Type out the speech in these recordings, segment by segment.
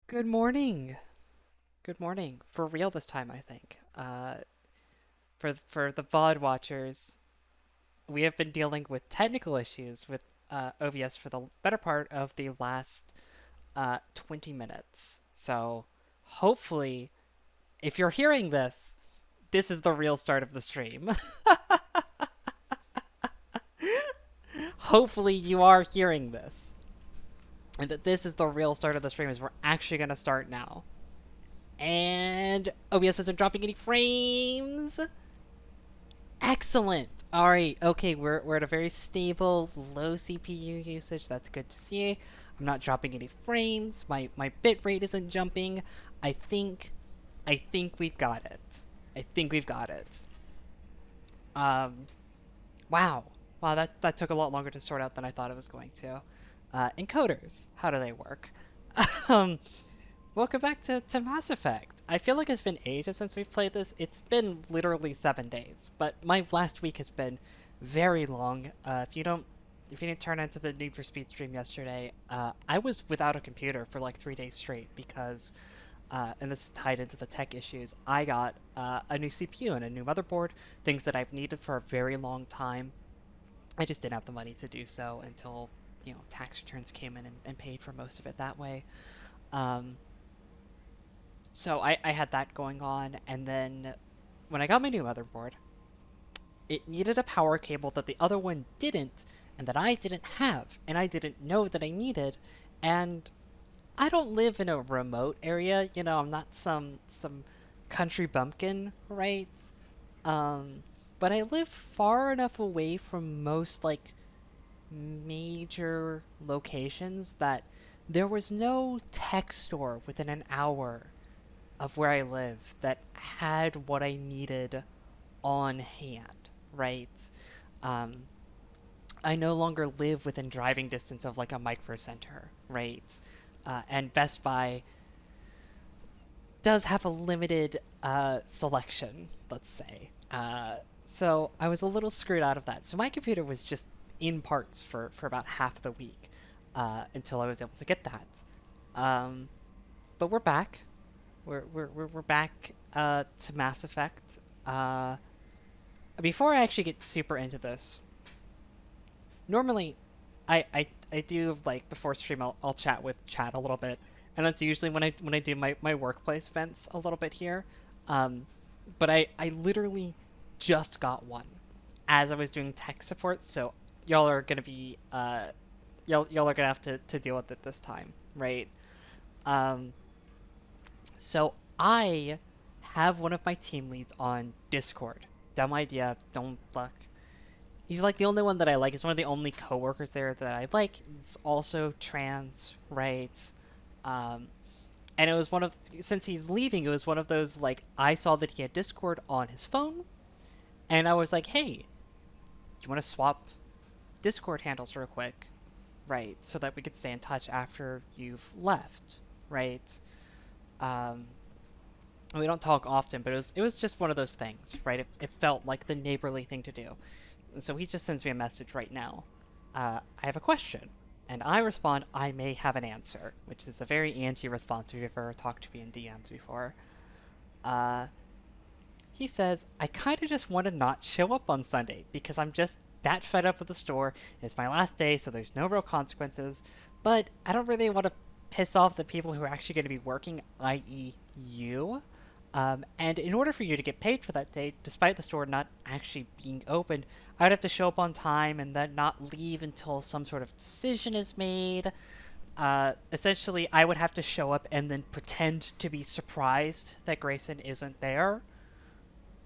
Good morning. Good morning. For real this time, I think. For the VOD watchers, we have been dealing with technical issues with OBS for the better part of the last 20 minutes. So hopefully, if you're hearing this, this is the real start of the stream. Hopefully, you are hearing this, and that this is the real start of the stream. Is we're actually gonna start now. And OBS isn't dropping any frames. Excellent. All right. Okay, we're at a very stable, low CPU usage. That's good to see. I'm not dropping any frames. My bit rate isn't jumping. I think I think we've got it. I think we've got it. Um. Wow. Wow. That took a lot longer to sort out than I thought it was going to. Encoders. How do they work? um. Welcome back to Mass Effect. I feel like it's been ages since we've played this. It's been literally 7 days, but my last week has been very long. If you didn't turn into the Need for Speed stream yesterday, I was without a computer for like 3 days straight because, and this is tied into the tech issues. I got a new CPU and a new motherboard, things that I've needed for a very long time. I just didn't have the money to do so until tax returns came in and paid for most of it that way. Um, so I had that going on, and then when I got my new motherboard, it needed a power cable that the other one didn't, and that I didn't have, and I didn't know that I needed, and I don't live in a remote area, I'm not some country bumpkin, right? Um, but I live far enough away from most like major locations that there was no tech store within an hour of where I live that had what I needed on hand, right? Um, I no longer live within driving distance of like a micro center, right? And Best Buy does have a limited selection, let's say. So I was a little screwed out of that. So my computer was just in parts for about half the week until I was able to get that. But we're back. We're back to Mass Effect. Before I actually get super into this, normally I do like before stream I'll chat with chat a little bit, and that's usually when I do my workplace vents a little bit here. Um, but I literally just got one as I was doing tech support, so y'all are gonna be y'all are gonna have to deal with it this time, right? Um, so I have one of my team leads on Discord. Dumb idea, don't fuck. He's like the only one that I like. He's one of the only coworkers there that I like. It's also trans, right? Um, and it was one of since he's leaving, it was one of those like I saw that he had Discord on his phone, and I was like, hey, do you want to swap Discord handles real quick, right? So that we could stay in touch after you've left, right? Um, we don't talk often, but it was just one of those things, right? It felt like the neighborly thing to do. And so he just sends me a message right now. I have a question. And I respond, I may have an answer, which is a very Angie response if you've ever talked to me in DMs before. Uh, he says, I kind of just want to not show up on Sunday because I'm just that fed up with the store. It's my last day, so there's no real consequences. But I don't really want to piss off the people who are actually going to be working, i.e., you. And in order for you to get paid for that day, despite the store not actually being open, I'd have to show up on time and then not leave until some sort of decision is made. Essentially, I would have to show up and then pretend to be surprised that Grayson isn't there.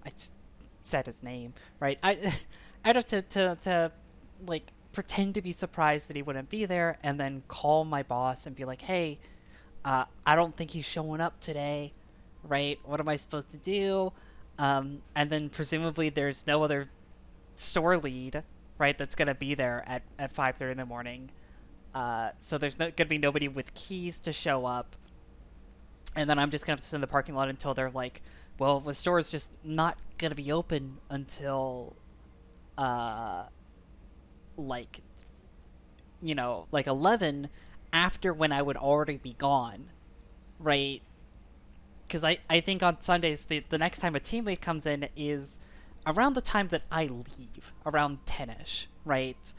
I just said his name, right? I'd have to like pretend to be surprised that he wouldn't be there, and then call my boss and be like, "Hey, I don't think he's showing up today, right? What am I supposed to do?" And then presumably there's no other store lead, right? That's gonna be there at 5:30 in the morning. So there's gonna be nobody with keys to show up, and then I'm just gonna have to sit in the parking lot until they're like, "Well, the store is just not gonna be open until uh like like 11 after when I would already be gone." right? Because I think on Sundays, the next time a team lead comes in is around the time that I leave, around 10ish, right?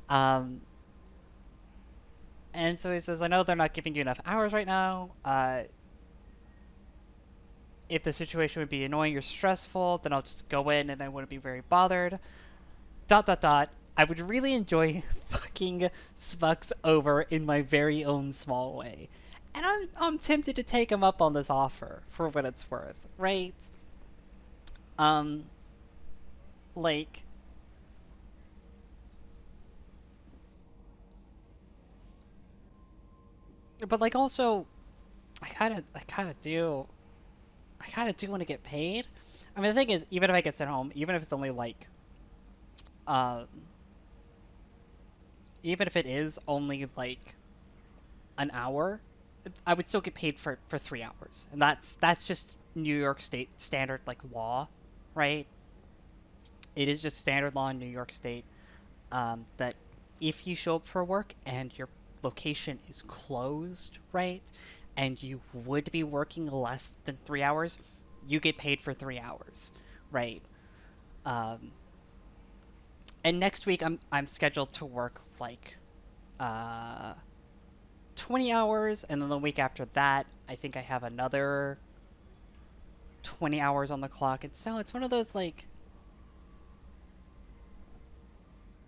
Um, and so he says, I know they're not giving you enough hours right now. If the situation would be annoying or stressful, then I'll just go in and I wouldn't be very bothered. Dot dot dot. I would really enjoy fucking Spucks over in my very own small way. And I'm tempted to take him up on this offer for what it's worth, right? Um like but like also I kind of do want to get paid. I mean the thing is even if I get sent home, even if it's only like um even if it is only like an hour, I would still get paid for 3 hours, and that's just New York State standard like law, right? It is just standard law in New York State that if you show up for work and your location is closed, right, and you would be working less than 3 hours, you get paid for 3 hours, right? Um, and next week I'm scheduled to work like uh 20 hours, and then the week after that, I think I have another 20 hours on the clock. And so it's one of those, like,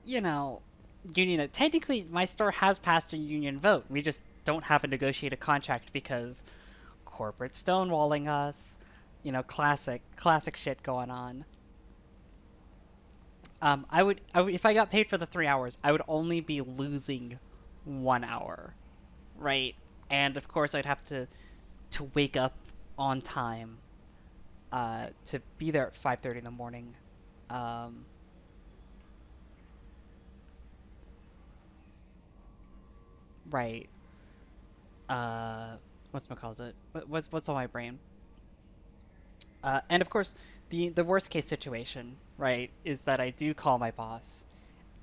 you know, union. Technically, my store has passed a union vote. We just don't have a negotiated contract because corporate stonewalling us. Classic shit going on. If I got paid for the 3 hours, I would only be losing 1 hour, right? And of course, I'd have to wake up on time to be there at 5:30 in the morning. Um, right. What's my calls it? What's on my brain? And of course, the worst case situation, right, is that I do call my boss,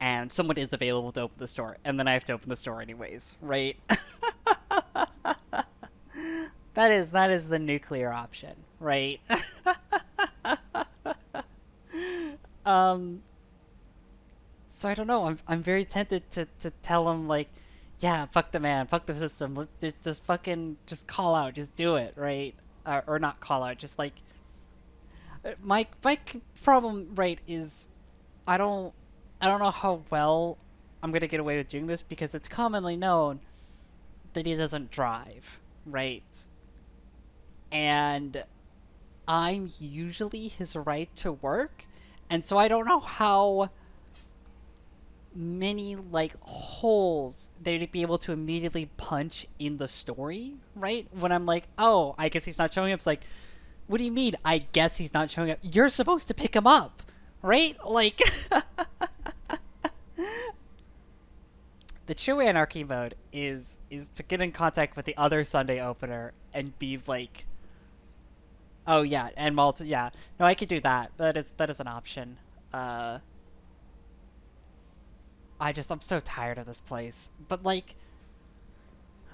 and someone is available to open the store, and then I have to open the store anyways, right? That is the nuclear option, right? um, so I don't know. I'm very tempted to tell him like, yeah, fuck the man, fuck the system. Just fucking just call out, just do it, right? Or not call out, just like my problem, right, is I don't I don't know how well I'm gonna get away with doing this because it's commonly known that he doesn't drive, right? And I'm usually his right to work, and so I don't know how many like holes they'd be able to immediately punch in the story, right? When I'm like, oh, I guess he's not showing up. It's like, what do you mean? I guess he's not showing up. You're supposed to pick him up, right? Like, the true anarchy mode is to get in contact with the other Sunday opener and be like, oh yeah, and multi, yeah, no, I could do that. That is an option. Uh, I'm so tired of this place, but like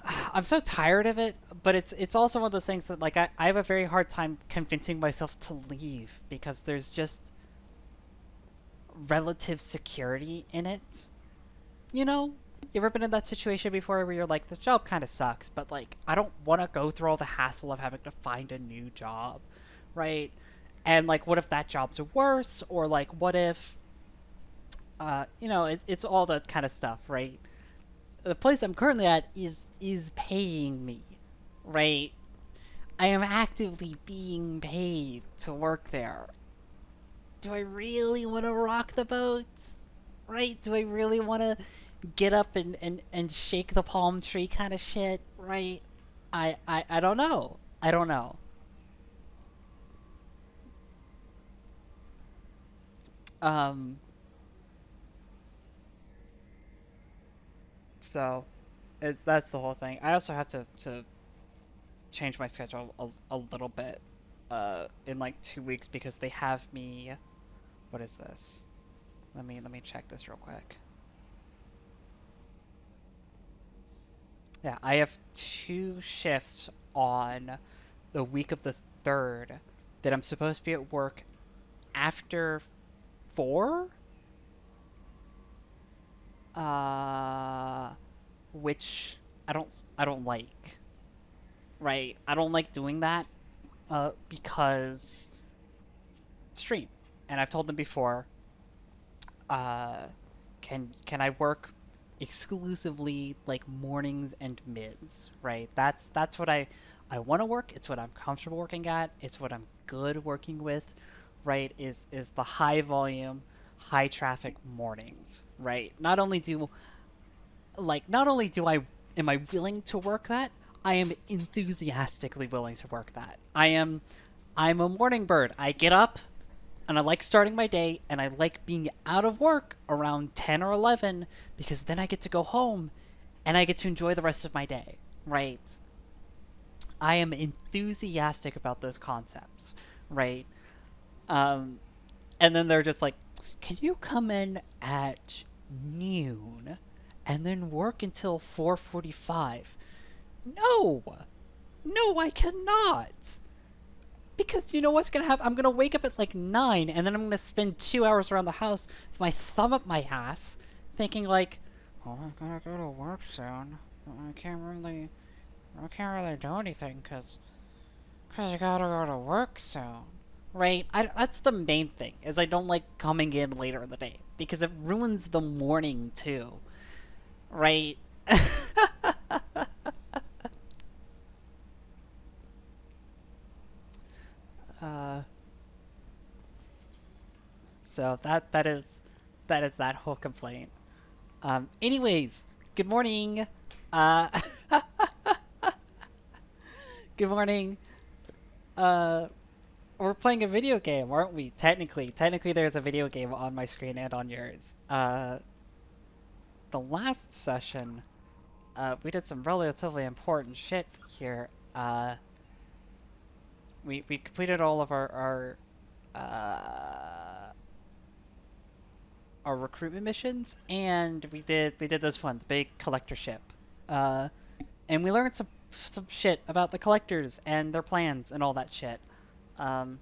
I'm so tired of it, but it's also one of those things that like I have a very hard time convincing myself to leave because there's just relative security in it. You know? You ever been in that situation before where you're like, this job kind of sucks, but like I don't want to go through all the hassle of having to find a new job, right? And like, what if that job's worse, or like, what if, it's all that kind of stuff, right? The place I'm currently at is paying me, right? I am actively being paid to work there. Do I really want to rock the boat? Right? Do I really want to get up and shake the palm tree kind of shit? Right? I don't know. I don't know. Um, so that's the whole thing. I also have to change my schedule a little bit in like 2 weeks because they have me. What is this? Let me check this real quick. Yeah, I have 2 shifts on the week of the 3rd that I'm supposed to be at work after 4, which I don't like. Right? I don't like doing that because stream, and I've told them before. Can I work exclusively like mornings and mids? Right? That's what I want to work. It's what I'm comfortable working at. It's what I'm good working with. Right? Is the high volume, high traffic mornings. Right? Not only do I am I willing to work that, I am enthusiastically willing to work that. I'm a morning bird. I get up and I like starting my day, and I like being out of work around 10 or 11 because then I get to go home and I get to enjoy the rest of my day, right? I am enthusiastic about those concepts, right? Um, and then they're just like, can you come in at noon and then work until 4:45? No! No, I cannot! Because you know what's gonna happen? I'm gonna wake up at like 9, and then I'm gonna spend 2 hours around the house with my thumb up my ass, thinking like, oh, I'm gonna go to work soon. I can't really do anything because I gotta go to work soon. Right? That's the main thing, is I don't like coming in later in the day, because it ruins the morning too. Right? So that is that whole complaint. Anyways, good morning. Uh, good morning. We're playing a video game, aren't we? Technically, there's a video game on my screen and on yours. The last session, we did some relatively important shit here. We completed all of our recruitment missions, and we did this one, the big collector ship, and we learned some shit about the collectors and their plans and all that shit. And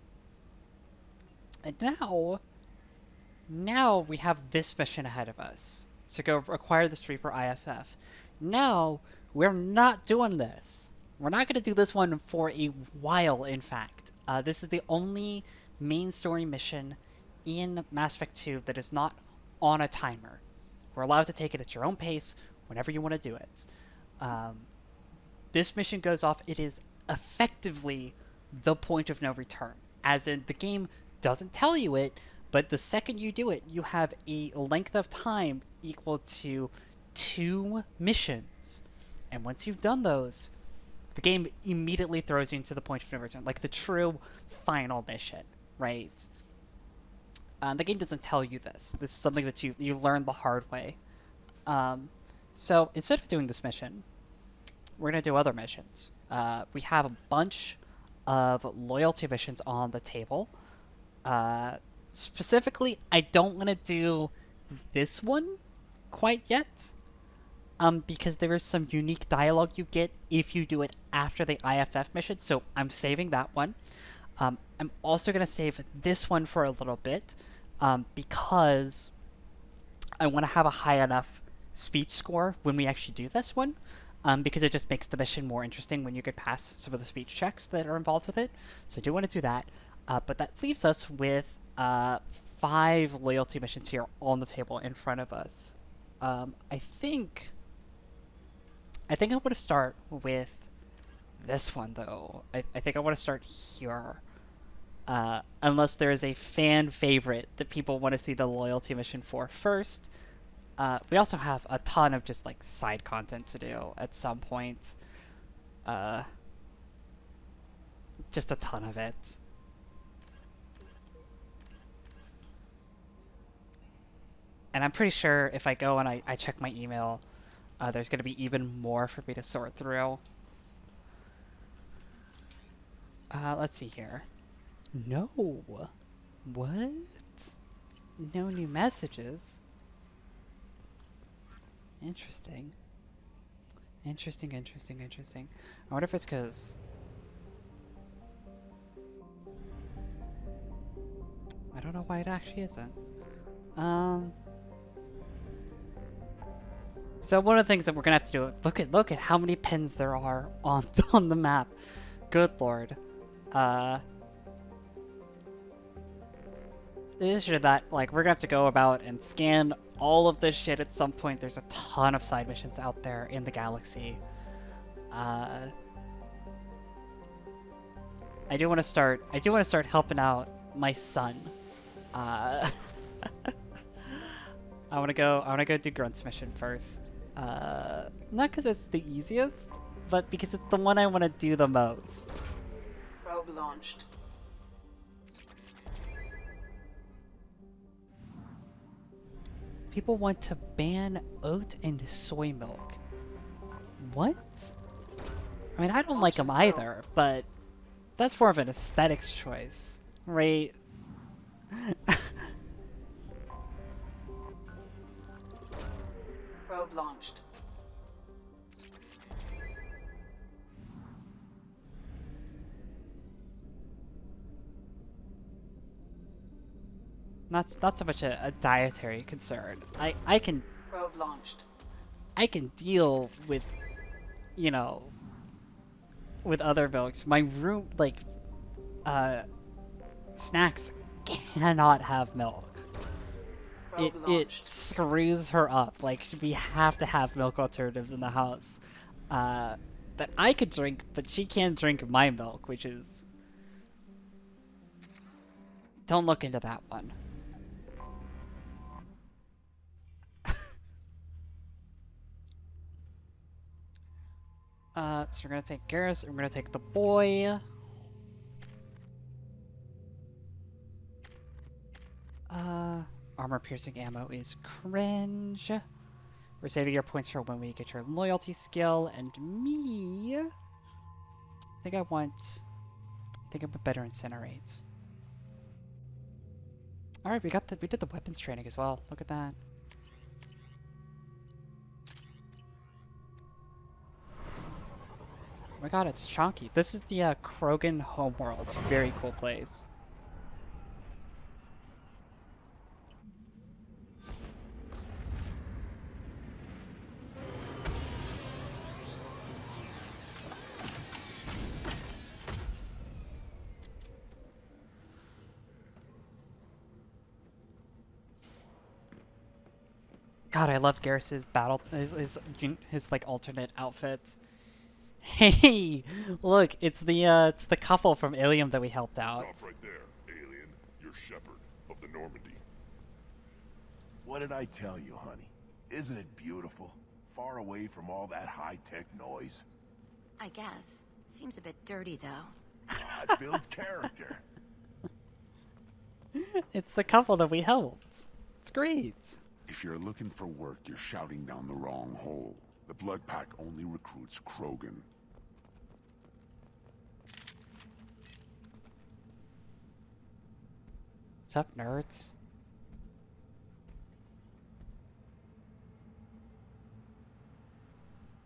now we have this mission ahead of us to go acquire the Reaper IFF. Now we're not doing this. We're not going to do this one for a while. In fact, this is the only main story mission in Mass Effect 2 that is not on a timer. We're allowed to take it at your own pace whenever you want to do it. This mission goes off. It is effectively the point of no return, as in the game doesn't tell you it, but the second you do it, you have a length of time equal to 2 missions. And once you've done those, the game immediately throws you into the point of no return, like the true final mission, right? The game doesn't tell you this. This is something that you learn the hard way. So instead of doing this mission, we're going to do other missions. We have a bunch of loyalty missions on the table. Specifically, I don't want to do this one quite yet, because there is some unique dialogue you get if you do it after the IFF mission, so I'm saving that one. I'm also going to save this one for a little bit, because I want to have a high enough speech score when we actually do this one, because it just makes the mission more interesting when you get past some of the speech checks that are involved with it. So I do want to do that, but that leaves us with 5 loyalty missions here on the table in front of us. I think I want to start with this one, though. I think I want to start here. Unless there is a fan favorite that people want to see the loyalty mission for first. We also have a ton of just like side content to do at some point. Just a ton of it. And I'm pretty sure if I go and I check my email, there's going to be even more for me to sort through. Let's see here. No. What? No new messages? Interesting. Interesting, interesting, interesting. I wonder if it's because... I don't know why it actually isn't. So one of the things that we're gonna have to do, look at how many pins there are on on the map. Good lord. This is that, like, we're gonna have to go about and scan all of this shit at some point. There's a ton of side missions out there in the galaxy. I do want to start helping out my son. I want to go do Grunt's mission first. Not because it's the easiest, but because it's the one I want to do the most. Probe launched. People want to ban oat and soy milk. What? I mean, I don't like them either, but that's more of an aesthetics choice, right? Probe launched. Not so much a dietary concern. I can Probe launched. I can deal with, you know, with other milks. My room, like, snacks cannot have milk. It screws her up. Like, we have to have milk alternatives in the house that I could drink, but she can't drink my milk, which is... Don't look into that one. So we're gonna take Garrus, and we're gonna take the boy. Armor-piercing ammo is cringe. We're saving your points for when we get your loyalty skill, and me... I think I would better incinerate. Alright, we did the weapons training as well. Look at that. Oh my god, it's chunky. This is the Krogan homeworld. Very cool place. God, I love Garrus's his like alternate outfit. Hey, look, it's the couple from Ilium that we helped out. Stop right there, alien. You're Shepard of the Normandy. What did I tell you, honey? Isn't it beautiful? Far away from all that high-tech noise. I guess. Seems a bit dirty, though. It builds character. It's the couple that we helped. It's great. If you're looking for work, you're shouting down the wrong hole. The Blood Pack only recruits Krogan. What's up, nerds?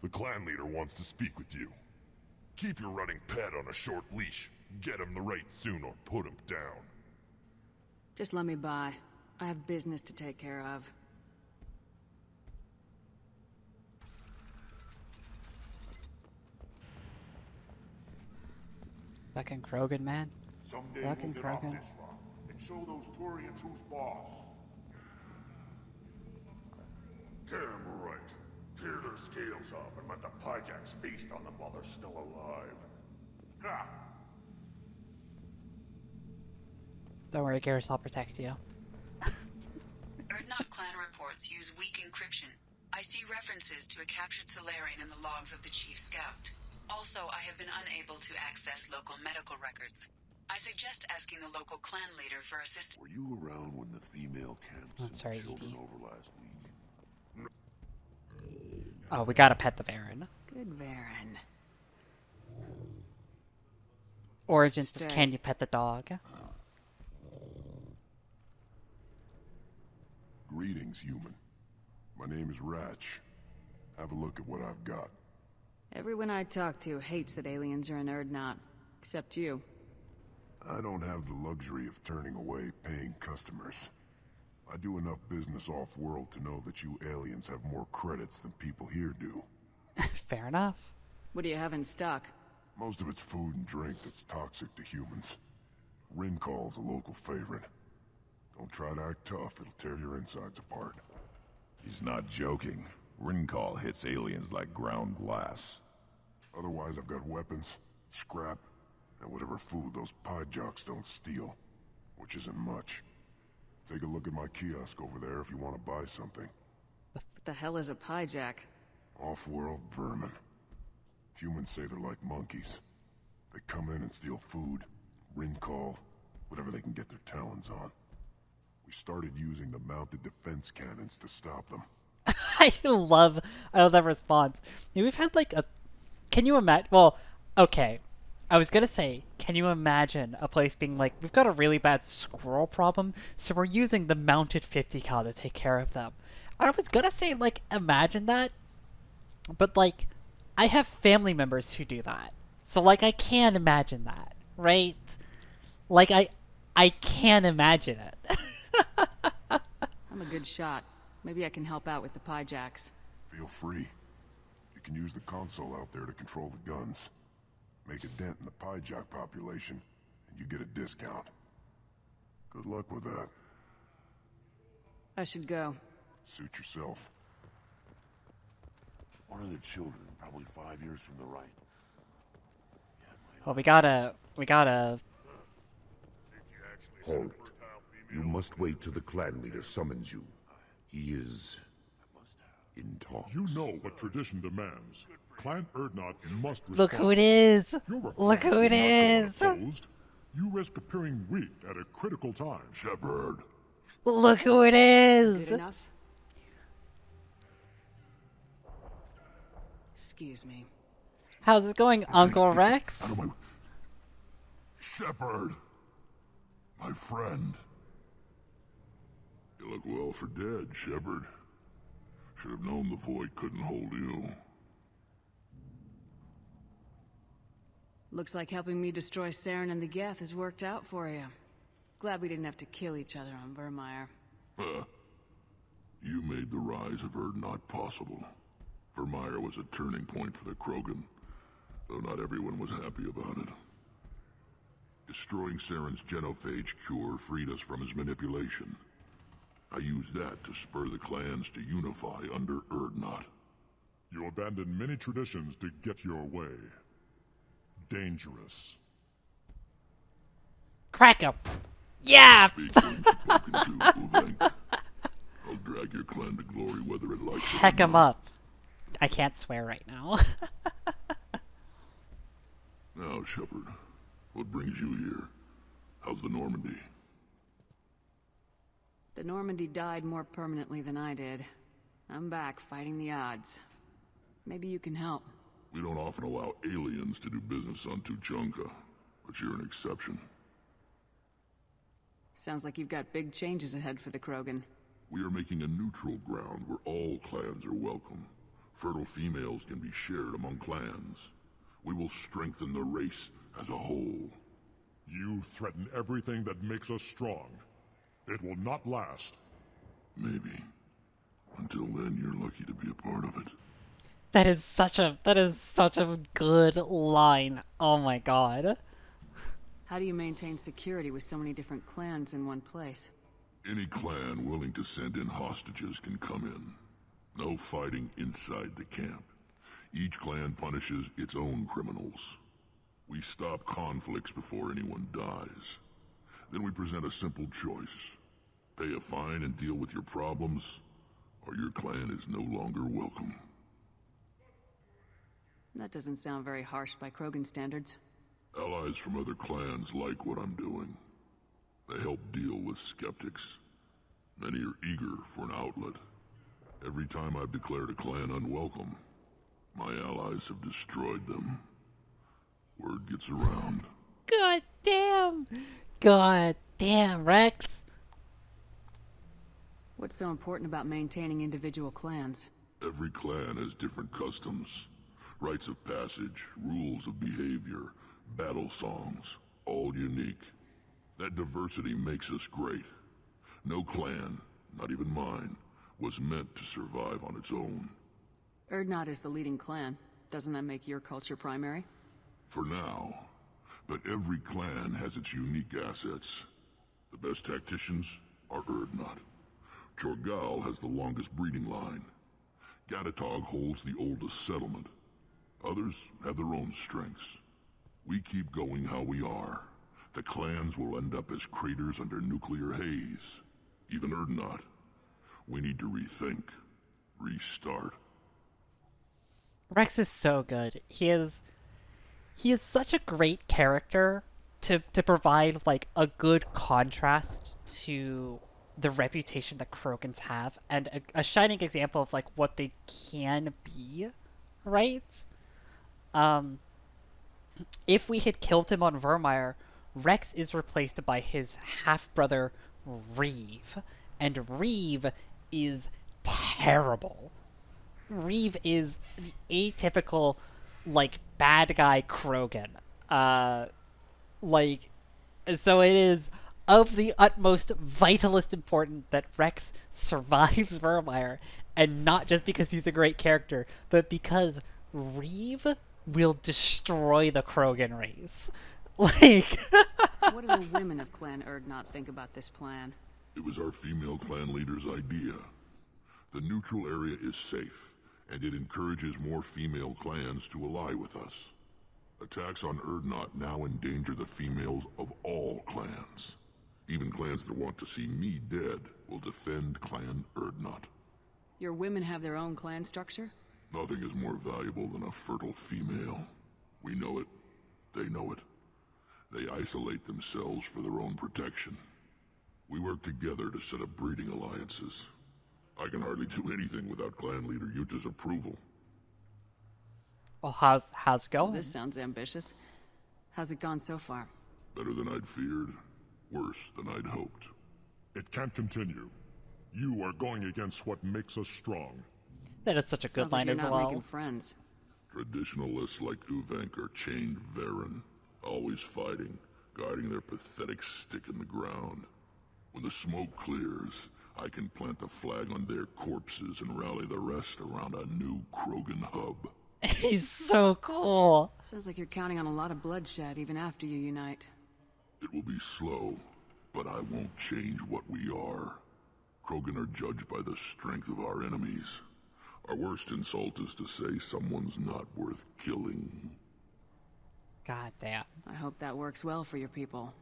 The clan leader wants to speak with you. Keep your running pet on a short leash. Get him the right soon or put him down. Just let me by. I have business to take care of. Fucking Krogan, man. Someday Fucking we'll get off Krogan. this rock and show those Turians who's boss. Damn right. Tear their scales off and let the Pyjaks feast on them while they're still alive. Ha! Don't worry, Garrus, I'll protect you. Erdnot clan reports use weak encryption. I see references to a captured Solarian in the logs of the Chief Scout. Also, I have been unable to access local medical records. I suggest asking the local clan leader for assistance. Were you around when the female camps Oh, and sorry, children Edie. over last week? Oh, we gotta pet the Baron. Good Varen. Origins Stay. of Can You Pet the Dog? Greetings, human. My name is Ratch. Have a look at what I've got. Everyone I talk to hates that aliens are an Urdnot. Except you. I don't have the luxury of turning away paying customers. I do enough business off-world to know that you aliens have more credits than people here do. Fair enough. What do you have in stock? Most of it's food and drink that's toxic to humans. Rincall's a local favorite. Don't try to act tough, it'll tear your insides apart. He's not joking. Rincall hits aliens like ground glass. Otherwise, I've got weapons, scrap, and whatever food those pie jocks don't steal. Which isn't much. Take a look at my kiosk over there if you want to buy something. What the hell is a pie jack? Off-world vermin. Humans say they're like monkeys. They come in and steal food, Rincall, whatever they can get their talons on. We started using the mounted defense cannons to stop them. I love that response. We've had like a... Can you imagine... Well, okay. I was gonna say, can you imagine a place being like, we've got a really bad squirrel problem, so we're using the mounted 50 cal to take care of them. I was gonna say, like, imagine that, but, like, I have family members who do that. So, like, I can imagine that, right? Like, I can imagine it. I'm a good shot. Maybe I can help out with the pie jacks. Feel free. You can use the console out there to control the guns. Make a dent in the pie jock population, and you get a discount. Good luck with that. I should go. Suit yourself. One of the children, probably 5 years from the Rite. Well, we gotta... Halt. You must wait till the clan leader summons you. He is... in talks. You know what tradition demands. Clan Urdnot must respond. Look who it is! Your Look who it request is! will not go unopposed. You risk appearing weak at a critical time. Shepard. Look who it is! Good enough? Excuse me. How's it going, Uncle Rex? Out of my... Shepard. My friend. You look well for dead, Shepard. Should have known the void couldn't hold you. Looks like helping me destroy Saren and the Geth has worked out for you. Glad we didn't have to kill each other on Vermeer. You made the rise of Urdnot possible. Vermeer was a turning point for the Krogan, though not everyone was happy about it. Destroying Saren's genophage cure freed us from his manipulation. I used that to spur the clans to unify under Urdnot. You abandoned many traditions to get your way. Dangerous. Crack him! Yeah! Speak when spoken to, Uvenk. I'll drag your clan to glory whether it likes it or Heck him not. up. I can't swear right now. Now, Shepard, what brings you here? How's the Normandy? The Normandy died more permanently than I did. I'm back fighting the odds. Maybe you can help. We don't often allow aliens to do business on Tuchanka, but you're an exception. Sounds like you've got big changes ahead for the Krogan. We are making a neutral ground where all clans are welcome. Fertile females can be shared among clans. We will strengthen the race as a whole. You threaten everything that makes us strong. It will not last. Maybe. Until then, you're lucky to be a part of it. That is such a good line. Oh my god. How do you maintain security with so many different clans in one place? Any clan willing to send in hostages can come in. No fighting inside the camp. Each clan punishes its own criminals. We stop conflicts before anyone dies. Then we present a simple choice. Pay a fine and deal with your problems, or your clan is no longer welcome. That doesn't sound very harsh by Krogan standards. Allies from other clans like what I'm doing. They help deal with skeptics. Many are eager for an outlet. Every time I've declared a clan unwelcome, my allies have destroyed them. Word gets around. God damn! God damn, Rex! What's so important about maintaining individual clans? Every clan has different customs. Rites of passage, rules of behavior, battle songs, all unique. That diversity makes us great. No clan, not even mine, was meant to survive on its own. Urdnot is the leading clan. Doesn't that make your culture primary? For now. But every clan has its unique assets. The best tacticians are Urdnot. Chorgal has the longest breeding line. Gatatog holds the oldest settlement. Others have their own strengths. We keep going how we are. The clans will end up as craters under nuclear haze. Even Urdnot. We need to rethink. Restart. Rex is so good. He is such a great character to provide like a good contrast to the reputation that Krogans have, and a shining example of like what they can be, right? If we had killed him on Vermeer, Rex is replaced by his half-brother Reeve, and Reeve is terrible. Reeve is the atypical, like, bad guy Krogan. So it is of the utmost vitalist importance that Rex survives Vermeer, and not just because he's a great character, but because Reeve will destroy the Krogan race. Like... What do the women of Clan Urdnot think about this plan? It was our female clan leader's idea. The neutral area is safe, and it encourages more female clans to ally with us. Attacks on Urdnot now endanger the females of all clans. Even clans that want to see me dead will defend Clan Urdnot. Your women have their own clan structure? Nothing is more valuable than a fertile female. We know it. They know it. They isolate themselves for their own protection. We work together to set up breeding alliances. I can hardly do anything without clan leader Yuta's approval. Well, how's it going? This sounds ambitious. How's it gone so far? Better than I'd feared. Worse than I'd hoped. It can't continue. You are going against what makes us strong. That is such a good Sounds like line you're as not well. making friends. Traditionalists like Uvenk are chained Varen, always fighting, guiding their pathetic stick in the ground. When the smoke clears, I can plant the flag on their corpses and rally the rest around a new Krogan hub. He's so cool. Sounds like you're counting on a lot of bloodshed even after you unite. It will be slow, but I won't change what we are. Krogan are judged by the strength of our enemies. Our worst insult is to say someone's not worth killing. God damn. I hope that works well for your people.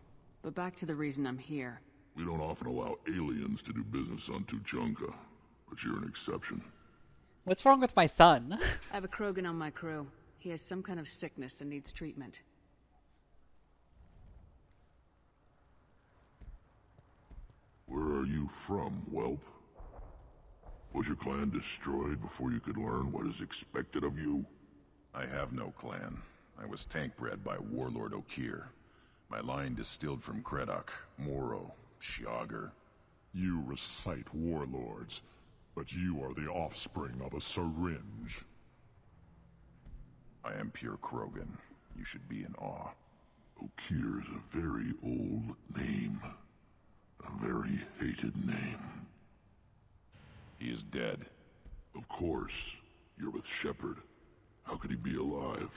But back to the reason I'm here. We don't often allow aliens to do business on Tuchanka, but you're an exception. What's wrong with my son? I have a Krogan on my crew. He has some kind of sickness and needs treatment. Where are you from, whelp? Was your clan destroyed before you could learn what is expected of you? I have no clan. I was tank bred by Warlord Okir. My line distilled from Kredok, Moro, Shiagar. You recite warlords, but you are the offspring of a syringe. I am pure Krogan. You should be in awe. Okir is a very old name. A very hated name. He is dead. Of course. You're with Shepard. How could he be alive?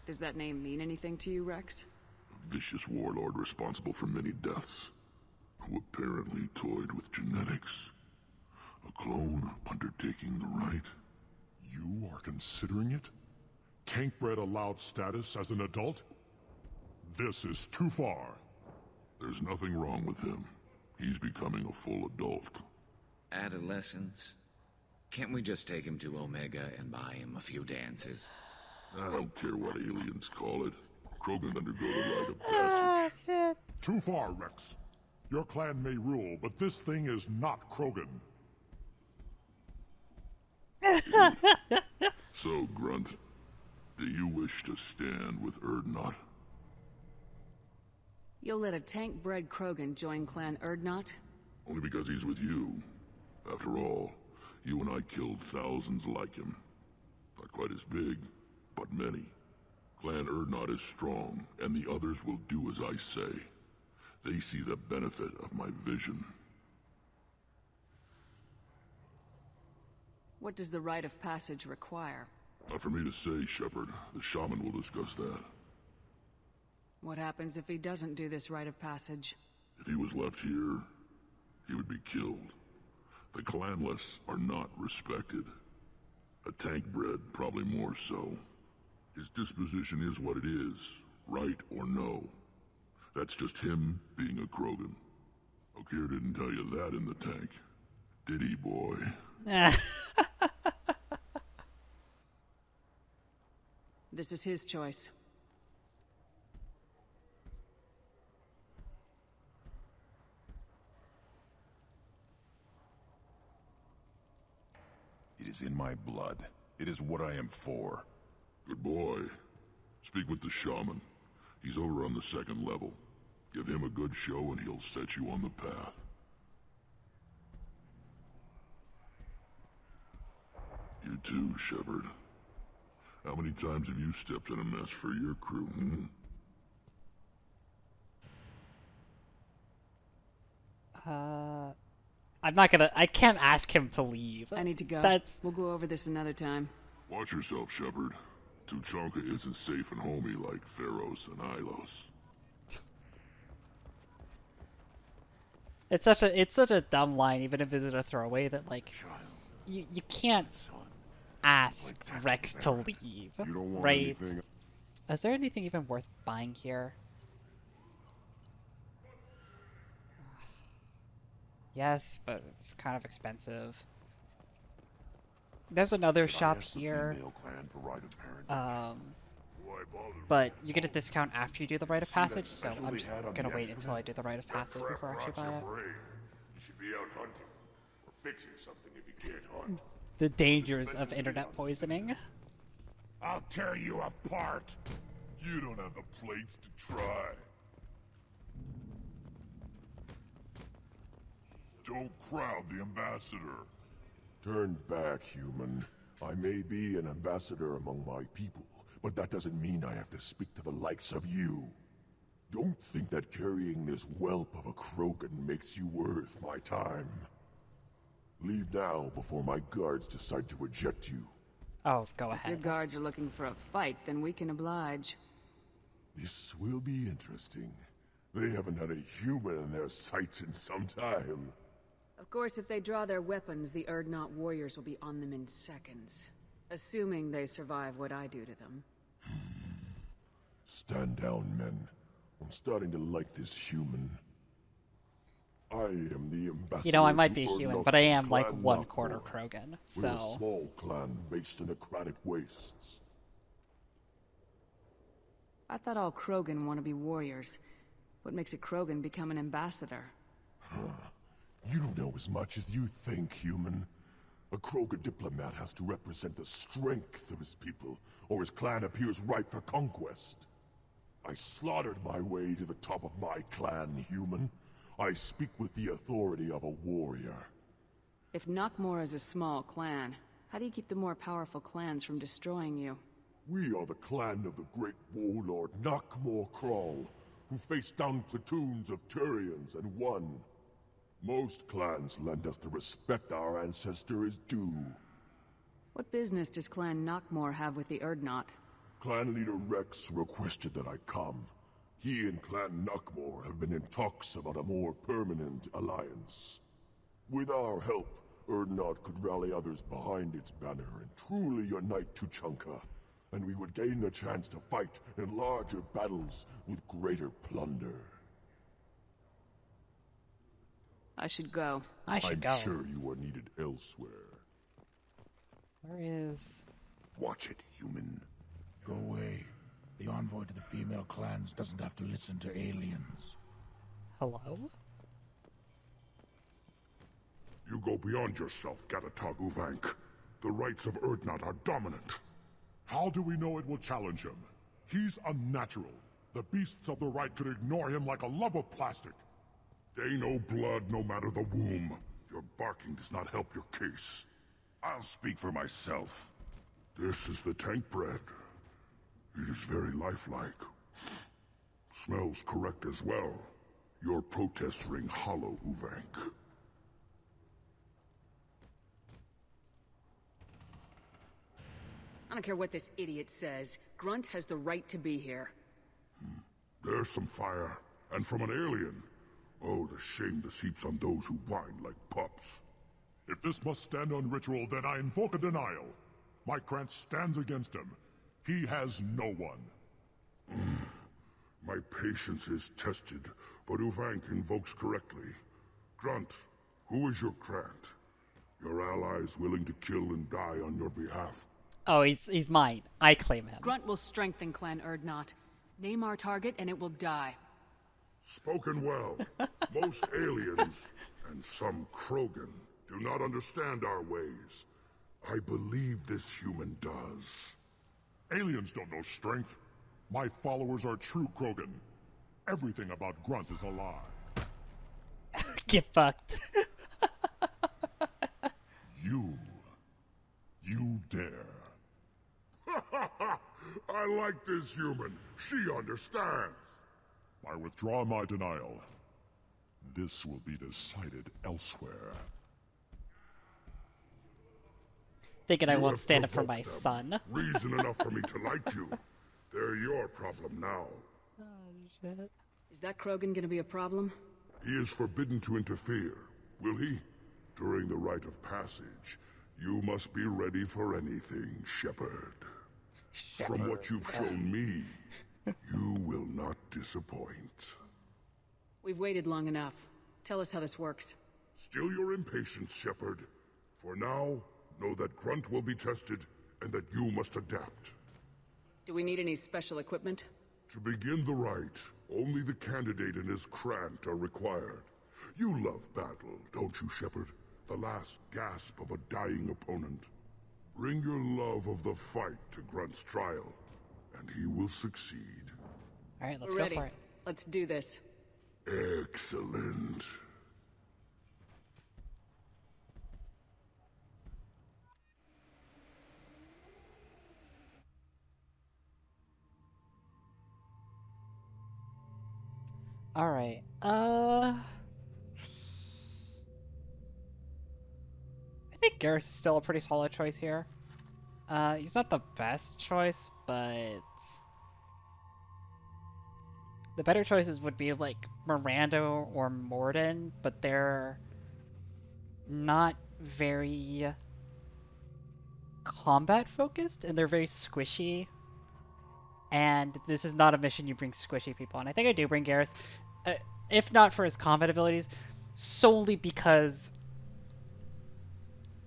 Does that name mean anything to you, Rex? A vicious warlord responsible for many deaths, who apparently toyed with genetics. A clone undertaking the Rite. You are considering it? Tank-bred allowed status as an adult? This is too far. There's nothing wrong with him. He's becoming a full adult. Adolescence? Can't we just take him to Omega and buy him a few dances? I don't care what aliens call it. Krogan undergo the rite of passage. Too far, Rex. Your clan may rule, but this thing is not Krogan. So, Grunt, do you wish to stand with Urdnot? You'll let a tank-bred Krogan join Clan Urdnot? Only because he's with you. After all, You and I killed thousands like him. Not quite as big, but many. Clan Urdnot is strong, and the others will do as I say. They see the benefit of my vision. What does the rite of passage require? Not for me to say, Shepard. The shaman will discuss that. What happens if he doesn't do this rite of passage? If he was left here, he would be killed. The clanless are not respected. A tank bred, probably more so. His disposition is what it is, right or no. That's just him being a Krogan. Okeer didn't tell you that in the tank. Did he, boy? This is his choice. It is in my blood. It is what I am for. Good boy. Speak with the shaman. He's over on the second level. Give him a good show and he'll set you on the path. You too, Shepard. How many times have you stepped in a mess for your crew, I can't ask him to leave. I need to go. We'll go over this another time. Watch yourself, Shepard. Tuchanka isn't safe and homey like Pharaohs and Ilos. It's such a dumb line, even if it's a throwaway, that like you can't ask Rex to leave, right? Is there anything even worth buying here? Yes, but it's kind of expensive. There's another shop here, but you get a discount after you do the rite of passage, so I'm just gonna wait until I do the rite of passage before I actually buy it. You should be out hunting or fixing something if you can't hunt. The dangers of internet poisoning. I'll tear you apart. You don't have the plates to try. Don't crowd the ambassador. Turn back, human. I may be an ambassador among my people, but that doesn't mean I have to speak to the likes of you. Don't think that carrying this whelp of a Krogan makes you worth my time. Leave now before my guards decide to eject you. Oh, go If ahead. your guards are looking for a fight, then we can oblige. This will be interesting. They haven't had a human in their sights in some time. Of course, if they draw their weapons, the Urdnot warriors will be on them in seconds. Assuming they survive what I do to them. Stand down, men. I'm starting to like this human. I am the ambassador. You know, I might be to human, Urdnot but I am like clan 1/4 Knockmore. Krogan, We're a so small clan based in the Kratic Wastes. I thought all Krogan want to be warriors. What makes a Krogan become an ambassador? You don't know as much as you think, human. A Krogan diplomat has to represent the strength of his people, or his clan appears ripe for conquest. I slaughtered my way to the top of my clan, human. I speak with the authority of a warrior. If Knockmore is a small clan, how do you keep the more powerful clans from destroying you? We are the clan of the great warlord Knockmore Crawl, who faced down platoons of Turians and won. Most clans lend us the respect our ancestor is due. What business does Clan Knockmore have with the Urdnot? Clan leader Rex requested that I come. He and Clan Knockmore have been in talks about a more permanent alliance. With our help, Urdnot could rally others behind its banner and truly unite Tuchanka, and we would gain the chance to fight in larger battles with greater plunder. I should go. I should go. I'm sure you are needed elsewhere. Where is... Watch it, human. Go away. The envoy to the female clans doesn't have to listen to aliens. Hello? You go beyond yourself, Gatatog Uvank. The rights of Urdnot are dominant. How do we know it will challenge him? He's unnatural. The beasts of the Rite could ignore him like a lump of plastic. They know blood no matter the womb. Your barking does not help your case. I'll speak for myself. This is the tank bread. It is very lifelike. Smells correct as well. Your protests ring hollow, Uvank. I don't care what this idiot says. Grunt has the right to be here. There's some fire, and from an alien. Oh, the shame this heaps on those who whine like pups. If this must stand on ritual, then I invoke a denial. My Krant stands against him. He has no one. My patience is tested, but Uvank invokes correctly. Grunt, who is your Krant? Your allies willing to kill and die on your behalf? Oh, he's mine. I claim him. Grunt will strengthen Clan Urdnot. Name our target and it will die. Spoken well. Most aliens, and some Krogan, do not understand our ways. I believe this human does. Aliens don't know strength. My followers are true Krogan. Everything about Grunt is a lie. Get fucked. You dare. I like this human. She understands. I withdraw my denial. This will be decided elsewhere. Thinking I You won't have stand up for my provoked them. son. Reason enough for me to like you. They're your problem now. Oh, shit. Is that Krogan gonna be a problem? He is forbidden to interfere, will he? During the rite of passage, you must be ready for anything, Shepard. From what you've shown me, you will not disappoint. We've waited long enough. Tell us how this works. Still your impatience, Shepard. For now, know that Grunt will be tested, and that you must adapt. Do we need any special equipment? To begin the rite, only the candidate and his Krant are required. You love battle, don't you, Shepard? The last gasp of a dying opponent. Bring your love of the fight to Grunt's trial, and he will succeed. Alright, let's We're go ready. for it. Let's do this. Excellent. Alright, I think Garrus is still a pretty solid choice here. He's not the best choice, but the better choices would be like Miranda or Mordin, but they're not very combat focused and they're very squishy. And this is not a mission you bring squishy people on. I think I do bring Garrus, if not for his combat abilities, solely because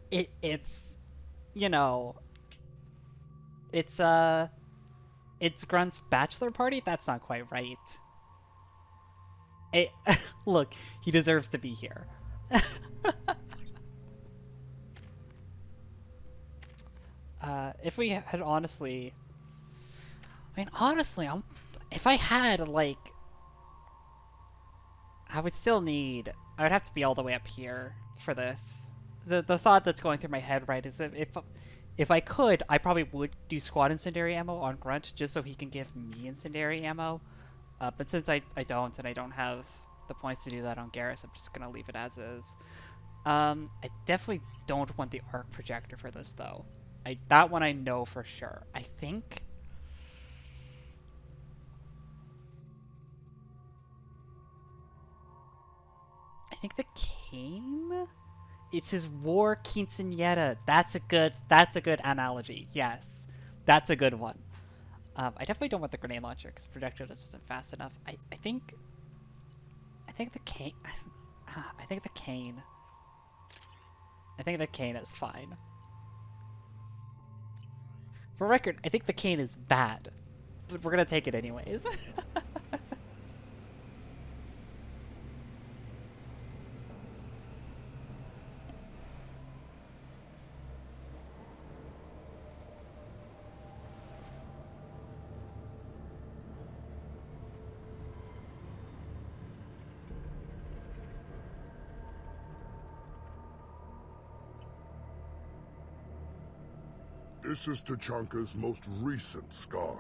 it's you know, it's Grunt's bachelor party. That's not quite right. Look, he deserves to be here. If we had honestly, if I had like, I would have to be all the way up here for this. The thought that's going through my head, right, is that if I could, I probably would do squad incendiary ammo on Grunt just so he can give me incendiary ammo. But since I don't, and I don't have the points to do that on Garrus, I'm just gonna leave it as is. I definitely don't want the arc projector for this though. That one I know for sure. I think the cane? It's his war quinceañera. That's a good analogy. Yes, that's a good one. I definitely don't want the grenade launcher because projectile just isn't fast enough. I think the cane. I think the cane. I think the cane is fine. For record, I think the cane is bad, but we're gonna take it anyways. This is Tuchanka's most recent scar.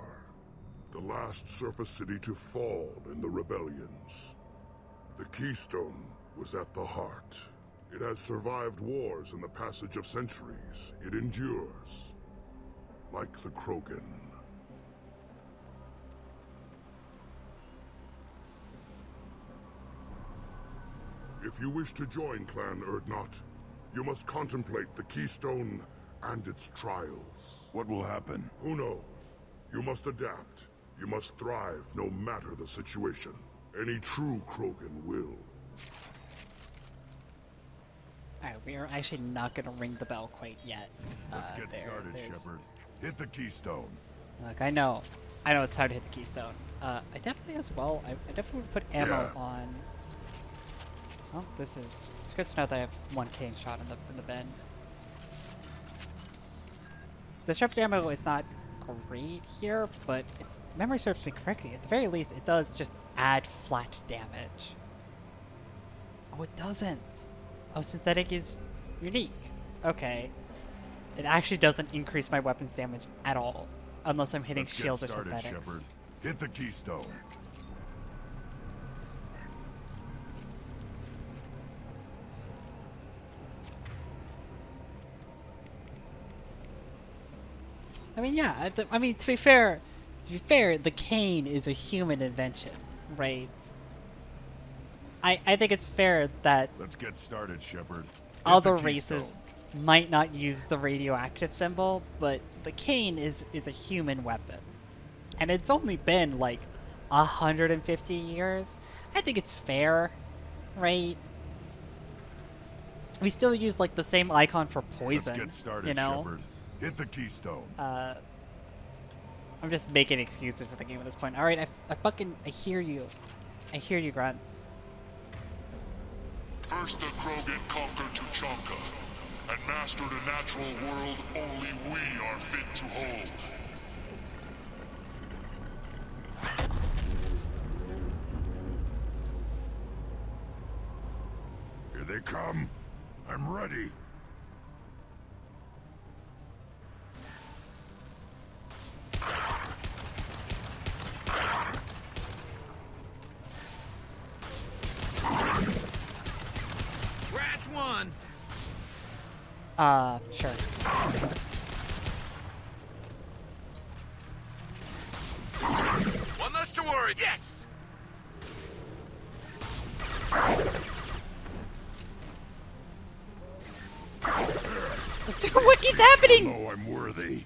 The last surface city to fall in the rebellions. The Keystone was at the heart. It has survived wars and the passage of centuries. It endures. Like the Krogan. If you wish to join Clan Urdnot, you must contemplate the Keystone and its trials. What will happen? Who knows? You must adapt. You must thrive no matter the situation. Any true Krogan will. Alright, we are actually not gonna ring the bell quite yet. Let's get started, Shepard. Hit the Keystone. Look, I know it's time to hit the Keystone. I definitely as well, I definitely would put ammo on. Oh, it's good to know that I have one cane shot in the bin. Disruptor ammo is not great here, but if memory serves me correctly, at the very least, it does just add flat damage. Oh, it doesn't. Oh, synthetic is unique. Okay. It actually doesn't increase my weapon's damage at all, unless I'm hitting shields or synthetics. Shepard. Hit the Keystone. I mean, yeah. I mean, to be fair, the cane is a human invention, right? I think it's fair that Let's get started, Shepard. other races might not use the radioactive symbol, but the cane is a human weapon, and it's only been like 150 years. I think it's fair, right? We still use like the same icon for poison. Let's get started, you know. Shepard. Hit the Keystone. I'm just making excuses for the game at this point. All right, I hear you. I hear you, Grunt. First the Krogan conquered Tuchanka, and mastered a natural world only we are fit to hold. Here they come. I'm ready. Scratch one! Sure. One less to worry. Yes! What keeps happening? Oh, I'm worthy.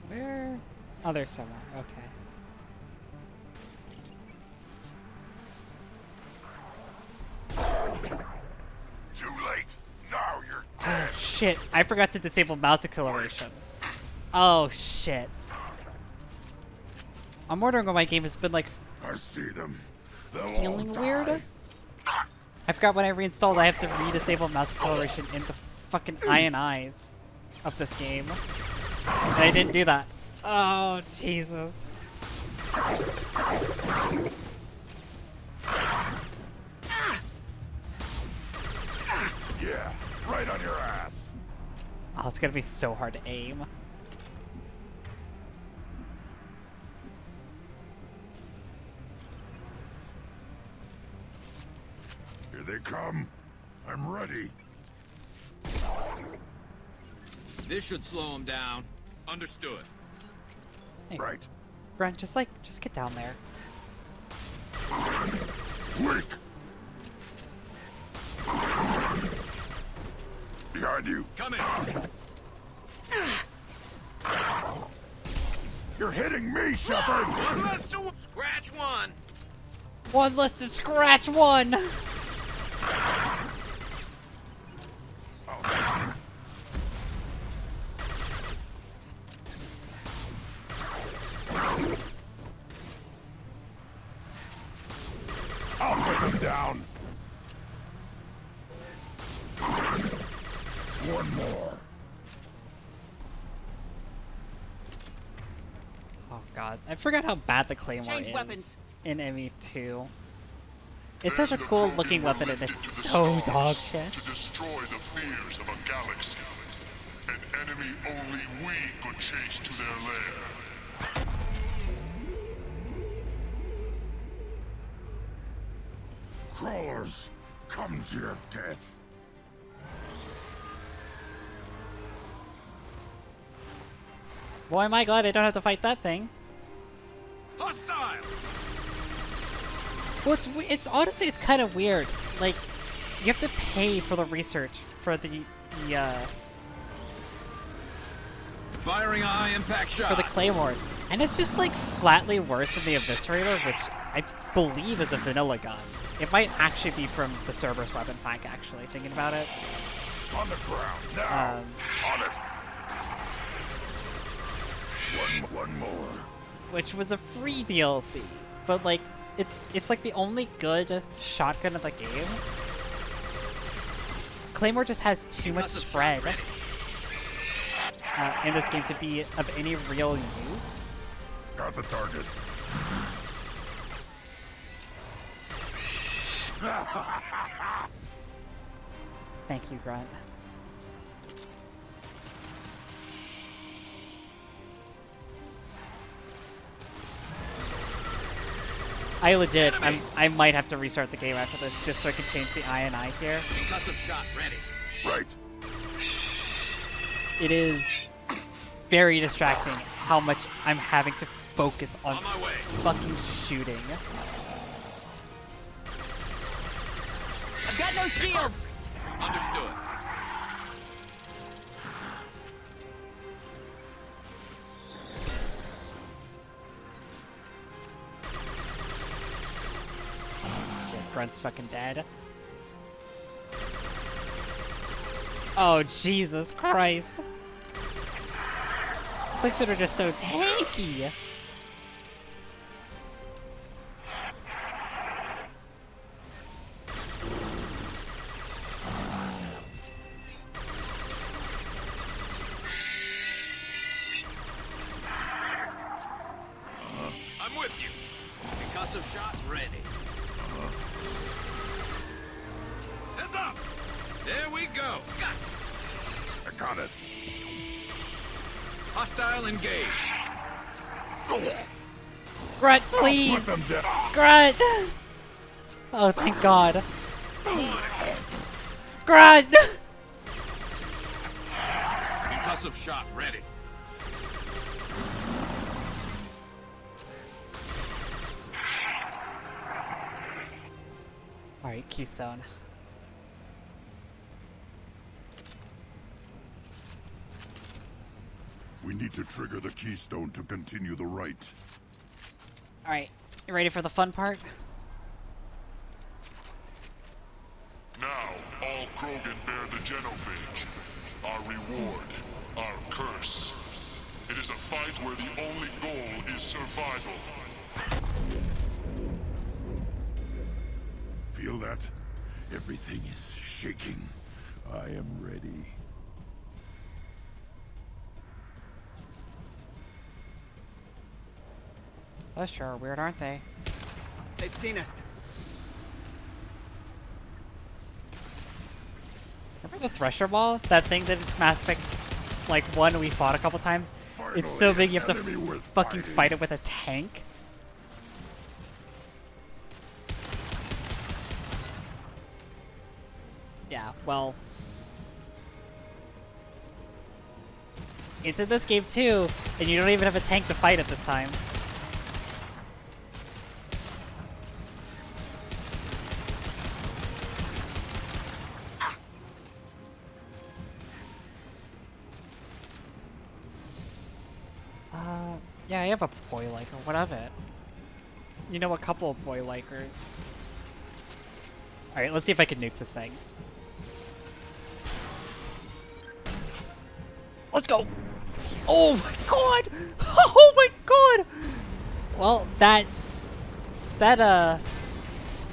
Where? Oh, there's somewhere. Okay. Too late. Now you're Oh shit! I forgot to disable mouse acceleration. Oh shit! I'm wondering why my game has been like I see them. They'll feeling all die. weird. I forgot when I reinstalled, I have to re-disable mouse acceleration in the fucking eyes of this game. And I didn't do that. Oh, Jesus. Yeah, right on your ass. Oh, it's gonna be so hard to aim. Here they come. I'm ready. This should slow him down. Understood. Hey, Right. Grunt, just get down there. Quick! Behind you. Come in. You're hitting me, Shepard! One less to scratch one. One less to scratch one! I'll put them down. One more. Oh god. I forgot how bad the Claymore Change is weapons. in ME2. It's such a cool looking weapon and it's so dog shit. To destroy the fears of a galaxy. An enemy only we could chase to their lair. Crawlers, come to your death. Boy, am I glad I don't have to fight that thing. Hostile! Well, it's honestly, it's kind of weird. Like, you have to pay for the research for the Firing a high impact shot. for the Claymore. And it's just like flatly worse than the Eviscerator, which I believe is a vanilla gun. It might actually be from the Cerberus weapon pack, actually, thinking about it. On the ground, now! On it! One more. Which was a free DLC. But like, it's like the only good shotgun of the game. Claymore just has too much spread in this game to be of any real use. Got the target. Thank you, Grunt. I might have to restart the game after this just so I can change the I here. Concussive shot ready. Right. It is very distracting how much I'm having to focus on my way. fucking shooting. I've got no shields. Understood. Shit, Grunt's fucking dead. Oh, Jesus Christ. Clicks are just so tanky. I'm with you. Concussive shot ready. Heads up! There we go. Got it. I got it. Hostile engaged. Grunt, please! Put them down. Grunt! Oh, thank God. Grunt! Concussive shot ready. Alright, Keystone. We need to trigger the keystone to continue the rite. Alright, you ready for the fun part? Now, all Krogan bear the genophage. Our reward, our curse. It is a fight where the only goal is survival. Feel that? Everything is shaking. I am ready. Oh, sure, weird, aren't they? They've seen us. Remember the Thresher Ball? That thing that Mass Effect, like, 1 we fought a couple times? It's so big you have to fucking fight it with a tank. Yeah, well... It's in this game too, and you don't even have a tank to fight it this time. Yeah, I have a boy liker. What of it? You know, a couple of boy likers. Alright, let's see if I can nuke this thing. Let's go! Oh my god! Oh my god! Well, that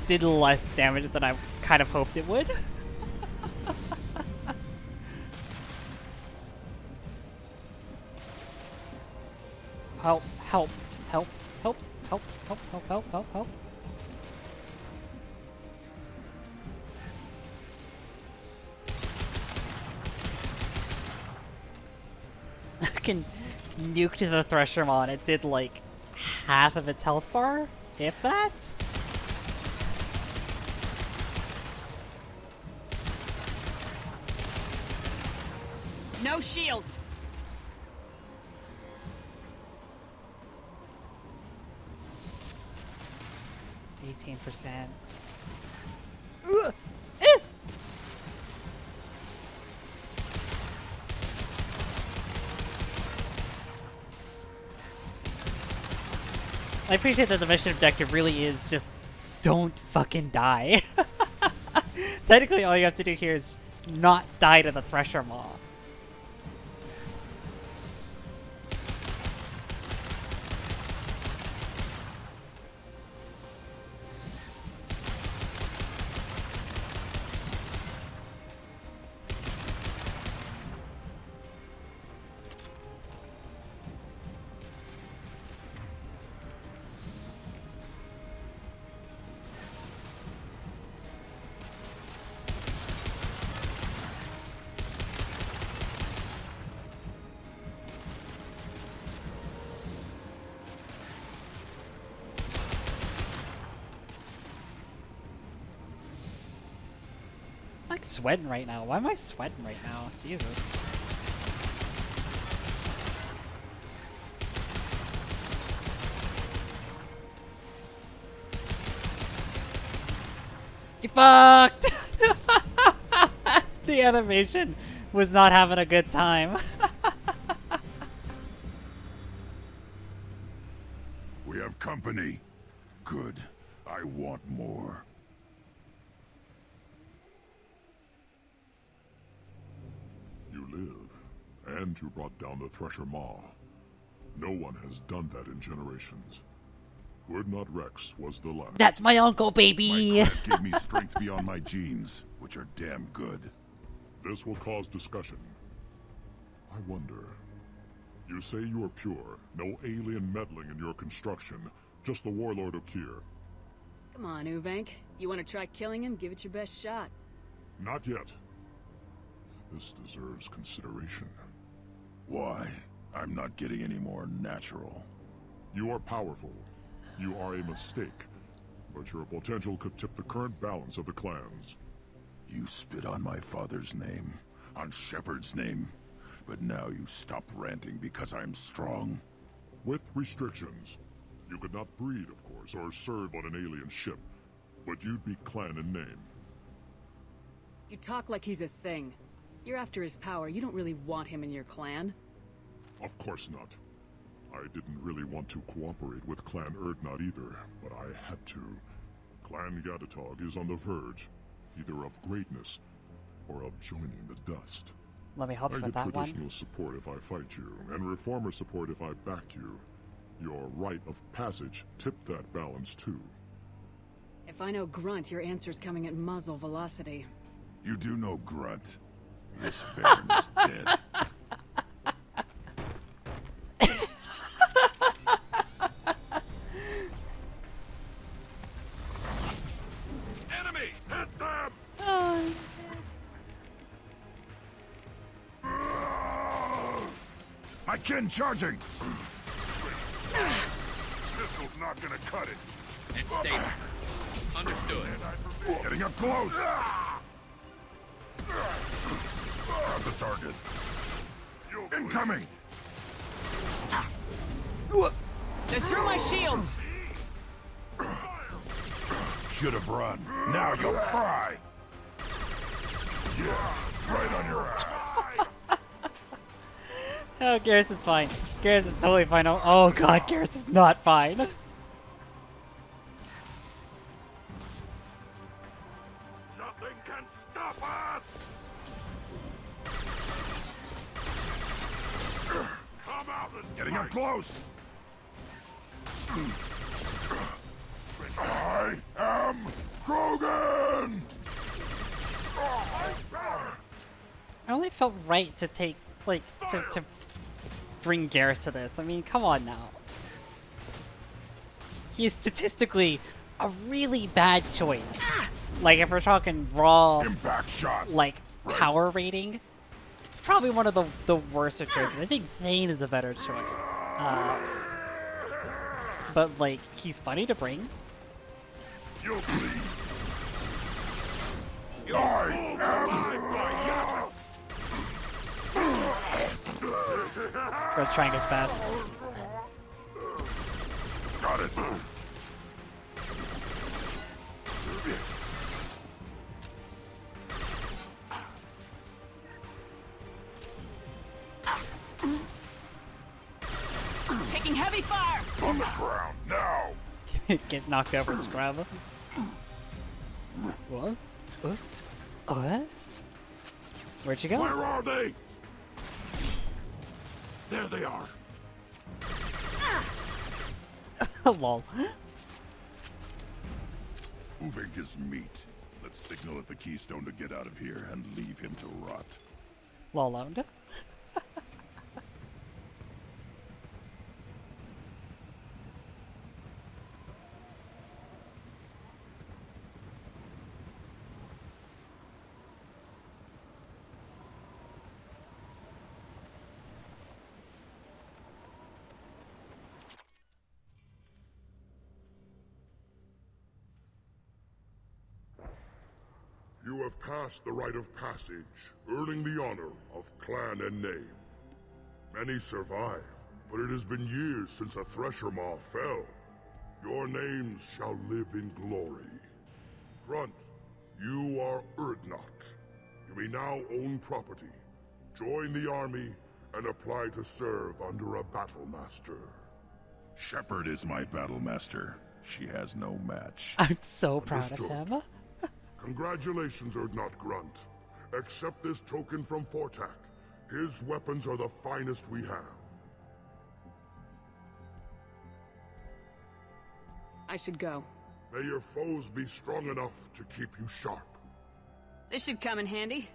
did less damage than I kind of hoped it would. Help, help, help, help, help, help, help, help, help, help. I can nuke to the Thresher Maw and it did like half of its health bar, if that. No shields! 18%. I appreciate that the mission objective really is just don't fucking die. Technically, all you have to do here is not die to the Thresher Maw. I'm like sweating right now. Why am I sweating right now? Jesus. You fucked! The animation was not having a good time. We have company. Good. I want more. You live, and you brought down the Thresher Maw. No one has done that in generations. Urdnot Rex was the last. That's my uncle, baby! My clan gave me strength beyond my genes, which are damn good. This will cause discussion. I wonder. You say you are pure, no alien meddling in your construction, just the warlord Okier. Come on, Uvank. You want to try killing him? Give it your best shot. Not yet. This deserves consideration. Why? I'm not getting any more natural. You are powerful. You are a mistake. But your potential could tip the current balance of the clans. You spit on my father's name, on Shepard's name, but now you stop ranting because I'm strong. With restrictions. You could not breed, of course, or serve on an alien ship, but you'd be clan in name. You talk like he's a thing. You're after his power. You don't really want him in your clan. Of course not. I didn't really want to cooperate with Clan Urdnot either, but I had to. Clan Gatatog is on the verge, either of greatness or of joining the dust. Let me help you I with get that one. traditional support if I fight you, and reformer support if I back you. Your rite of passage tipped that balance too. If I know Grunt, your answer's coming at muzzle velocity. You do know Grunt. This Baron is dead. Enemy! Hit them! My kin charging! Pistol's not gonna cut it. And stable. Understood. Getting up close! Got the target. Incoming! They're through my shields! Should have run. Now you'll cry! Yeah, right on your ass. Oh, Garrus is fine. Garrus is totally fine. Oh god, Garrus is not fine. Nothing can stop us! Come out and Getting up close! I am Krogan! I only felt right to take, like, to bring Garrus to this. I mean, come on now. he is statistically a really bad choice. Like, if we're talking raw, Impact shot. like, Right. power rating, probably one of the worst of choices. I think Thane is a better choice. But, like, he's funny to bring. You'll bleed. I am... Grunt's trying his best. Got it. Taking heavy fire! On the ground, now! Get knocked over and scrub. What? What? Where'd you go? Where are they? There they are. Lol. Uvink is meat. Let's signal at the keystone to get out of here and leave him to rot. Lol owned. You have passed the rite of passage, earning the honor of clan and name. Many survive, but it has been years since a Thresher Maw fell. Your names shall live in glory. Grunt, you are Urdnot. You may now own property, join the army, and apply to serve under a battle master. Shepard is my battle master. She has no match. I'm so proud of Understood. him. Congratulations, Urdnot Grunt. Accept this token from Fortak. His weapons are the finest we have. I should go. May your foes be strong enough to keep you sharp. This should come in handy.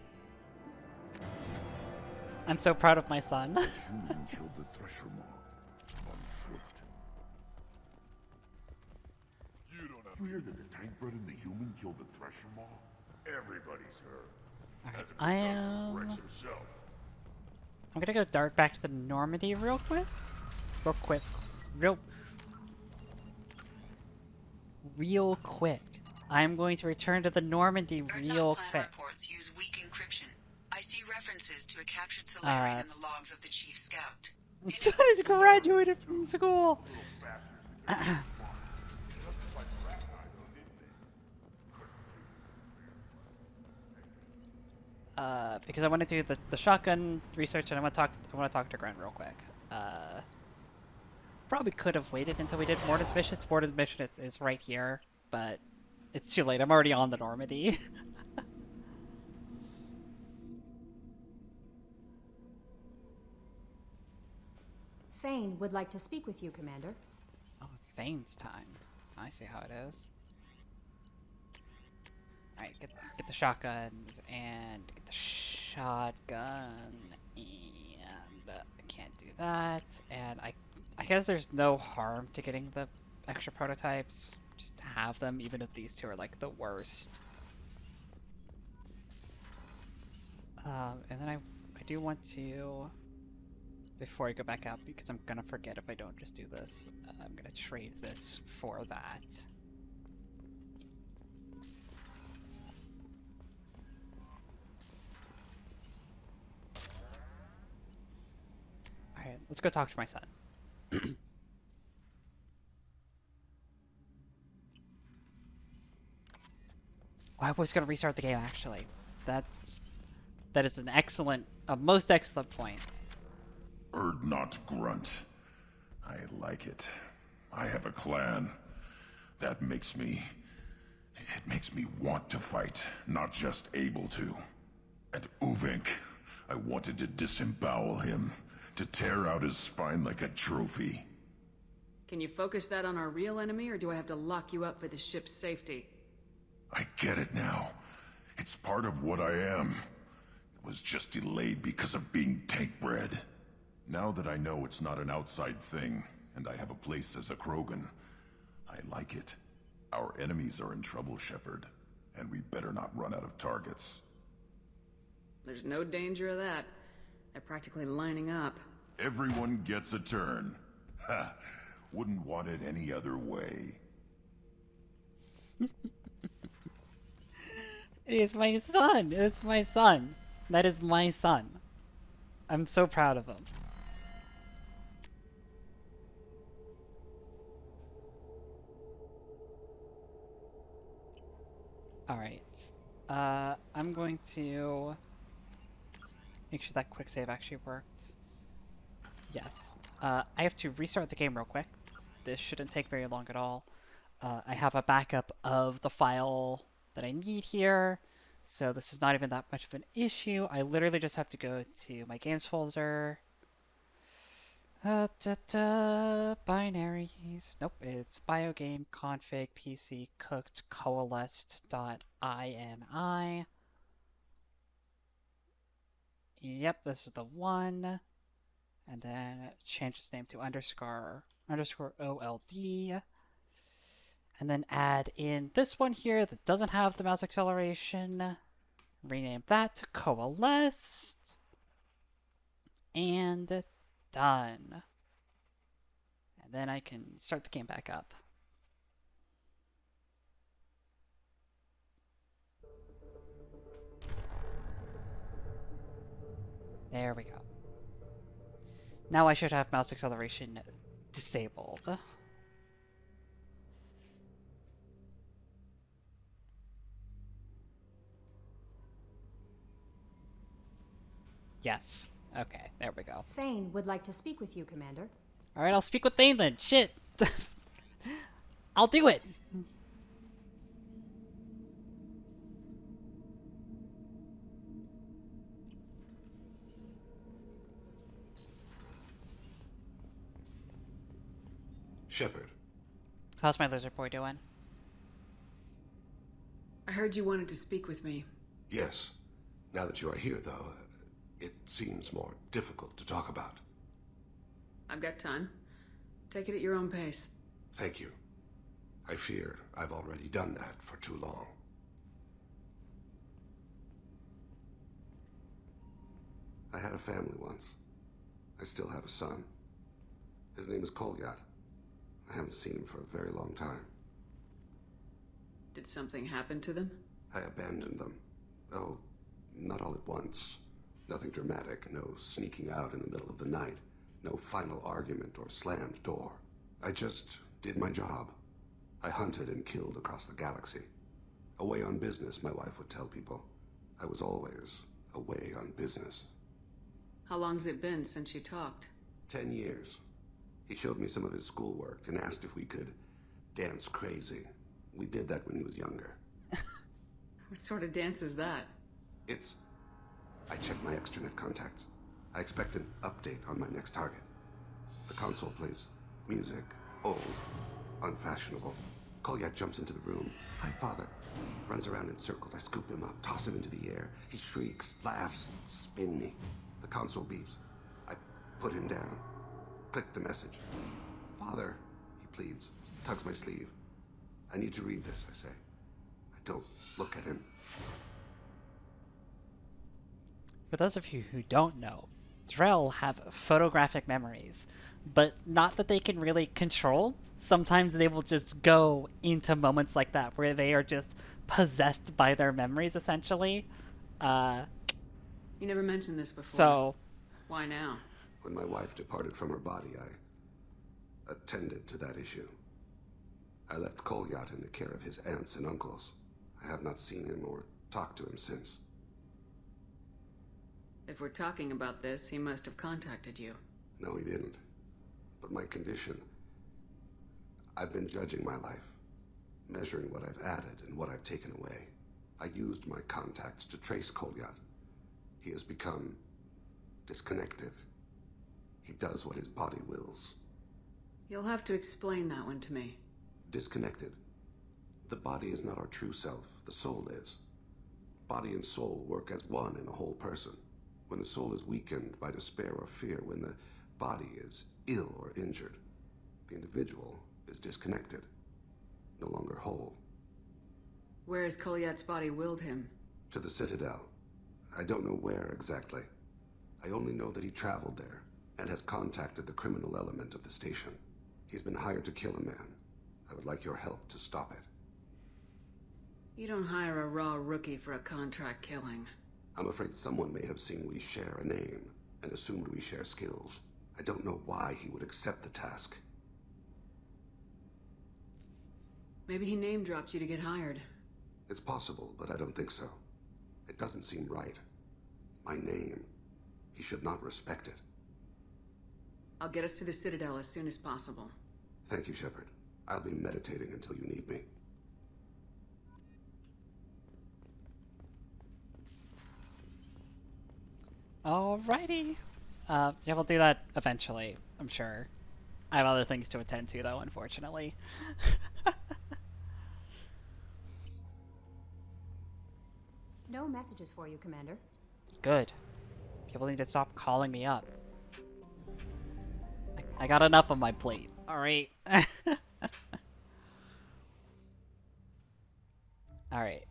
I'm so proud of my son. Human killed the Thresher Maw on foot. You don't have. You hear that the tank bred and the human killed the Thresher Maw? Everybody's heard. Alright, As it I becomes am... Rex himself. I'm gonna go dart back to the Normandy real quick. Real quick. I'm going to return to the Normandy real Urdnot clan quick. reports use weak encryption. I see references to a captured Solarian in the logs of the Chief Scout. Son is graduated from school. Because I want to do the shotgun research, and I want to talk to Grunt real quick. Probably could have waited until we did Mordin's mission. Mordin's mission is right here, but it's too late. I'm already on the Normandy. Thane would like to speak with you, Commander. Oh, Thane's time. I see how it is. Alright, get the shotguns, and get the shotgun, and I can't do that, and I guess there's no harm to getting the extra prototypes, just to have them, even if these two are like the worst. And then I do want to, before I go back out, because I'm gonna forget if I don't just do this, I'm gonna trade this for that. Alright, let's go talk to my son. I was gonna restart the game, actually. That is an excellent, a most excellent point. Urdnot Grunt. I like it. I have a clan. That makes me... It makes me want to fight, not just able to. And Uvink, I wanted to disembowel him, to tear out his spine like a trophy. Can you focus that on our real enemy, or do I have to lock you up for the ship's safety? I get it now. It's part of what I am. It was just delayed because of being tank-bred. Now that I know it's not an outside thing, and I have a place as a Krogan, I I like it. Our enemies are in trouble, Shepard, and we better not run out of targets. There's no danger of that. They're practically lining up. Everyone gets a turn. Ha! Wouldn't want it any other way. It is my son! It's my son! That is my son. I'm so proud of him. Alright. I'm going to make sure that quick save actually worked. Yes. I have to restart the game real quick. This shouldn't take very long at all. I have a backup of the file that I need here, so this is not even that much of an issue. I literally just have to go to my games folder. Binaries. Nope, it's biogame config pc cooked coalesced.ini. Yep, this is the one. And then change its name to underscore OLD. And then add in this one here that doesn't have the mouse acceleration. Rename that to coalesced. And done. And then I can start the game back up. There we go. Now I should have mouse acceleration disabled. Yes. Okay, there we go. Thane would like to speak with you, Commander. Alright, I'll speak with Thane then. Shit. I'll do it. Shepard. How's my lizard boy doing? I heard you wanted to speak with me. Yes. Now that you are here, though, it seems more difficult to talk about. I've got time. Take it at your own pace. Thank you. I fear I've already done that for too long. I had a family once. I still have a son. His name is Kolyat. I haven't seen him for a very long time. Did something happen to them? I abandoned them. Oh, not all at once. Nothing dramatic, no sneaking out in the middle of the night, no final argument or slammed door. I just did my job. I hunted and killed across the galaxy. Away on business, my wife would tell people. I was always away on business. How long's it been since you talked? 10 years. He showed me some of his schoolwork and asked if we could dance crazy. We did that when he was younger. What sort of dance is that? I checked my extranet contacts. I expect an update on my next target. The console plays music, old, unfashionable. Kolyat jumps into the room. Hi, father. Runs around in circles. I scoop him up, toss him into the air. He shrieks, laughs, spin me. The console beeps. I put him down. Click the message. Father, he pleads, tugs my sleeve. I need to read this, I say. I don't look at him. For those of you who don't know, Drell have photographic memories, but not that they can really control. Sometimes they will just go into moments like that where they are just possessed by their memories, essentially. You never mentioned this before. So, why now? When my wife departed from her body, I attended to that issue. I left Kolyat in the care of his aunts and uncles. I have not seen him or talked to him since. If we're talking about this, he must have contacted you. No, he didn't. But my condition... I've been judging my life, measuring what I've added and what I've taken away. I used my contacts to trace Kolyat. He has become disconnected. He does what his body wills. You'll have to explain that one to me. Disconnected. The body is not our true self, the soul is. Body and soul work as one in a whole person. When the soul is weakened by despair or fear, when the body is ill or injured, the individual is disconnected. no longer whole. Where has Kolyat's body willed him? To the Citadel. I don't know where exactly. I only know that he traveled there and has contacted the criminal element of the station. He's been hired to kill a man. I would like your help to stop it. You don't hire a raw rookie for a contract killing. I'm afraid someone may have seen we share a name and assumed we share skills. I don't know why he would accept the task. Maybe he name-dropped you to get hired. It's possible, but I don't think so. It doesn't seem right. My name. He should not respect it. I'll get us to the Citadel as soon as possible. Thank you, Shepard. I'll be meditating until you need me. Alrighty. Yeah, we'll do that eventually, I'm sure. I have other things to attend to, though, unfortunately. No messages for you, Commander. Good. People need to stop calling me up. I got enough on my plate. Alright. Alright.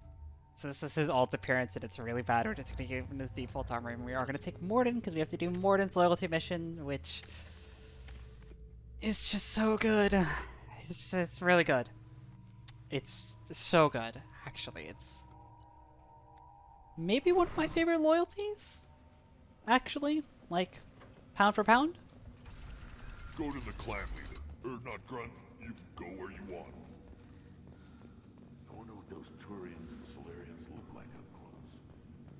So this is his alt appearance, and it's really bad. We're just going to give him his default armor, and we are going to take Mordin, because we have to do Mordin's loyalty mission, which is just so good. It's really good. It's so good, actually. It's maybe one of my favorite loyalties, actually. Like, pound for pound. Go to the clan leader, or not Grunt. You can go where you want. I wonder what those Turians and Solarians look like up close.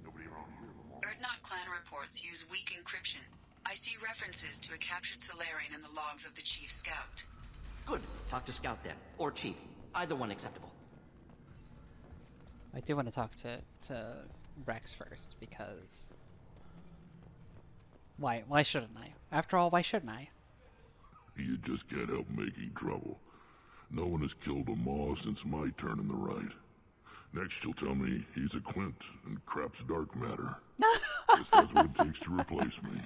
Nobody around here will. Erdnot clan reports use weak encryption. I see references to a captured Solarian in the logs of the Chief Scout. Good. Talk to Scout then. Or Chief. Either one acceptable. I do want to talk to Rex first, because why shouldn't I? After all, why shouldn't I? You just can't help making trouble. No one has killed a Maw since my turn in the Rite. Next you'll tell me he's a Quint and crap's dark matter. Guess that's what it takes to replace me.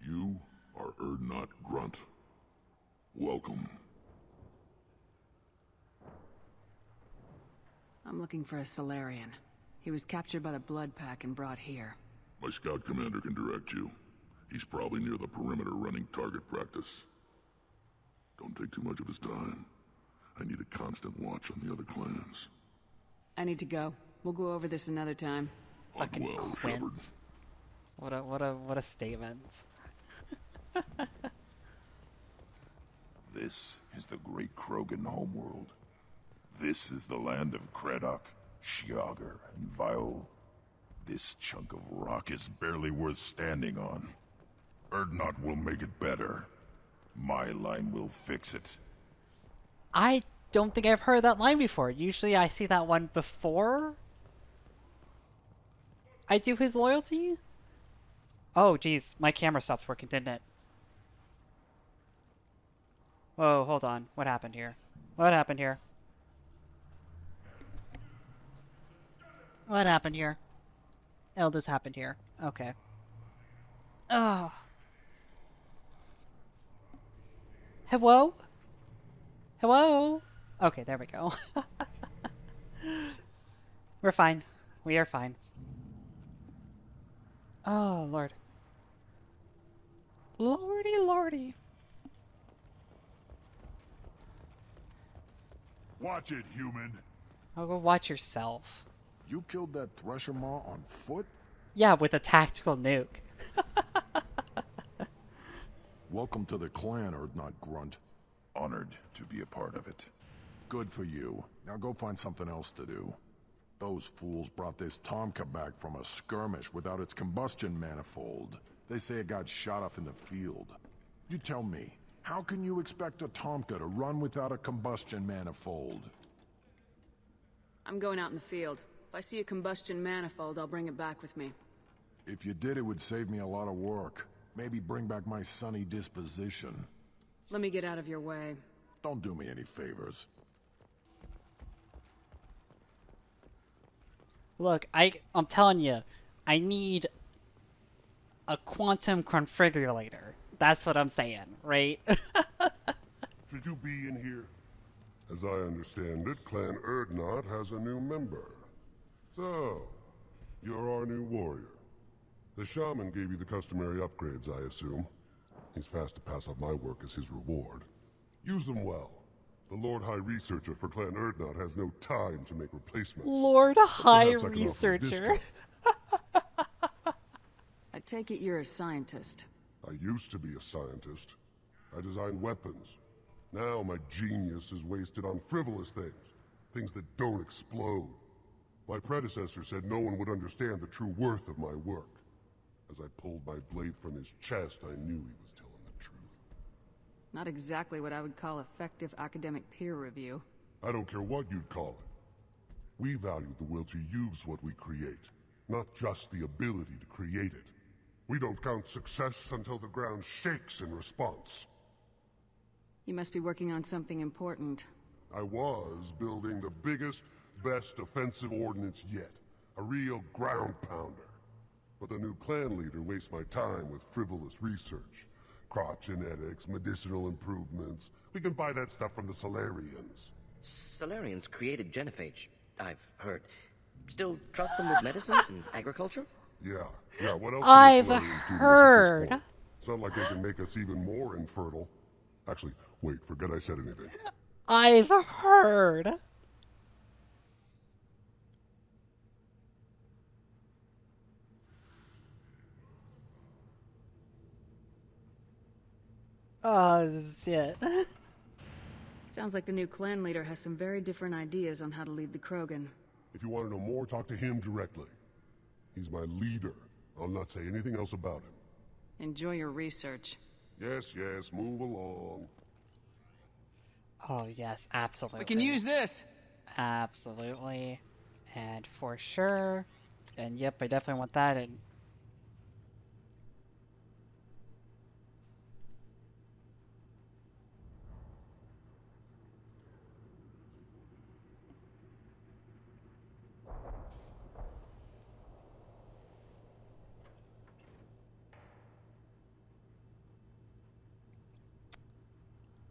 You are Erdnot Grunt. Welcome. I'm looking for a Solarian. He was captured by the Blood Pack and brought here. My scout commander can direct you. He's probably near the perimeter running target practice. Don't take too much of his time. I need a constant watch on the other clans. I need to go. We'll go over this another time. Fucking well, Quint. What a statement. This is the great Krogan homeworld. This is the land of Kredok, Shiagar, and Viol. This chunk of rock is barely worth standing on. Erdnot will make it better. My line will fix it. I don't think I've heard that line before. Usually I see that one before I do his loyalty. Oh, geez. My camera stopped working, didn't it? Whoa, hold on. What happened here? What happened here? What happened here? Oh, this happened here. Okay. Oh. Hello? Hello? Okay, there we go. We're fine. We are fine. Oh, Lord. Lordy, lordy. Watch it, human. I'll go watch yourself. You killed that Thresher Maw on foot? Yeah, with a tactical nuke. Welcome to the clan, Erdnot Grunt. Honored to be a part of it. Good for you. Now go find something else to do. Those fools brought this Tomka back from a skirmish without its combustion manifold. They say it got shot off in the field. You tell me, how can you expect a Tomka to run without a combustion manifold? I'm going out in the field. If I see a combustion manifold, I'll bring it back with me. If you did, it would save me a lot of work. Maybe bring back my sunny disposition. Let me get out of your way. Don't do me any favors. Look, I'm telling you, I need a quantum configurator. That's what I'm saying, right? Should you be in here? As I understand it, Clan Erdnot has a new member. So, you're our new warrior. The shaman gave you the customary upgrades, I assume. He's fast to pass off my work as his reward. Use them well. The Lord High Researcher for Clan Erdnot has no time to make replacements. Lord High Perhaps I can offer a Researcher. discount. I take it you're a scientist. I used to be a scientist. I designed weapons. Now my genius is wasted on frivolous things. Things that don't explode. My predecessor said no one would understand the true worth of my work. As I pulled my blade from his chest, I knew he was telling the truth. Not exactly what I would call effective academic peer review. I don't care what you'd call it. We value the will to use what we create, not just the ability to create it. We don't count success until the ground shakes in response. You must be working on something important. I was building the biggest, best offensive ordnance yet. A real ground pounder. But the new clan leader wastes my time with frivolous research. Crop genetics, medicinal improvements. We can buy that stuff from the Solarians. Solarians created genophage, I've heard. Still trust them with medicines and agriculture? Yeah, what else I've can the Solarians do to us at this heard. point? It's not like they can make us even more infertile. Actually, wait, forget I said anything. I've heard. Oh, shit. Sounds like the new clan leader has some very different ideas on how to lead the Krogan. If you want to know more, talk to him directly. He's my leader. I'll not say anything else about him. Enjoy your research. Yes, move along. Oh, yes, absolutely. We can use this. Absolutely. And for sure. And yep, I definitely want that. And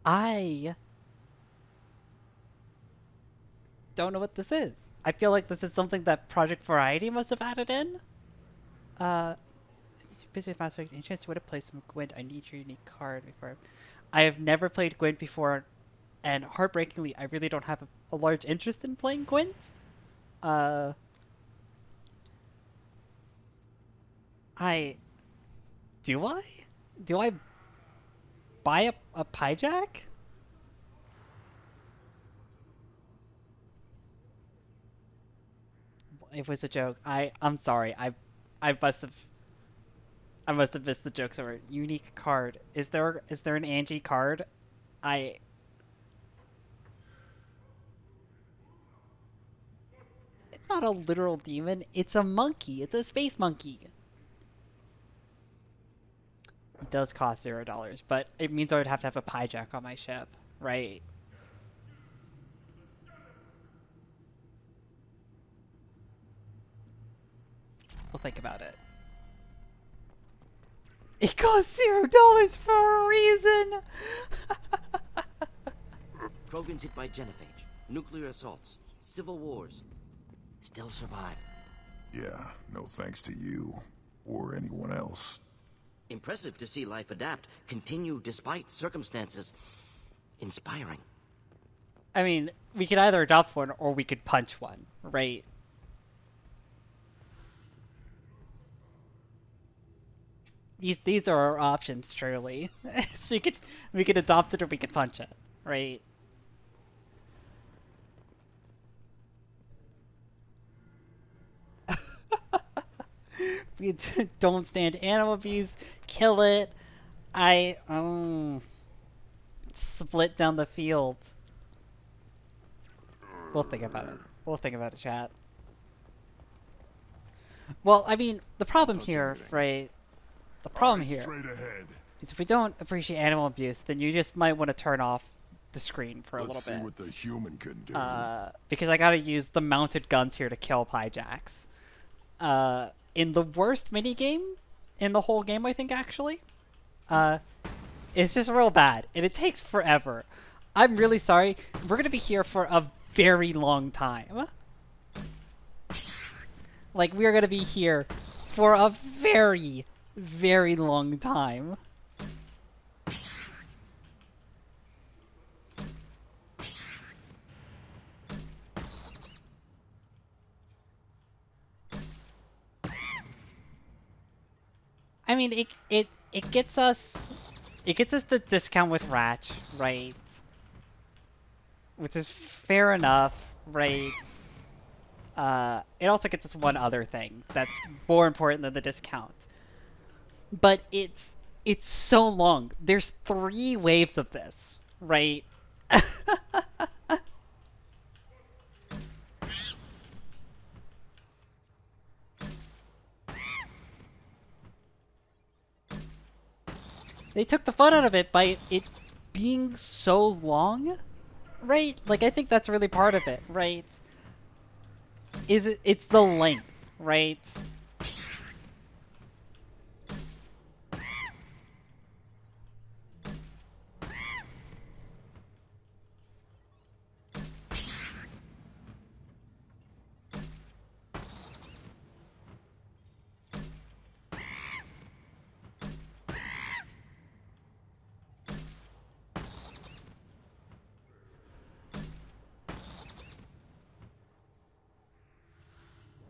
I don't know what this is. I feel like this is something that Project Variety must have added in. Busy with Mass Effect Insurance would have played some Gwent. I need your unique card before. I have never played Gwent before, and heartbreakingly, I really don't have a large interest in playing Gwent. Do I buy a Pyjack? It was a joke. I'm sorry. I must have missed the jokes over. Unique card. Is there an Angie card? It's not a literal demon. It's a monkey. It's a space monkey. It does cost $0, but it means I would have to have a Pyjack on my ship, right? We'll think about it. It costs $0 for a reason! Krogans hit by genophage, nuclear assaults, civil wars. Still survive. Yeah, no thanks to you. Or anyone else. Impressive to see life adapt, continue despite circumstances. Inspiring. I mean, we could either adopt one or we could punch one, right? These are our options, truly. So we could adopt it or we could punch it, right? We don't stand animal abuse. Kill it. Split down the field. We'll think about it. We'll think about it, chat. Well, I mean, the problem here, right? The problem here is if we don't appreciate animal abuse, then you just might want to turn off the screen for a little bit. Let's see what the human can do. Because I gotta use the mounted guns here to kill Pyjacks. In the worst minigame, in the whole game, I think, actually. It's just real bad, and it takes forever. I'm really sorry. We're going to be here for a very long time. Like, we're going to be here for a very, very long time. I mean, it gets us the discount with Ratch, right? Which is fair enough, right? It also gets us one other thing that's more important than the discount. But it's so long. There's 3 waves of this, right? They took the fun out of it by it being so long, right? Like, I think that's really part of it, right? It's the length, right?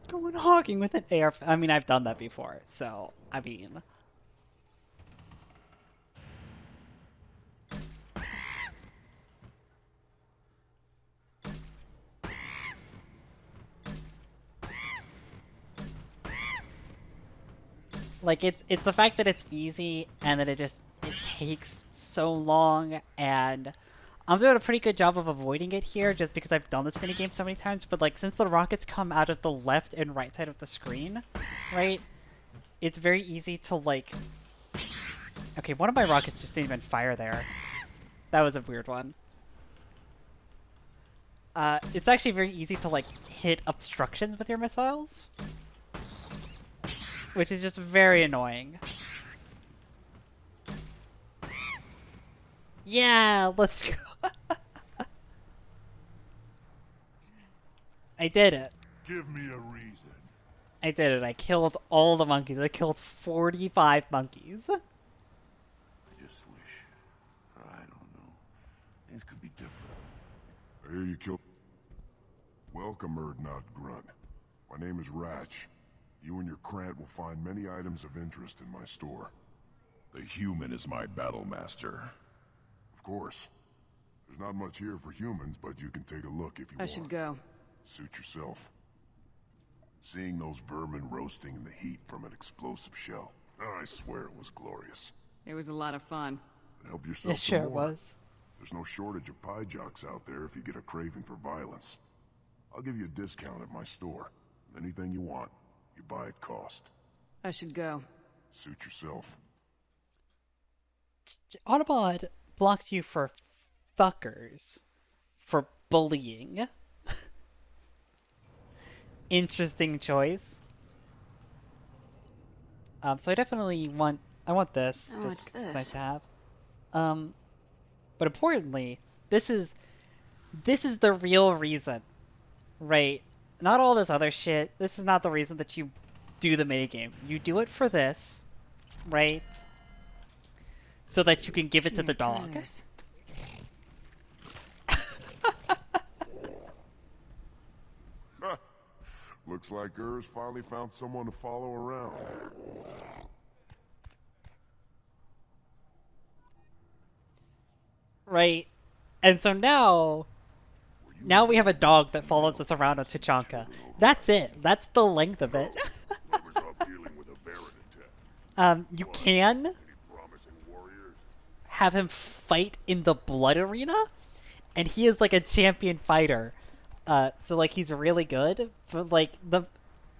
Going hogging with an AR. I mean, I've done that before, so I mean. Like, it's the fact that it's easy and that it takes so long, and I'm doing a pretty good job of avoiding it here just because I've done this minigame so many times, but like, since the rockets come out of the left and right side of the screen, right, it's very easy to like... Okay, one of my rockets just didn't even fire there. That was a weird one. It's actually very easy to like hit obstructions with your missiles, which is just very annoying. Yeah, let's go. I did it. Give me a reason. I did it. I killed all the monkeys. I killed 45 monkeys. I just wish... I don't know. Things could be different. I hear you killed... Welcome, Erdnot Grunt. My name is Ratch. You and your Krant will find many items of interest in my store. The human is my battle master. Of course. There's not much here for humans, but you can take a look if you want. I should go. Suit yourself. Seeing those vermin roasting in the heat from an explosive shell, I swear it was glorious. It was a lot of fun. Help yourself It sure some more. was. There's no shortage of pie jocks out there if you get a craving for violence. I'll give you a discount at my store. Anything you want, you buy at cost. I should go. Suit yourself. Autobot blocks you for fuckers. For bullying. Interesting choice. So I definitely want... I want this. Oh, what's It's nice this? to have. But importantly, this is the real reason, right? Not all this other shit. This is not the reason that you do the minigame. You do it for this, right? So that you can give it to the dog. Looks like Urs finally found someone to follow around. Right. And so now we have a dog that follows us around on Tuchanka. That's it. That's the length of it. You can have him fight in the blood arena, and he is like a champion fighter. So like, he's really good. But like,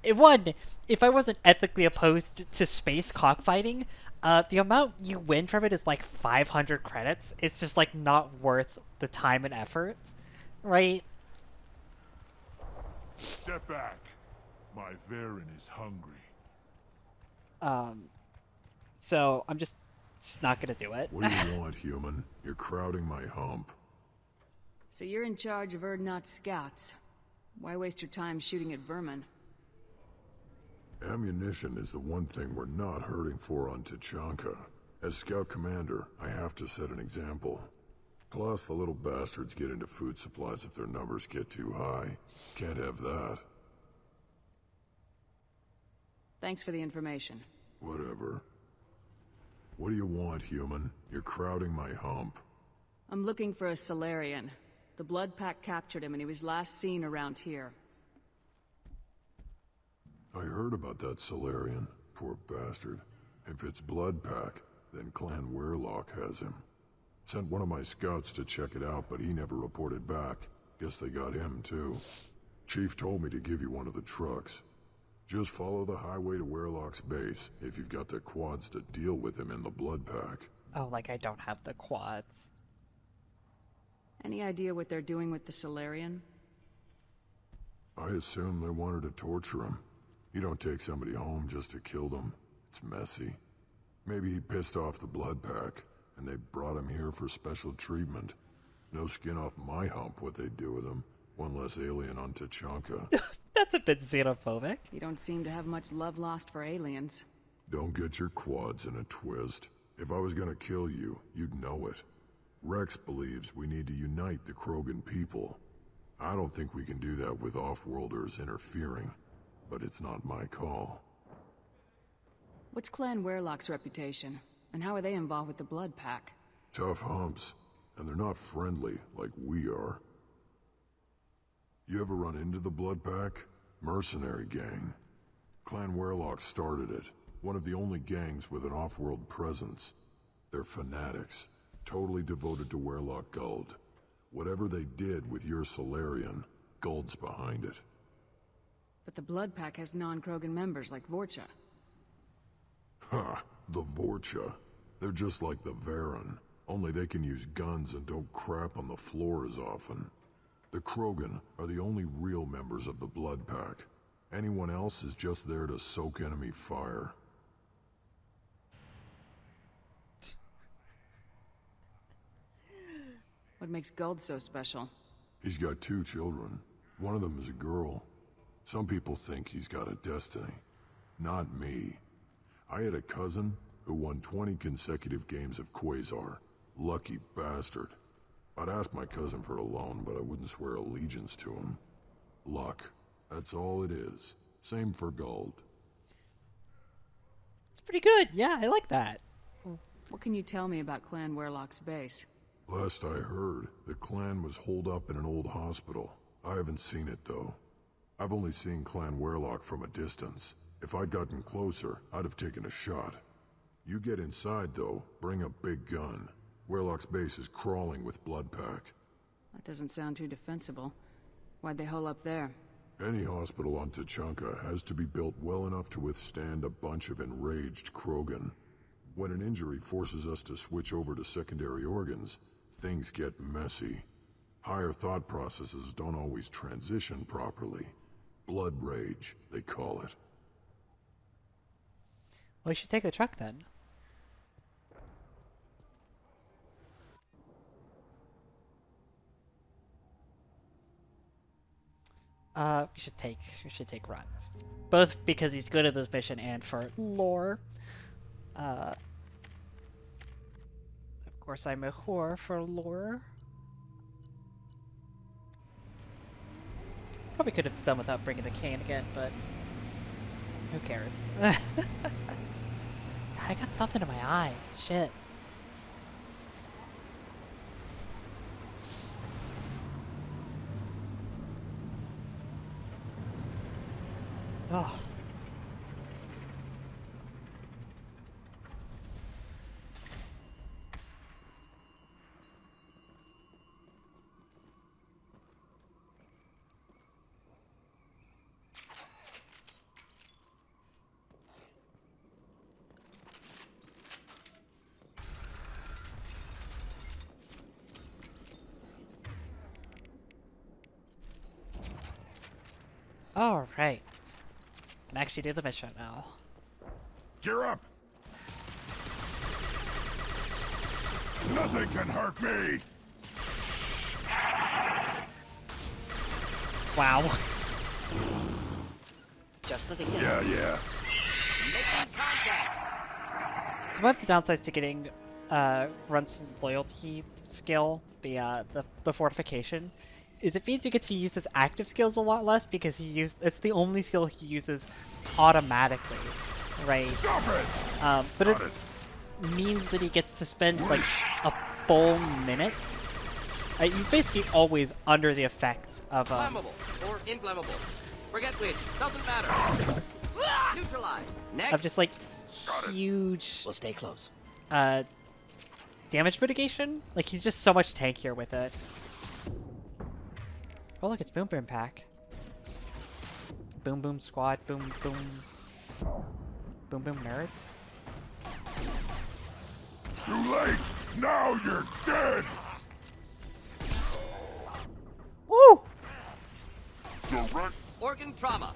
if I wasn't ethically opposed to space cockfighting, the amount you win from it is like 500 credits. It's just like not worth the time and effort, right? Step back. My Varen is hungry. So I'm just not gonna do it. What do you want, human? You're crowding my hump. So you're in charge of Urdnot scouts. Why waste your time shooting at vermin? Ammunition is the one thing we're not hurting for on Tuchanka. As scout commander, I have to set an example. Plus, the little bastards get into food supplies if their numbers get too high. Can't have that. Thanks for the information. Whatever. What do you want, human? You're crowding my hump. I'm looking for a Salarian. The Blood Pack captured him and he was last seen around here. I heard about that Salarian. Poor bastard. If it's Blood Pack, then Clan Weirlock has him. Sent one of my scouts to check it out, but he never reported back. Guess they got him, too. Chief told me to give you one of the trucks. Just follow the highway to Weirlock's base, if you've got the quads to deal with him in the Blood Pack. Oh, like I don't have the quads. Any idea what they're doing with the Salarian? I assume they wanted to torture him. You don't take somebody home just to kill them. It's messy. Maybe he pissed off the Blood Pack, and they brought him here for special treatment. No skin off my hump what they'd do with him. One less alien on Tuchanka. That's a bit xenophobic. You don't seem to have much love lost for aliens. Don't get your quads in a twist. If I was gonna kill you, you'd know it. Rex believes we need to unite the Krogan people. I don't think we can do that with off-worlders interfering, but it's not my call. What's Clan Weirlock's reputation? And how are they involved with the Blood Pack? Tough humps, and they're not friendly like we are. You ever run into the Blood Pack? Mercenary gang. Clan Weirlock started it. One of the only gangs with an off-world presence. They're fanatics, totally devoted to Weirlock Guld. Whatever they did with your Salarian, Guld's behind it. But the Blood Pack has non-Krogan members like Vorcha. Ha! The Vorcha. They're just like the Varen, only they can use guns and don't crap on the floor as often. The Krogan are the only real members of the Blood Pack. Anyone else is just there to soak enemy fire. What makes Guld so special? He's got 2 children. One of them is a girl. Some people think he's got a destiny. Not me. I had a cousin who won 20 consecutive games of Quasar. Lucky bastard. I'd ask my cousin for a loan, but I wouldn't swear allegiance to him. Luck. That's all it is. Same for Guld. It's pretty good. Yeah, I like that. What can you tell me about Clan Weirlock's base? Last I heard, the clan was holed up in an old hospital. I haven't seen it, though. I've only seen Clan Weirlock from a distance. If I'd gotten closer, I'd have taken a shot. You get inside, though, bring a big gun. Weirlock's base is crawling with Blood Pack. That doesn't sound too defensible. Why'd they hole up there? Any hospital on Tuchanka has to be built well enough to withstand a bunch of enraged Krogan. When an injury forces us to switch over to secondary organs, things get messy. Higher thought processes don't always transition properly. Blood rage, they call it. Well, we should take the truck then. We should take Grunt. Both because he's good at this mission and for lore. Of course I'm a whore for lore. Probably could have done without bringing the cane again, but who cares? God, I got something in my eye. Shit. Oh. All right. Can actually do the mission now. Gear up! Nothing can hurt me! Wow. Just the thing. Yeah. Making contact. So one of the downsides to getting Grunt's loyalty skill, the fortification, is it means you get to use his active skills a lot less because it's the only skill he uses automatically, right? Stop it! But it means that he gets to spend like a full minute. He's basically always under the effects of Flammable or inflammable. Forget which. Doesn't matter. Neutralize. Next. of just like huge We'll stay close. damage mitigation. Like he's just so much tankier with it. Oh look, it's Boom Boom Pack. Boom Boom Squad. Boom Boom. Boom Boom Nerds. Too late! Now you're dead! Woo! Direct. Organ trauma.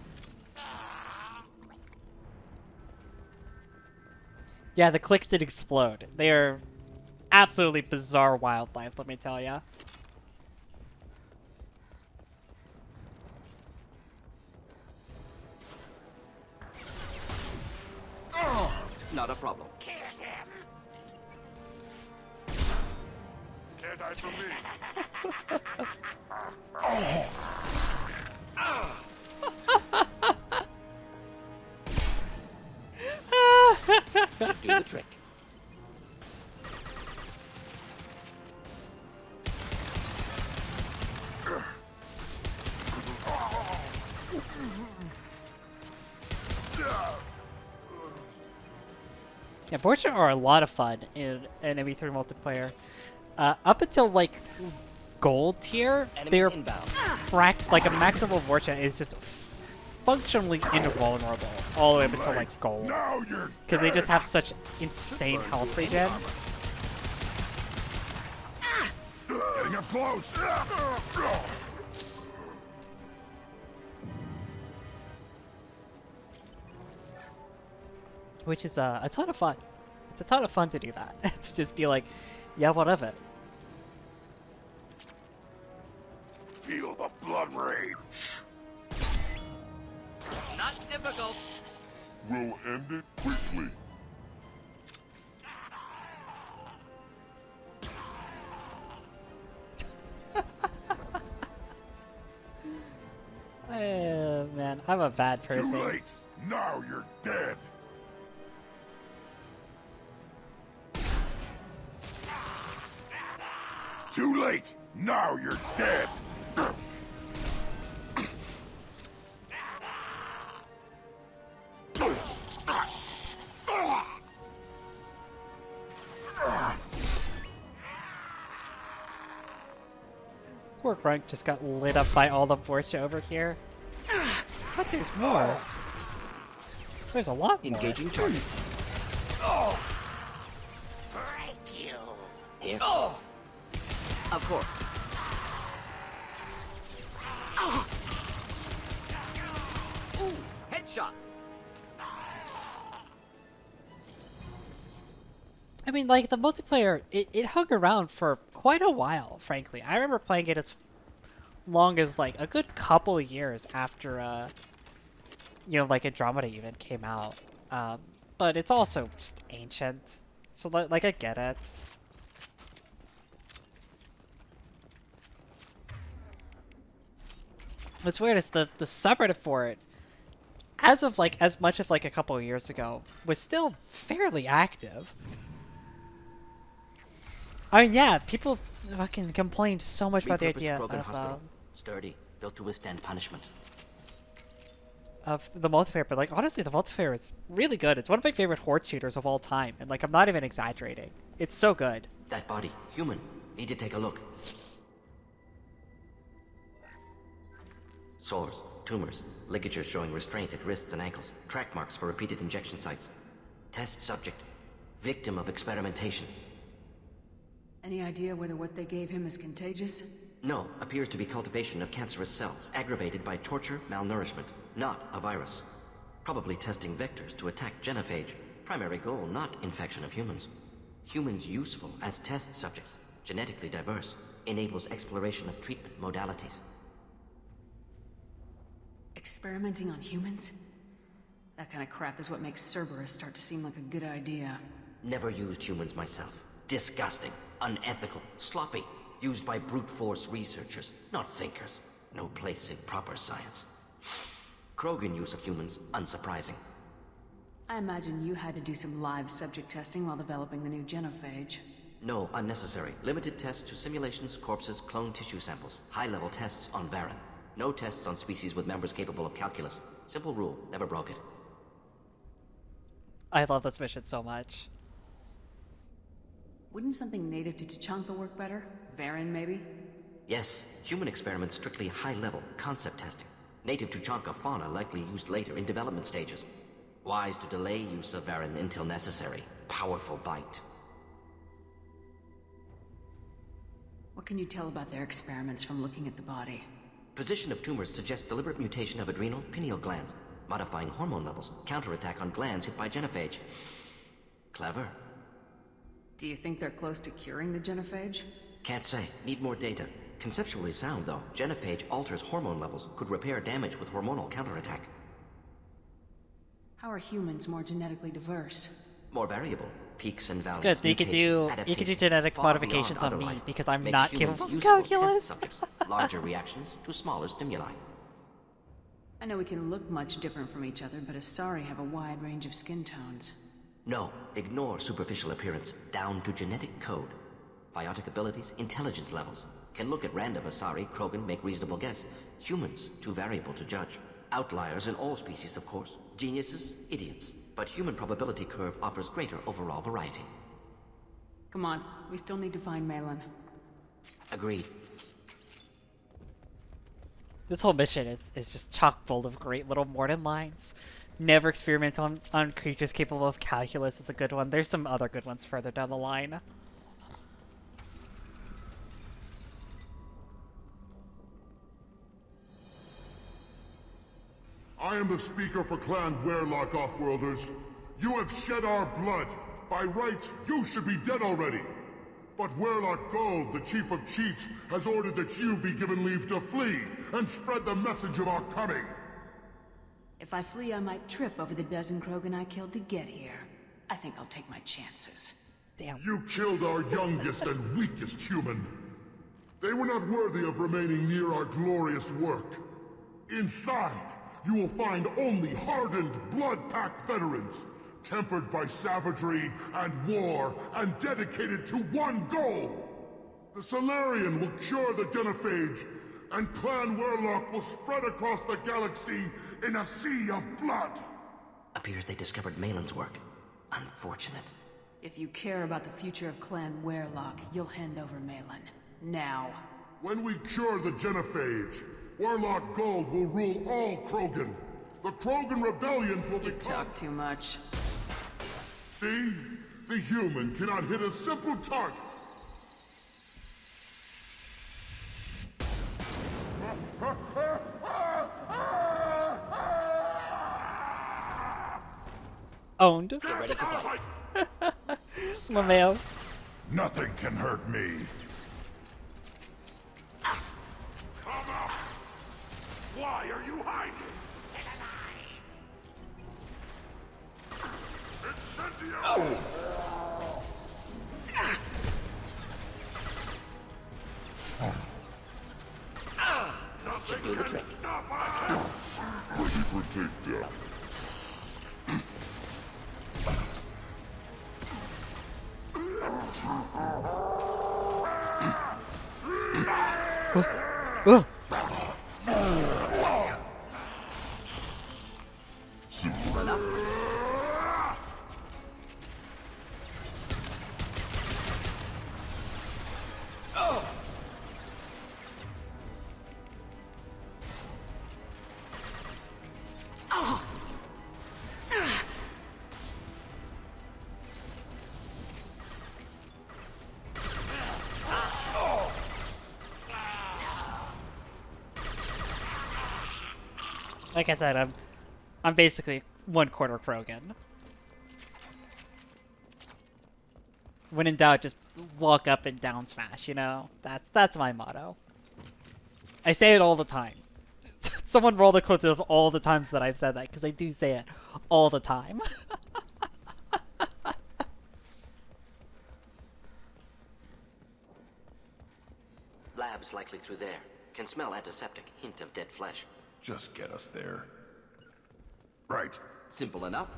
Yeah, the clicks did explode. They are absolutely bizarre wildlife, let me tell ya. Not a problem. Can't die for me. Do the trick. Yeah, Borgia are a lot of fun in ME3 multiplayer. Up until like gold tier, Enemies they're inbound. like a maximum Borgia is just functionally invulnerable all the way up until like gold, Now you're because they just have such insane health regen. getting up close! Which is a ton of fun. It's a ton of fun to do that. To just be like, yeah, whatever. Feel the blood rage! Not difficult. We'll end it quickly. Man, I'm a bad person. Too late! Now you're dead! Too late! Now you're dead! Poor Grunt just got lit up by all the Borgia over here. But there's more. There's a lot more. Engaging target. Here. Of course. Ooh, headshot. I mean, like, the multiplayer, it hung around for quite a while, frankly. I remember playing it as long as, like, a good couple of years after, you know, like, Andromeda even came out. But it's also just ancient. So, like, I get it. What's weird is the subreddit for it, as much of, like, a couple of years ago, was still fairly active. I mean, yeah, people fucking complained so much about the idea Sturdy, built to withstand punishment. of the multiplayer, but like honestly, the multiplayer is really good. It's one of my favorite horde shooters of all time, and like I'm not even exaggerating. It's so good. That body, human. Need to take a look. Sores, tumors, ligatures showing restraint at wrists and ankles, track marks for repeated injection sites. Test subject, victim of experimentation. Any idea whether what they gave him is contagious? No, appears to be cultivation of cancerous cells, aggravated by torture, malnourishment, not a virus. Probably testing vectors to attack genophage. Primary goal, not infection of humans. Humans useful as test subjects, genetically diverse, enables exploration of treatment modalities. Experimenting on humans? That kind of crap is what makes Cerberus start to seem like a good idea. Never used humans myself. Disgusting, unethical, sloppy. Used by brute force researchers, not thinkers. No place in proper science. Krogan use of humans, unsurprising. I imagine you had to do some live subject testing while developing the new genophage. No, unnecessary. Limited tests to simulations, corpses, cloned tissue samples. High-level tests on Varen. No tests on species with members capable of calculus. Simple rule, never broke it. I love this mission so much. Wouldn't something native to Tuchanka work better? Varen, maybe? Yes, human experiments strictly high-level, concept testing. Native Tuchanka fauna likely used later in development stages. Wise to delay use of Varen until necessary. Powerful bite. What can you tell about their experiments from looking at the body? Position of tumors suggests deliberate mutation of adrenal, pineal glands, modifying hormone levels, counterattack on glands hit by genophage. Clever. Do you think they're close to curing the genophage? Can't say. Need more data. Conceptually sound, though. Genophage alters hormone levels, could repair damage with hormonal counterattack. How are humans more genetically diverse? More variable. Peaks and valleys. It's good. You can do genetic modifications on me because I'm not capable of calculus. Larger reactions to smaller stimuli. I know we can look much different from each other, but Asari have a wide range of skin tones. No, ignore superficial appearance, down to genetic code. Biotic abilities, intelligence levels. Can look at random Asari, Krogan, make reasonable guess. Humans, too variable to judge. Outliers in all species, of course. Geniuses, idiots. But human probability curve offers greater overall variety. Come on, we still need to find Malin. Agreed. This whole mission is just chock full of great little Mordin lines. Never experiment on creatures capable of calculus is a good one. There's some other good ones further down the line. I am the speaker for Clan Werelock, Offworlders. You have shed our blood. By rights, you should be dead already. But Werelock Gold, the Chief of Chiefs, has ordered that you be given leave to flee and spread the message of our coming. If I flee, I might trip over the dozen Krogan I killed to get here. I think I'll take my chances. Damn. You killed our youngest and weakest human. They were not worthy of remaining near our glorious work. Inside, you will find only hardened, blood-packed veterans, tempered by savagery and war, and dedicated to one goal. The Solarian will cure the genophage, and Clan Werelock will spread across the galaxy in a sea of blood. Appears they discovered Malin's work. Unfortunate. If you care about the future of Clan Werelock, you'll hand over Malin. Now. When we cure the genophage, Werelock Gold will rule all Krogan. The Krogan rebellions will be— You talk too much. See? The human cannot hit a simple target. Owned. Get ready to fight. LaMayo. Nothing can hurt me. Come out! Why are you hiding? Incendio! Should do the trick. Ready for takedown. Simple enough. Like I said, I'm basically 1/4 Krogan. When in doubt, just walk up and down smash, you know? That's my motto. I say it all the time. Someone roll the clip of all the times that I've said that, because I do say it all the time. Lab's likely through there. Can smell antiseptic, hint of dead flesh. Just get us there. Right. Simple enough.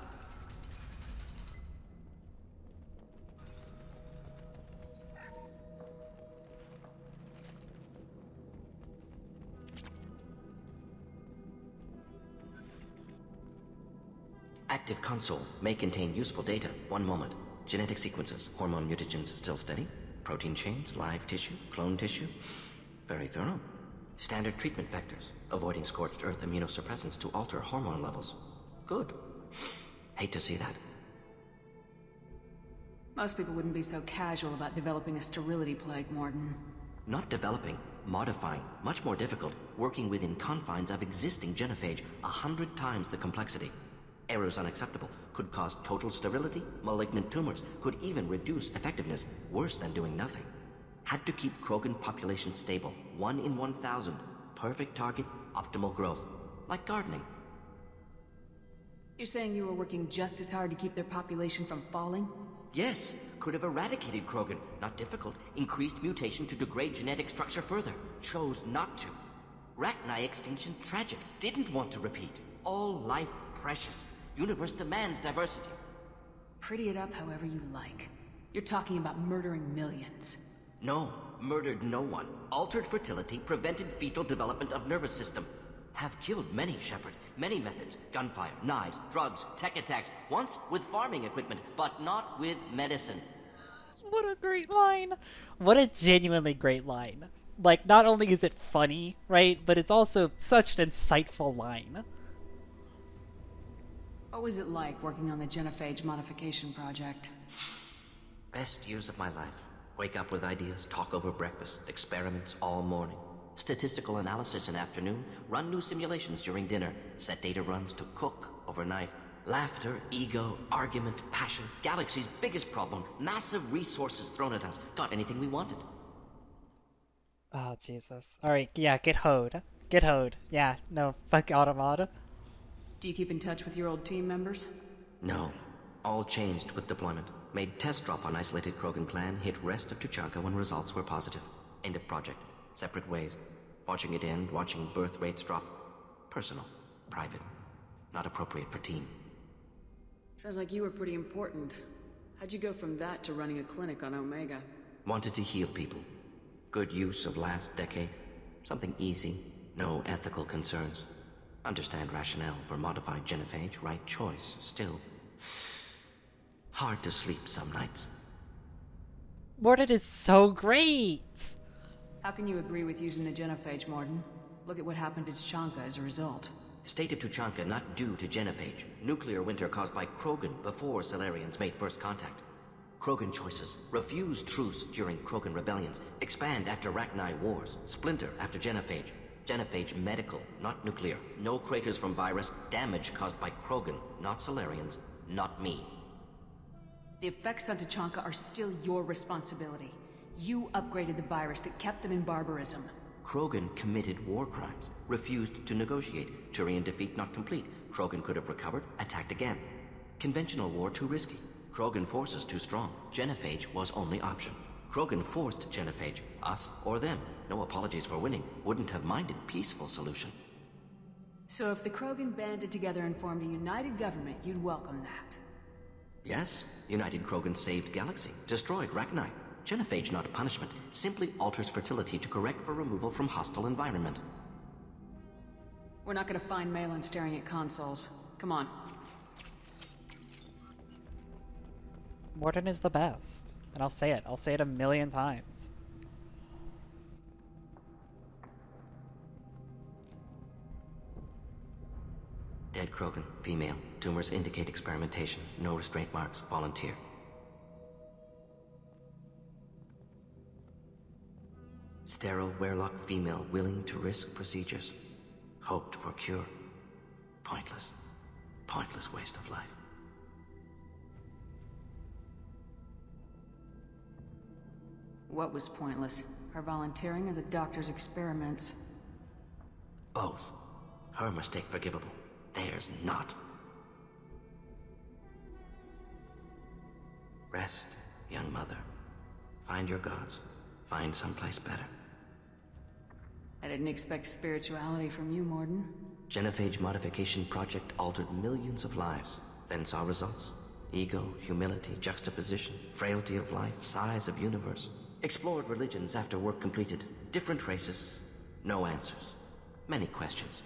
Active console may contain useful data. One moment. Genetic sequences, hormone mutagens still steady. Protein chains, live tissue, clone tissue. Very thorough. Standard treatment vectors, avoiding scorched earth immunosuppressants to alter hormone levels. Good. Hate to see that. Most people wouldn't be so casual about developing a sterility plague, Mordin. Not developing, modifying, much more difficult, working within confines of existing genophage, 100 times the complexity. Errors unacceptable, could cause total sterility, malignant tumors, could even reduce effectiveness, worse than doing nothing. Had to keep Krogan population stable, 1 in 1,000, perfect target, optimal growth. Like gardening. You're saying you were working just as hard to keep their population from falling? Yes, could have eradicated Krogan. Not difficult. Increased mutation to degrade genetic structure further. Chose not to. Rachni extinction tragic. Didn't want to repeat. All life precious. Universe demands diversity. Pretty it up however you like. You're talking about murdering millions. No, murdered no one. Altered fertility, prevented fetal development of nervous system. Have killed many, Shepard. Many methods. Gunfire, knives, drugs, tech attacks. Once with farming equipment, but not with medicine. What a great line. What a genuinely great line. Like, not only is it funny, right, but it's also such an insightful line. What was it like working on the genophage modification project? Best years of my life. Wake up with ideas, talk over breakfast, experiments all morning. Statistical analysis in afternoon, run new simulations during dinner, set data runs to cook overnight. Laughter, ego, argument, passion, galaxy's biggest problem, massive resources thrown at us. Got anything we wanted. Oh, Jesus. Alright, yeah, get hoed. Get hoed. Yeah, no, fuck Automod. Do you keep in touch with your old team members? No. All changed with deployment. Made test drop on isolated Krogan clan, hit rest of Tuchanka when results were positive. End of project. Separate ways. Watching it end, watching birth rates drop. Personal. Private. Not appropriate for team. Sounds like you were pretty important. How'd you go from that to running a clinic on Omega? Wanted to heal people. Good use of last decade. Something easy. No ethical concerns. Understand rationale for modified genophage. Right choice. Still. Hard to sleep some nights. Mordin is so great! How can you agree with using the genophage, Mordin? Look at what happened to Tuchanka as a result. State of Tuchanka not due to genophage. Nuclear winter caused by Krogan before Salarians made first contact. Krogan choices. Refuse truce during Krogan rebellions. Expand after Rachni wars. Splinter after genophage. Genophage medical, not nuclear. No craters from virus. Damage caused by Krogan, not Salarians, not me. The effects on Tuchanka are still your responsibility. You upgraded the virus that kept them in barbarism. Krogan committed war crimes. Refused to negotiate. Turian defeat not complete. Krogan could have recovered, attacked again. Conventional war too risky. Krogan forces too strong. Genophage was only option. Krogan forced genophage. Us or them. No apologies for winning. Wouldn't have minded peaceful solution. So if the Krogan banded together and formed a united government, you'd welcome that? Yes. United Krogan saved Galaxy. Destroyed Rachni. Genophage not punishment. Simply alters fertility to correct for removal from hostile environment. We're not gonna find Malin staring at consoles. Come on. Mordin is the best. And I'll say it. I'll say it 1,000,000 times. Dead Krogan, female. Tumors indicate experimentation. No restraint marks. Volunteer. Sterile Werelock female willing to risk procedures. Hoped for cure. Pointless. Pointless waste of life. What was pointless? Her volunteering or the doctor's experiments? Both. Her mistake forgivable. Theirs not. Rest, young mother. Find your gods. Find someplace better. I didn't expect spirituality from you, Mordin. Genophage modification project altered millions of lives, then saw results. Ego, humility, juxtaposition, frailty of life, size of universe. Explored religions after work completed. Different races. No answers. Many questions.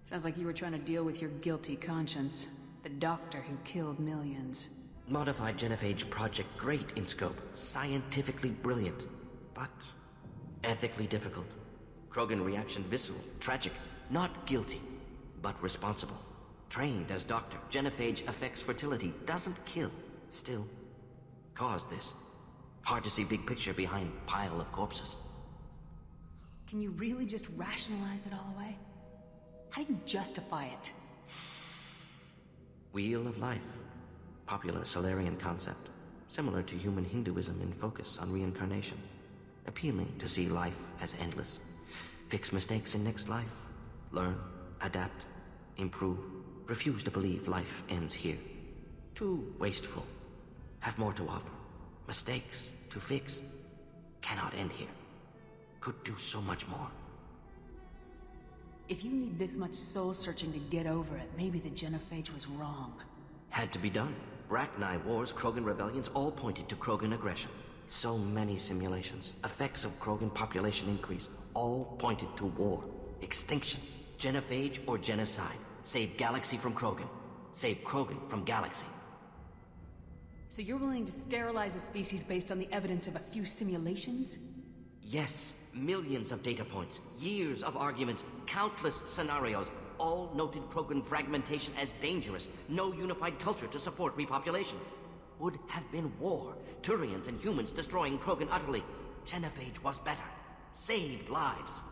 Sounds like you were trying to deal with your guilty conscience. The doctor who killed millions. Modified genophage project great in scope. Scientifically brilliant. But ethically difficult. Krogan reaction visceral, tragic. Not guilty, but responsible. Trained as doctor, genophage affects fertility, doesn't kill. Still, caused this. Hard to see big picture behind pile of corpses. Can you really just rationalize it all away? How do you justify it? Wheel of life. Popular Solarian concept. Similar to human Hinduism in focus on reincarnation. Appealing to see life as endless. Fix mistakes in next life. Learn, adapt, improve. Refuse to believe life ends here. Too wasteful. Have more to offer. Mistakes to fix. Cannot end here. Could do so much more. If you need this much soul-searching to get over it, maybe the genophage was wrong. Had to be done. Rachni wars, Krogan rebellions, all pointed to Krogan aggression. So many simulations. Effects of Krogan population increase. All pointed to war. Extinction. Genophage or genocide. Save galaxy from Krogan. Save Krogan from galaxy. So you're willing to sterilize a species based on the evidence of a few simulations? Yes. Millions of data points. Years of arguments. Countless scenarios. All noted Krogan fragmentation as dangerous. No unified culture to support repopulation. Would have been war. Turians and humans destroying Krogan utterly. Genophage was better. Saved lives.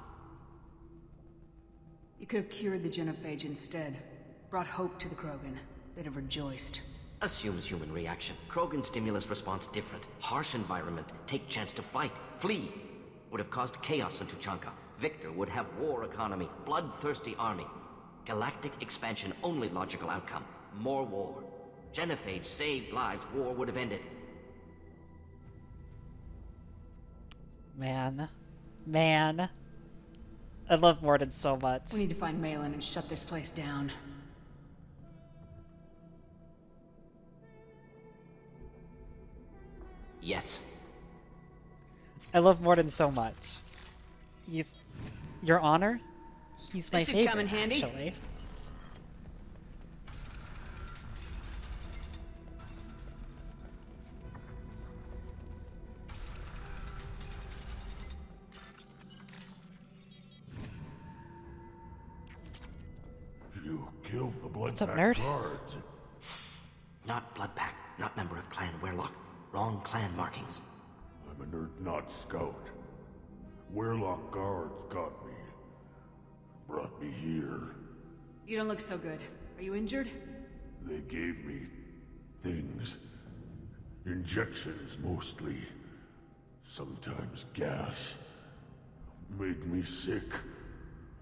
You could have cured the genophage instead. Brought hope to the Krogan. They'd have rejoiced. Assumes human reaction. Krogan stimulus response different. Harsh environment. Take chance to fight. Flee. Would have caused chaos in Tuchanka. Victor would have war economy. Bloodthirsty army. Galactic expansion only logical outcome. More war. Genophage saved lives. War would have ended. Man. I love Mordin so much. We need to find Malin and shut this place down. Yes. I love Mordin so much. He's... Your Honor? He's my This should favorite, come in handy. actually. You killed the What's up, Bloodpack nerd? guards. Not Bloodpack. Not member of Clan Werlock. Wrong clan markings. I'm a nerd not scout. Werlock guards got me. Brought me here. You don't look so good. Are you injured? They gave me things. Injections mostly. Sometimes gas. Made me sick.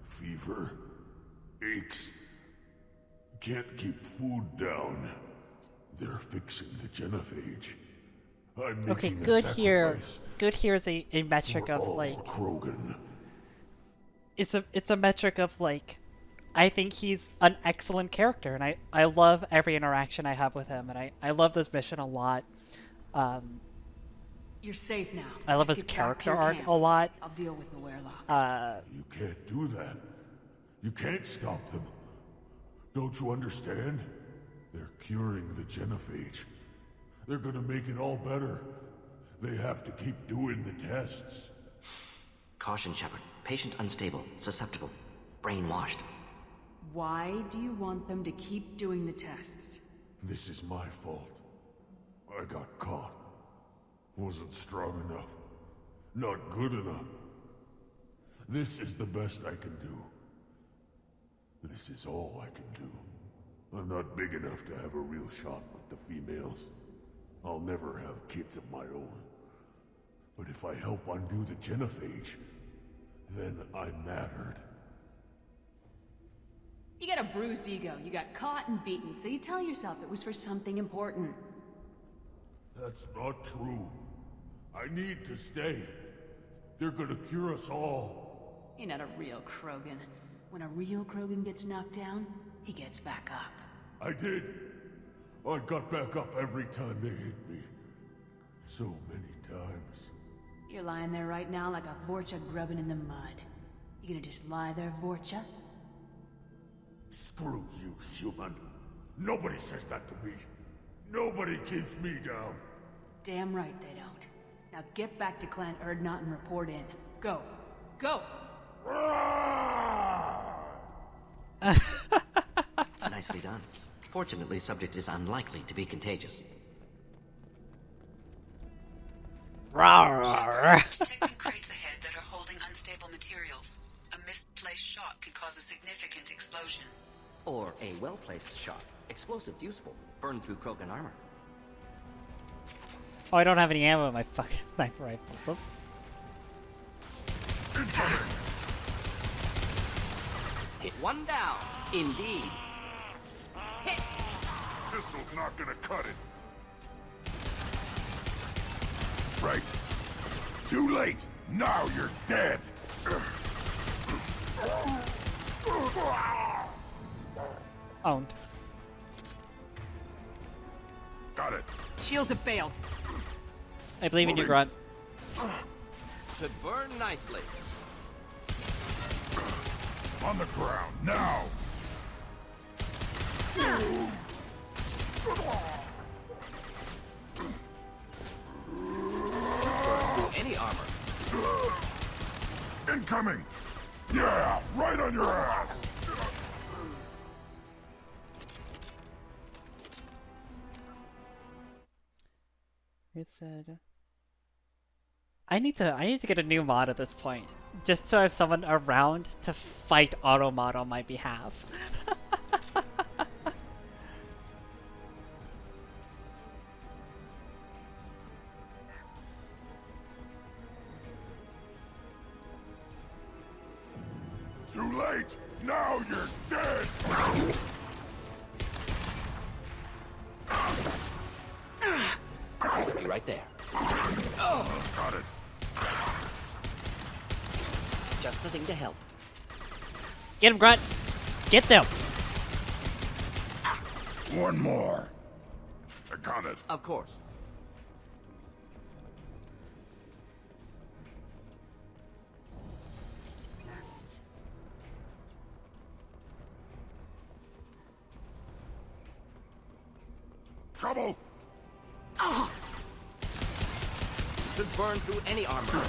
Fever. Aches. Can't keep food down. They're fixing the genophage. I'm Okay, making a good here. sacrifice Good here is a metric for of all like Krogan. it's a metric of like I think he's an excellent character, and I love every interaction I have with him, and I love this mission a lot. You're safe now. I love Just his get back to character your arc camp. a lot. I'll deal with the Werlock. You can't do that. You can't stop them. Don't you understand? They're curing the genophage. They're gonna make it all better. They have to keep doing the tests. Caution, Shepard. Patient unstable. Susceptible. Brainwashed. Why do you want them to keep doing the tests? This is my fault. I got caught. Wasn't strong enough. Not good enough. This is the best I can do. This is all I can do. I'm not big enough to have a real shot with the females. I'll never have kids of my own. But if I help undo the genophage, then I mattered. You got a bruised ego. You got caught and beaten, so you tell yourself it was for something important. That's not true. I need to stay. They're gonna cure us all. You're not a real Krogan. When a real Krogan gets knocked down, he gets back up. I did. I got back up every time they hit me. So many times. You're lying there right now like a Vorcha grubbing in the mud. You gonna just lie there, Vorcha? Screw you, human. Nobody says that to me. Nobody keeps me down. Damn right they don't. Now get back to Clan Erdnot and report in. Go. Go! Nicely done. Fortunately, subject is unlikely to be contagious. Detecting crates ahead that are holding unstable materials. A misplaced shot could cause a significant explosion. Or a well-placed shot. Explosives useful. Burn through Krogan armor. Oh, I don't have any ammo in my fucking sniper rifle. Oops. Hit one down. Indeed. Hit! Pistol's not gonna cut it. Right. Too late. Now you're dead. Owned. Got it. Shields have failed. I believe in you, Grunt. Should burn nicely. On the ground, now! Any armor. Incoming! Yeah, right on your ass! It said I need to get a new mod at this point. Just so I have someone around to fight Automod on my behalf. Too late! Now you're dead! Be right there. Got it. Just the thing to help. Get him, Grunt! Get them! One more. I got it. Of course. Trouble! Should burn through any armor.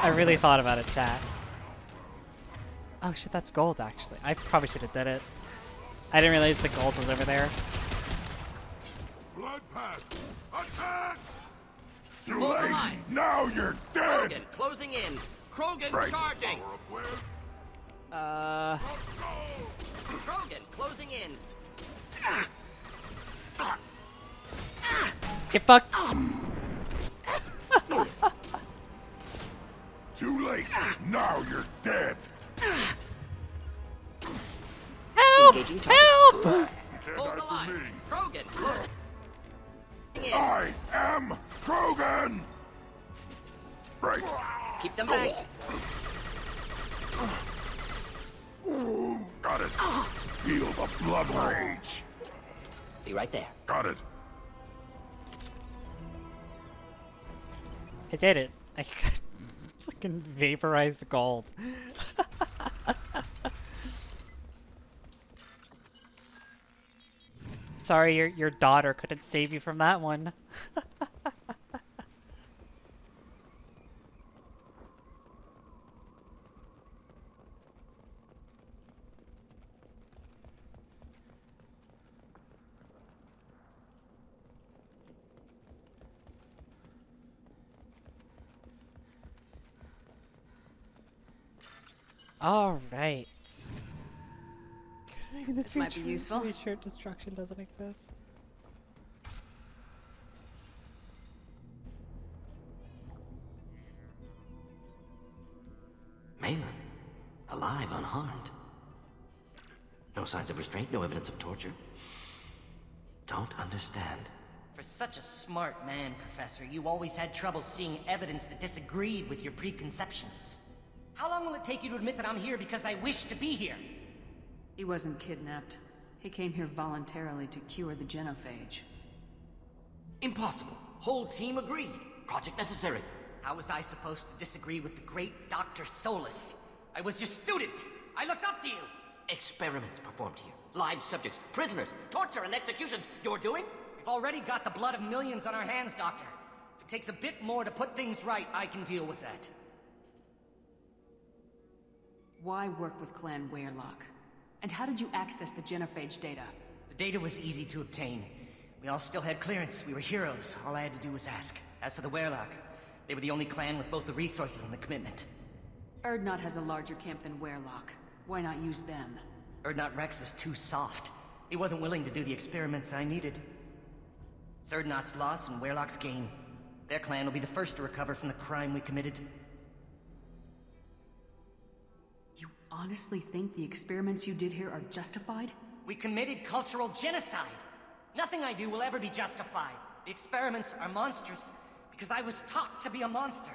I really thought about it, chat. Oh shit, that's gold actually. I probably should have did it. I didn't realize the gold was over there. Blood path! Attack! Too Hold the late! line. Now you're dead! Krogan closing in. Krogan Right. charging. Uh, Krogan closing in. get fucked! Too late! Now you're dead! Help! Engaging target. Help! Hold the line. Krogan closing in. I am Krogan! Right. Keep them back. Got it. Feel the blood rage. Be right there. Got it. I did it. I fucking vaporized gold. sorry your daughter couldn't save you from that one. All right. This might be useful. Are you sure destruction doesn't exist? Malin, alive, unharmed. No signs of restraint, no evidence of torture. Don't understand. For such a smart man, Professor, you always had trouble seeing evidence that disagreed with your preconceptions. How long will it take you to admit that I'm here because I wish to be here? He wasn't kidnapped. He came here voluntarily to cure the genophage. Impossible. Whole team agreed. Project necessary. How was I supposed to disagree with the great Dr. Solus? I was your student! I looked up to you! Experiments performed here. Live subjects, prisoners, torture and executions. You're doing? We've already got the blood of millions on our hands, Doctor. If it takes a bit more to put things right, I can deal with that. Why work with Clan Weyrloc? And how did you access the genophage data? The data was easy to obtain. We all still had clearance. We were heroes. All I had to do was ask. As for the Weyrloc, they were the only clan with both the resources and the commitment. Urdnot has a larger camp than Weyrloc. Why not use them? Urdnot Rex is too soft. He wasn't willing to do the experiments I needed. It's Urdnot's loss and Weyrloc's gain. Their clan will be the first to recover from the crime we committed. You honestly think the experiments you did here are justified? We committed cultural genocide! Nothing I do will ever be justified. The experiments are monstrous because I was taught to be a monster.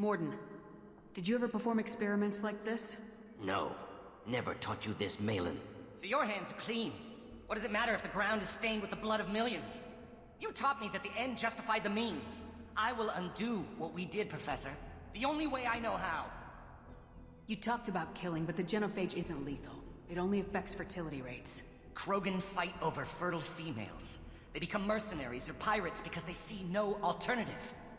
Mordin, did you ever perform experiments like this? No. Never taught you this, Malin. So your hands are clean. What does it matter if the ground is stained with the blood of millions? You taught me that the end justified the means. I will undo what we did, Professor. The only way I know how. You talked about killing, but the genophage isn't lethal. It only affects fertility rates. Krogan fight over fertile females. They become mercenaries or pirates because they see no alternative.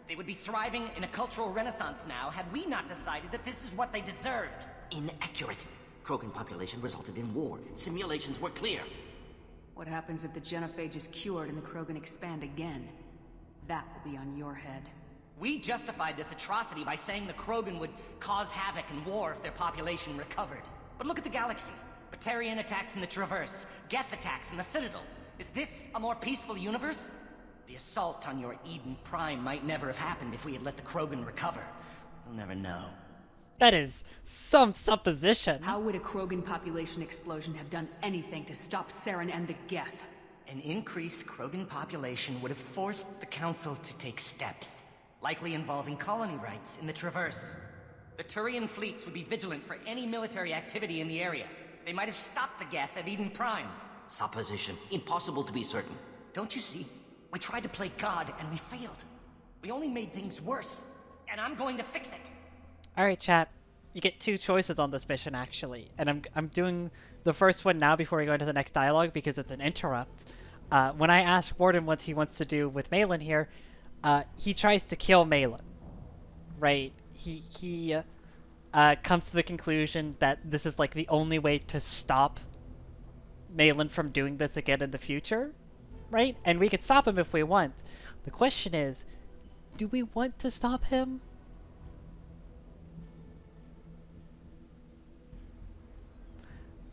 They would be thriving in a cultural renaissance now had we not decided that this is what they deserved. Inaccurate. Krogan population resulted in war. Simulations were clear. What happens if the genophage is cured and the Krogan expand again? That will be on your head. We justified this atrocity by saying the Krogan would cause havoc and war if their population recovered. But look at the galaxy. Batarian attacks in the Traverse, Geth attacks in the Citadel. Is this a more peaceful universe? The assault on your Eden Prime might never have happened if we had let the Krogan recover. We'll never know. That is some supposition. How would a Krogan population explosion have done anything to stop Saren and the Geth? An increased Krogan population would have forced the Council to take steps, likely involving colony rights in the Traverse. The Turian fleets would be vigilant for any military activity in the area. They might have stopped the Geth at Eden Prime. Supposition. Impossible to be certain. Don't you see? We tried to play God and we failed. We only made things worse, and I'm going to fix it. Alright, chat. You get two choices on this mission, actually. And I'm doing the first one now before we go into the next dialogue because it's an interrupt. When I ask Mordin what he wants to do with Malin here, he tries to kill Malin. Right? He comes to the conclusion that this is like the only way to stop Malin from doing this again in the future. Right? And we could stop him if we want. The question is, do we want to stop him?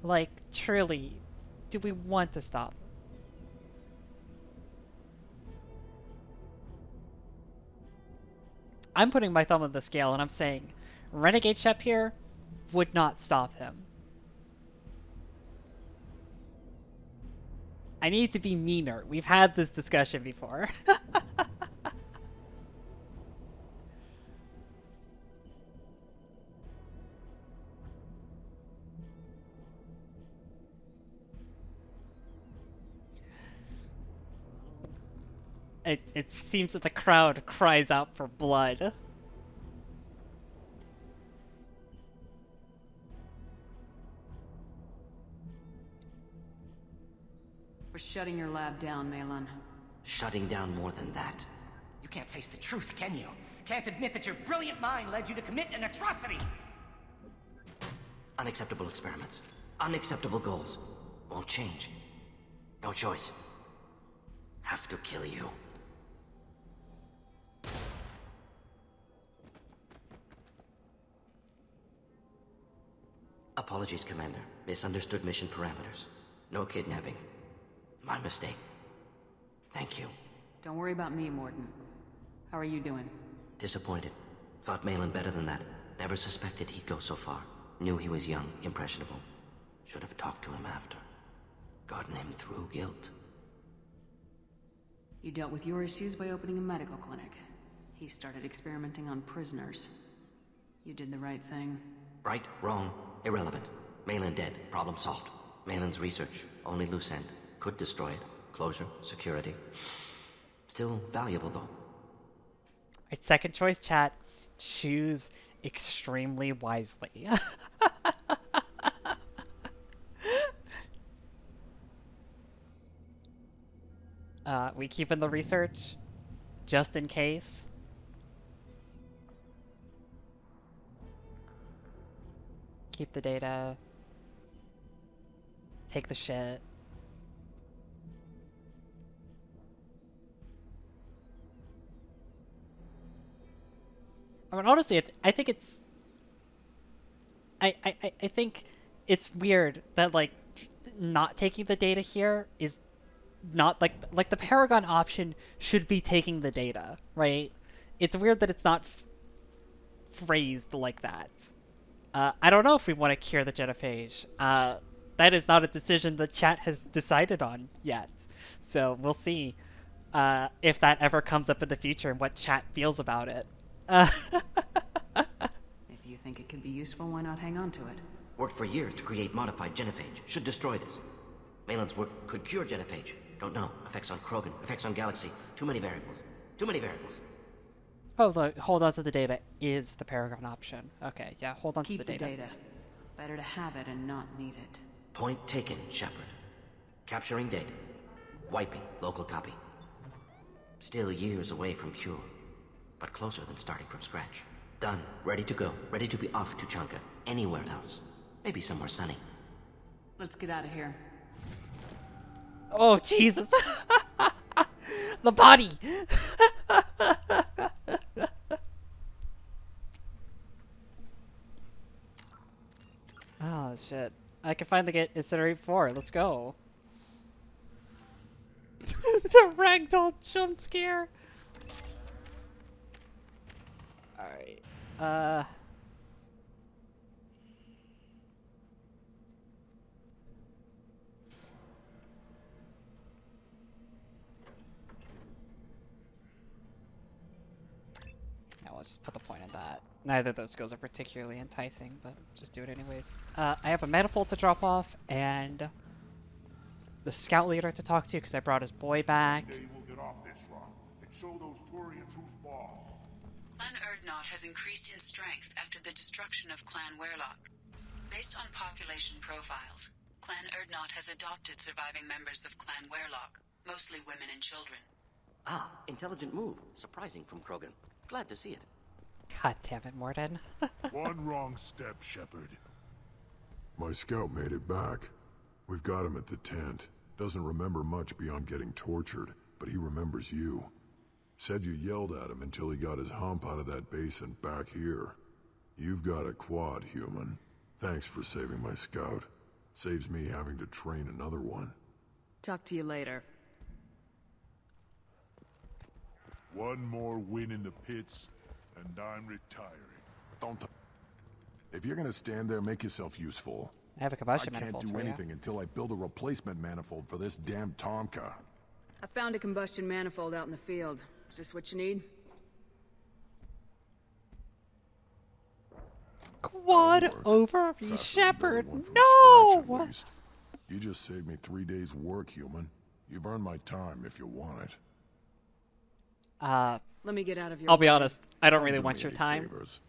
Like, truly, do we want to stop? I'm putting my thumb on the scale and I'm saying Renegade Shep here would not stop him. I need to be meaner. We've had this discussion before. It seems that the crowd cries out for blood. We're shutting your lab down, Malin. Shutting down more than that. You can't face the truth, can you? Can't admit that your brilliant mind led you to commit an atrocity! Unacceptable experiments. Unacceptable goals. Won't change. No choice. Have to kill you. Apologies, Commander. Misunderstood mission parameters. No kidnapping. My mistake. Thank you. Don't worry about me, Mordin. How are you doing? Disappointed. Thought Malin better than that. Never suspected he'd go so far. Knew he was young, impressionable. Should have talked to him after. Gotten him through guilt. You dealt with your issues by opening a medical clinic. He started experimenting on prisoners. You did the right thing. Right, wrong, irrelevant. Malin dead, problem solved. Malin's research, only loose end. Could destroy it. Closure, security. Still valuable, though. Right, second choice, chat. Choose extremely wisely. We keeping the research just in case. Keep the data. Take the shit. I mean, honestly, I think it's... I think it's weird that, like, not taking the data here is not, like the Paragon option should be taking the data, right? It's weird that it's not phrased like that. I don't know if we want to cure the genophage. That is not a decision the chat has decided on yet. So we'll see if that ever comes up in the future and what chat feels about it. If you think it could be useful, why not hang on to it? Worked for years to create modified genophage. Should destroy this. Malin's work could cure genophage. Don't know. Effects on Krogan. Effects on Galaxy. Too many variables. Too many variables. Oh, look, hold on to the data is the Paragon option. Okay, yeah, hold on Keep to the data. Better to have it and not need it. Point taken, Shepard. Capturing data. Wiping local copy. Still years away from cure, but closer than starting from scratch. Done. Ready to go. Ready to be off Tuchanka. Anywhere else. Maybe somewhere sunny. Let's get out of here. Oh, Jesus! The body! Oh, shit. I can finally get Incinerate 4. Let's go. The ragdoll jump scare! Alright. I'll just put the point on that. Neither of those skills are particularly enticing, but just do it anyways. I have a manifold to drop off, and the scout leader to talk to, because I brought his boy back. Today we'll get off this rock and show those Turians who's boss. Clan Erdnot has increased in strength after the destruction of Clan Werlock. Based on population profiles, Clan Erdnot has adopted surviving members of Clan Werlock, mostly women and children. Ah, intelligent move. Surprising from Krogan. Glad to see it. God damn it, Mordin. One wrong step, Shepard. My scout made it back. We've got him at the tent. Doesn't remember much beyond getting tortured, but he remembers you. Said you yelled at him until he got his hump out of that basin back here. You've got a quad, human. Thanks for saving my scout. Saves me having to train another one. Talk to you later. One more win in the pits, and I'm retiring. Don't. If you're gonna stand there, make yourself useful. I have a combustion I can't manifold do for anything until I build a replacement manifold for this damn Tuchanka. I found a combustion manifold out in the field. Is this what you need? Quad over me, Shepard. Scratch, No! at least. You just saved me 3 days' work, human. You've earned my time if you want it. Let me get out of your I'll be way. honest, I don't Don't really do want me your any time. favors.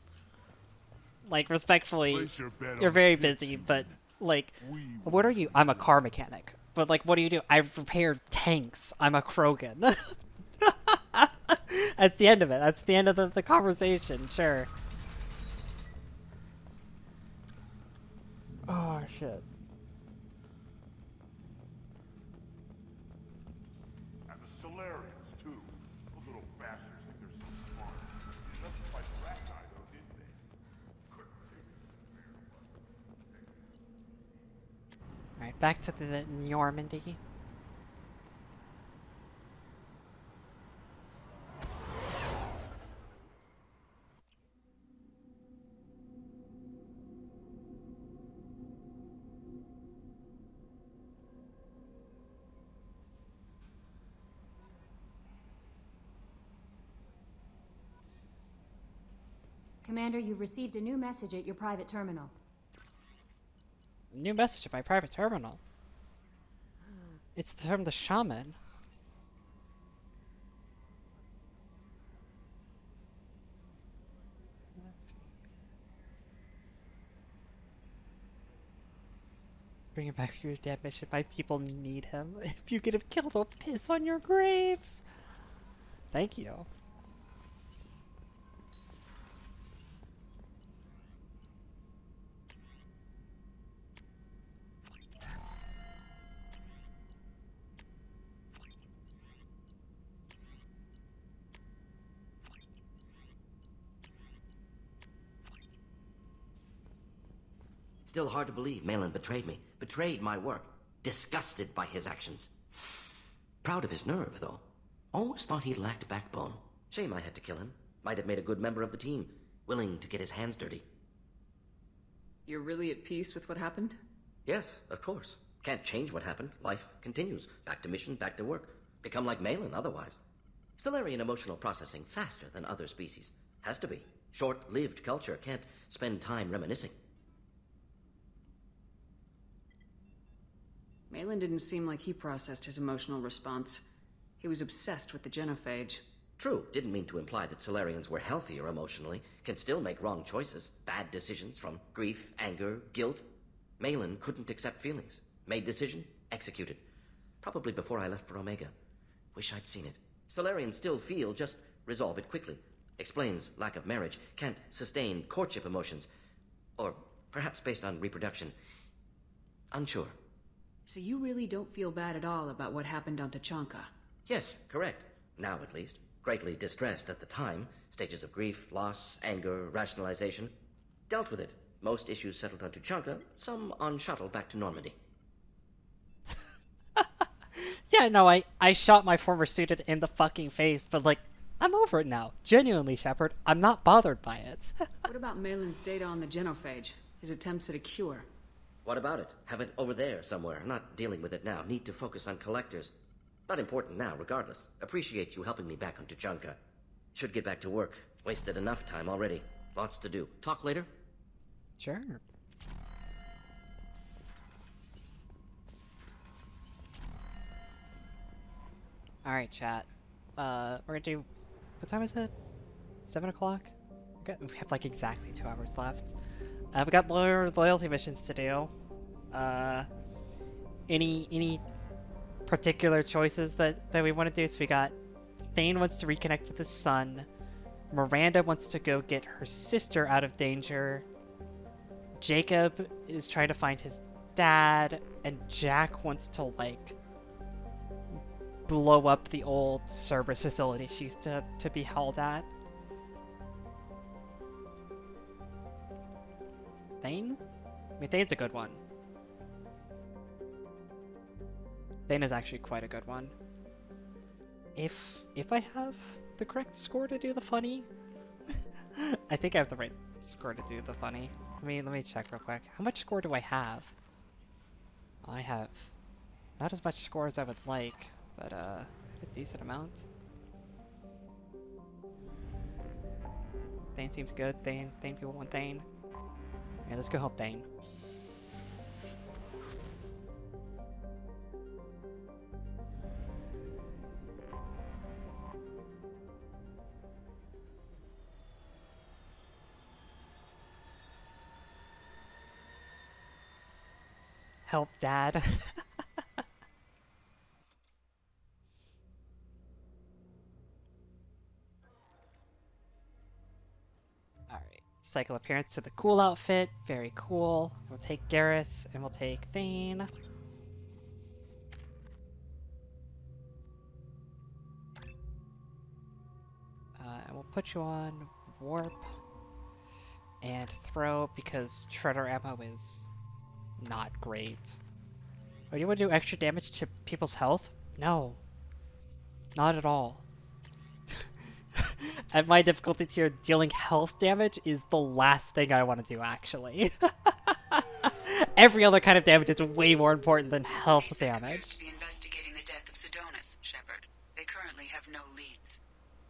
Like, respectfully, Place your bet you're on very the pits, busy, human. but, like, We what are you? I'm a car mechanic. But, like, what do? I've repaired tanks. I'm a Krogan. That's the end of it. That's the end of the conversation, sure. Oh, shit. And the Solarians, too. Those little bastards think they're so smart. Nothing like Rat Eye, though, didn't they? Alright, back to the Normandy. Commander, you've received a new message at your private terminal. New message at my private terminal. It's from the shaman. Let's see. Bring him back from your dead mission. My people need him. If you get him killed, they'll piss on your graves. Thank you. Still hard to believe Malin betrayed me, betrayed my work, disgusted by his actions. Proud of his nerve, though. Always thought he lacked backbone. Shame I had to kill him. Might have made a good member of the team, willing to get his hands dirty. You're really at peace with what happened? Yes, of course. Can't change what happened. Life continues. Back to mission, back to work. Become like Malin otherwise. Solarian emotional processing faster than other species. Has to be. Short-lived culture can't spend time reminiscing. Malin didn't seem like he processed his emotional response. He was obsessed with the genophage. True, didn't mean to imply that Solarians were healthier emotionally, can still make wrong choices, bad decisions from grief, anger, guilt. Malin couldn't accept feelings. Made decision, executed. Probably before I left for Omega. Wish I'd seen it. Solarians still feel, just resolve it quickly. Explains lack of marriage, can't sustain courtship emotions. Or perhaps based on reproduction. Unsure. So you really don't feel bad at all about what happened on Tuchanka? Yes, correct. Now at least. Greatly distressed at the time. Stages of grief, loss, anger, rationalization. Dealt with it. Most issues settled on Tuchanka, some on shuttle back to Normandy. Yeah, no, I shot my former student in the fucking face, but, like, I'm over it now. Genuinely, Shepard, I'm not bothered by it. What about Malin's data on the genophage? His attempts at a cure? What about it? Have it over there somewhere. Not dealing with it now. Need to focus on collectors. Not important now, regardless. Appreciate you helping me back on Tuchanka. Should get back to work. Wasted enough time already. Lots to do. Talk later? Sure. Alright, chat. We're gonna do... What time is it? 7 o'clock? We have, like, exactly 2 hours left. We got loyalty missions to do. Any particular choices that we want to do? So we got Thane wants to reconnect with his son. Miranda wants to go get her sister out of danger. Jacob is trying to find his dad, and Jack wants to, like, blow up the old Cerberus facility she used to be held at. Thane? I mean, Thane's a good one. Thane is actually quite a good one. If I have the correct score to do the funny, I think I have the right score to do the funny. Let me check real quick. How much score do I have? I have not as much score as I would like, but a decent amount. Thane seems good. Thane people want Thane. Yeah, let's go help Thane. Help Dad. Recycle appearance to the cool outfit. Very cool. We'll take Garrus and we'll take Thane. And we'll put you on Warp and Throw because Shredder ammo is not great. Oh, you want to do extra damage to people's health? No. Not at all. At my difficulty tier, dealing health damage is the last thing I want to do, actually. Every other kind of damage is way more important than health damage. To be investigating the death of Sidonis, Shepard. They currently have no leads.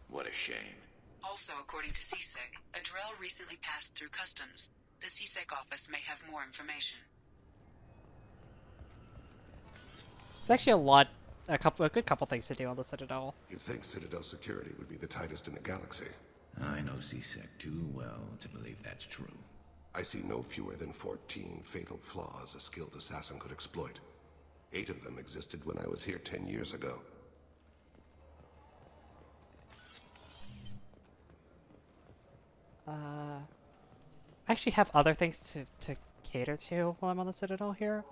What a shame. Also, according to CSEC, a Drell recently passed through customs. The CSEC office may have more information. It's actually a good couple things to do on the Citadel. You'd think Citadel security would be the tightest in the galaxy. I know CSEC too well to believe that's true. I see no fewer than 14 fatal flaws a skilled assassin could exploit. 8 of them existed when I was here 10 years ago. I actually have other things to cater to while I'm on the Citadel here.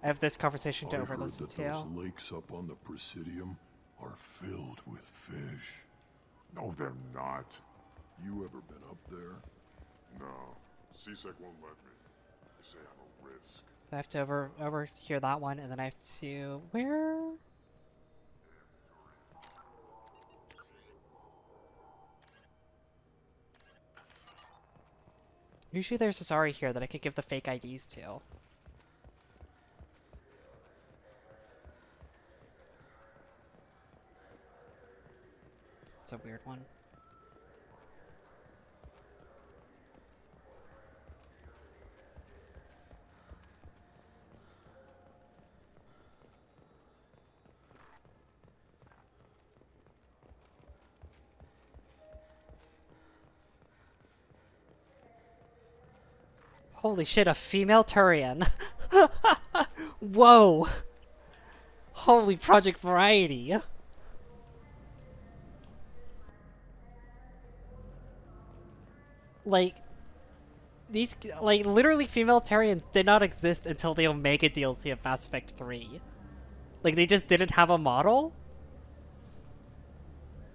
I have this conversation to overlisten to. Those lakes up on the Presidium are filled with fish. No, they're not. You ever been up there? No. CSEC won't let me. They say I'm a risk. So I have to overhear that one, and then I have to... Where? Usually there's a Asari here that I could give the fake IDs to. It's a weird one. Holy shit, a female Turian. Whoa! Holy Project Variety. Like, these, like, literally female Turians did not exist until the Omega DLC of Mass Effect 3. Like, they just didn't have a model?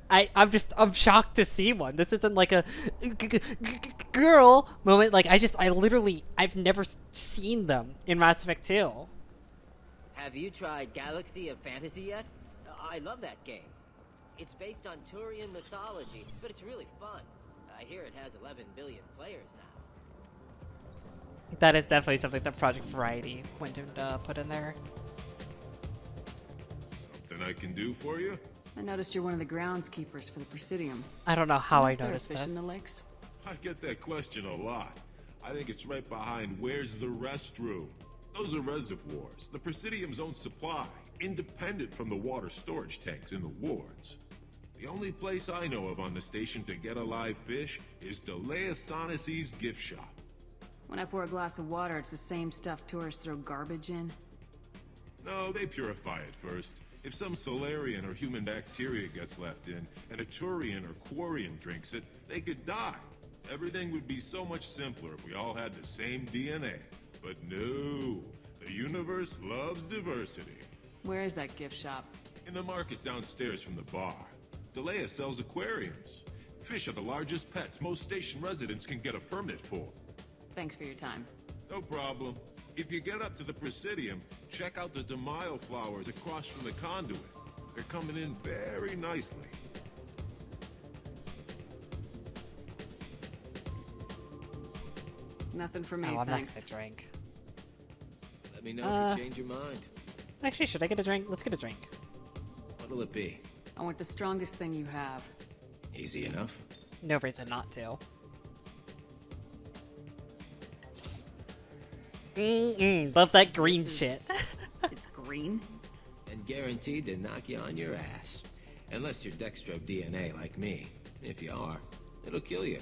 I'm shocked to see one. This isn't like a girl moment. Like, I've never seen them in Mass Effect 2. Have you tried Galaxy of Fantasy yet? I love that game. It's based on Turian mythology, but it's really fun. I hear it has 11 billion players now. That is definitely something that Project Variety went and put in there. Something I can do for you? I noticed you're one of the groundskeepers for the Presidium. I don't know how I Is there noticed fish this. in the lakes? I get that question a lot. I think it's right behind where's the restroom. Those are reservoirs, the Presidium's own supply, independent from the water storage tanks in the wards. The only place I know of on the station to get a live fish is Delea Sonis's gift shop. When I pour a glass of water, it's the same stuff tourists throw garbage in? No, they purify it first. If some Solarian or human bacteria gets left in, and a Turian or Quarian drinks it, they could die. Everything would be so much simpler if we all had the same DNA. But no, the universe loves diversity. Where is that gift shop? In the market downstairs from the bar. Delea sells aquariums. Fish are the largest pets most station residents can get a permit for. Thanks for your time. No problem. If you get up to the Presidium, check out the Demaio flowers across from the conduit. They're coming in very nicely. Nothing for me, Oh, I'm thanks. not gonna drink. Let me know if you change your mind. Actually, should I get a drink? Let's get a drink. What'll it be? I want the strongest thing you have. Easy enough. No reason not to. Love that green shit. It's green? And guaranteed to knock you on your ass. Unless you're Dextro DNA like me. If you are, it'll kill you.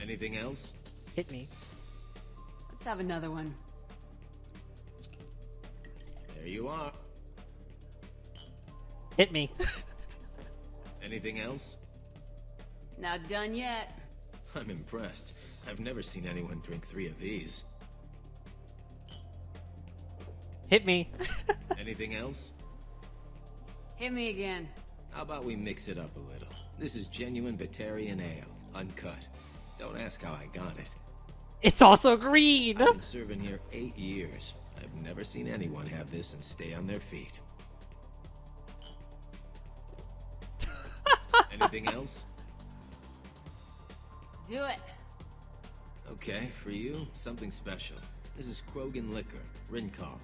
Anything else? Hit me. Let's have another one. There you are. Hit me. Anything else? Not done yet. I'm impressed. I've never seen anyone drink 3 of these. Hit me. Anything else? Hit me again. How about we mix it up a little? This is genuine Batarian ale, uncut. Don't ask how I got it. It's also green! I've been serving here 8 years. I've never seen anyone have this and stay on their feet. Anything else? Do it. Okay, for you, something special. This is Krogan liquor, Rincol.